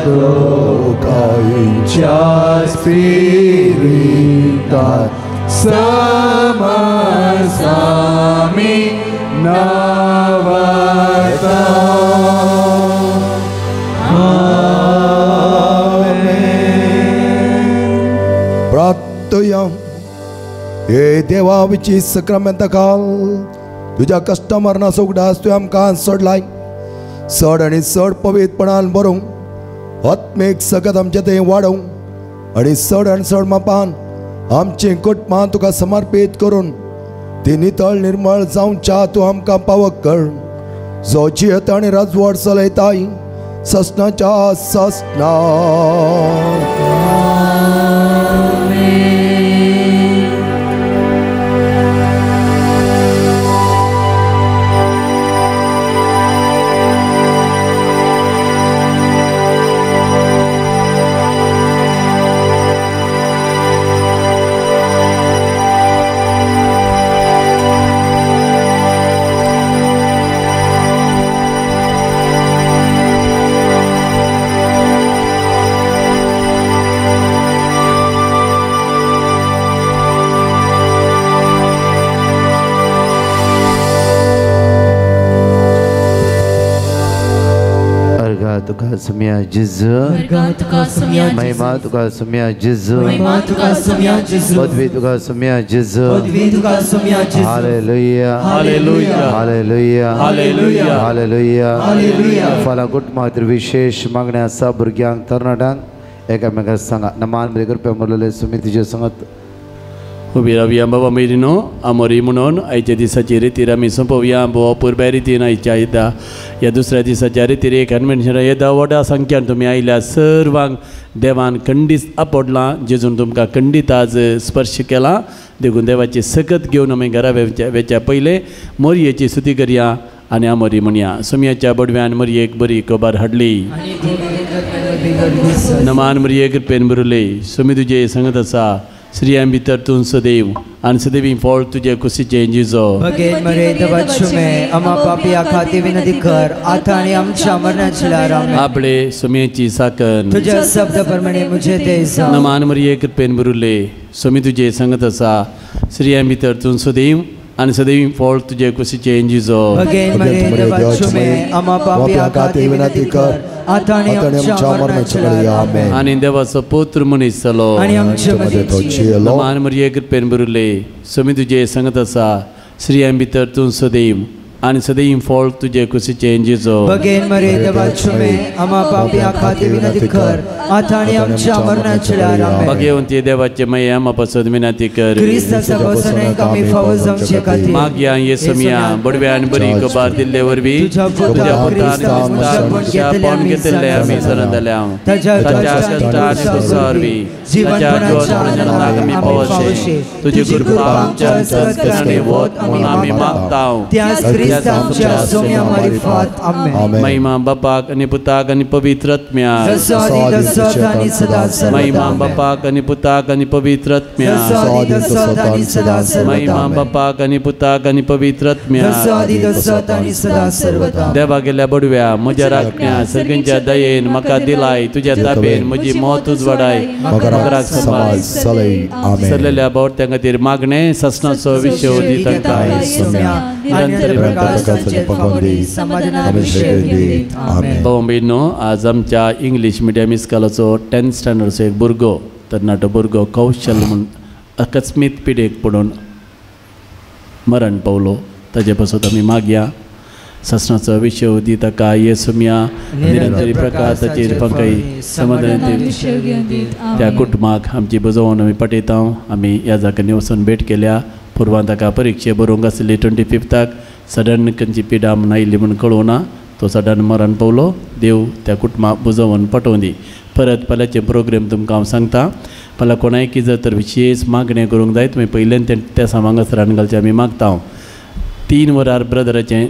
Speaker 4: दोगांच्या स्पिरिटांत समसामी नवता.
Speaker 2: प्रार्थया. हे देवा विची सक्रामेंता काल तुझ्या कस्टमरना सोगडास तुवें आमकां सोडलाय चड आनी चड पवित्रपणान बरोवंक आत्मीक सगत आमचें तें वाडोवंक आनी चड आनी चड मापान आमचें कुटुंबां तुका समर्पीत करून ती नितळ निर्मळ जावच्या तूं आमकां पावक कर जो जियेत आनी राजवट चलयताय ससनाच्या ससना
Speaker 6: तुका सुम्या जिजू महिमा तुका सुम्या जिजू पदवी तुका सुम्या जिजू hallelujah hallelujah hallelujah hallelujah hallelujah फला कुटुंबांत विशेष मागण्या आसा भुरग्यांक तरणाट्यांक एकामेकाक सांगा नमान बरे करपा मुरलेले सुमी तुजे सांगत
Speaker 1: उबी रावया बाबा मेरिनो आमोरी म्हणून आयच्या दिसाची रितीर आमी सोंपोवया बोवा पुरब्या रितीन आयच्या येता ह्या दुसऱ्या दिसाच्या रितीर एक मनशां येता व्हडा संख्यान तुमी आयल्या सर्वांक देवान खंडीत आपडलां जेजून तुमकां खंडीत आज स्पर्श केला देखून देवाची सकत घेवन आमी घरा वेच्या पयले मोरयेची स्तुती करया आनी आमोरी म्हणया सुमयाच्या बडव्यान मोरयेक बरी खबर हाडली नमान मोरये कृपेन बरले सुमी तुजे सांगत आसा श्रियां भितर तूं सदैव आनी सदैवी फळ तुजे कुशीचे जिजो
Speaker 7: भगेन मरे दबाचुमे आमा पापिया खाती विनंती कर आता आणि आमच्या मरणाची लाराम
Speaker 1: आपले सुमेची साकन
Speaker 7: तुझ्या शब्द प्रमाणे मुझे दे जा
Speaker 1: नमान मरिये कृपेन बरुले सुमी तुजे सांगत आसा श्रियां भितर तूं सदैव आनी सदैवी फळ तुजे कुशीचे जिजो
Speaker 7: भगेन मरे दबाचुमे आमा पापिया खाती विनंती कर आता आणि आमच्या मरणाची लाराम आमेन
Speaker 1: आनी देवाचो पुत्र मनीस जालो
Speaker 7: आणि आमच्या मध्ये तो जियलो
Speaker 1: नमान मरिये कृपेन बरुले सुमी तुजे सांगत आसा श्रियां भितर तूं सदैव आनी सदैव फळ तुजे कुशीचे जिजो
Speaker 7: भगेन मरे दबाचुमे आमा पापिया खाती विनंती कर आता आणि आमच्या मरणाची लाराम आमेन
Speaker 1: भगवंती देवाचे मये आमा पासून विनंती कर
Speaker 7: क्रिस्ताचा बसने कमी फावो जावचे खातीर
Speaker 1: मागया येसुमिया बडव्यान बरी खबर दिल्ले वरवी तुझ्या पुतान पण घेतले आमी सनदल्या ताच्या कष्टान कुसरवी ताच्या जोरान आमी पावसे तुझी कृपा आमच्या संस्कारणे वत म्हणून आमी मागताव
Speaker 7: क्रिस्ताच्या सोम्या मारिफत आमेन
Speaker 1: महिमा बापाक आणि पुताक आणि पवित्र आत्म्या महिमा बापाक आणि पुताक आणि पवित्र आत्म्या महिमा बापाक आणि पुताक आणि पवित्र आत्म्या देवा गेल्या बडव्या म्हज्या राखण्या सगळ्यांच्या दयेन म्हाका दिलाय तुझ्या ताबेन म्हजी मौत उजवाडाय मकराक सांबाळ सरलेल्या बावट्यां खातीर मागणे ससनाचो विशय दिता भाऊ आज आमच्या इंग्लिश मिडियम इस्कॉलाचो 10th स्टँडर्डचो एक भुरगो तरणाटो भुरगो कौशल म्हूण अकस्मीत पिडेक पडून मरण पावलो ताजे पासून आमी मागया ससनाचो विशय दी ताका येसुमिया निरंतरी प्रकाश ताचेर पंकय समाधान त्या कुटुंबाक आमची बुजोवन आमी पटयता आमी ह्या जाग्यांनी वचून भेट केल्या पूर्वान ताका परिक्षे बरोवंक आसली 25th सडन खंयची पिडा म्हूण आयिल्ली म्हूण कळोवना तो सडन मरण पावलो देव त्या कुटुंबाक बुजोवन पटोवन दी परत फाल्यांचे प्रोग्राम तुमकां हांव सांगता फाल्यां कोणाय कितें जर तर विशेश मागणें करूंक जाय तुमी पयल्यान त्या सामांगासरान घालचें आमी मागता 3 वरार ब्रदराचें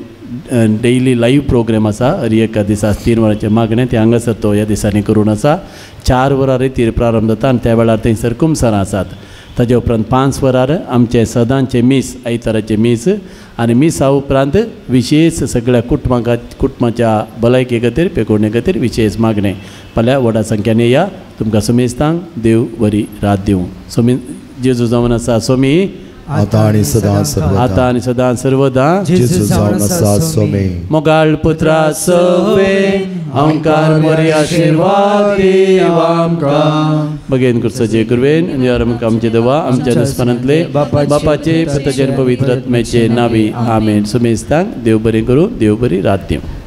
Speaker 1: डेली लाईव्ह प्रोग्राम आसा हर एका दिसा 3 वरांचें मागणें तें हांगासर तो ह्या दिसांनी करून आसा 4 वरां रितीर प्रारंभ जाता आनी त्या वेळार थंयसर कुमसारां आसात ताजे उपरांत 5 वरार आमचे सदांचे मीस आयताराचे मीस आनी मिसा उपरांत विशेष सगळ्या कुटुंबाच्या भलायके खातीर पेकोवणे खातीर विशेष मागणें फाल्यां व्हडा संख्यान येया तुमकां सुमेस्तांक देव बरी रात दिवं सोमी जेजू जावन आसा सोमी
Speaker 2: आता आणि सदां सर्वदा जेजू जावन आसा सोमी
Speaker 1: मोगाळ पुत्रा सवे आमकां बरी आशिर्वाद दी आमकां बगेन कुर्साचे कुरवेन आणि आमकां आमचे देवा आमच्या नस्परांतले बापाचे पुताचे पवित्र आत्म्याचे नावी आमेन. सुमेस्तांक देव बरें करूं, देव बरी रात दिवं.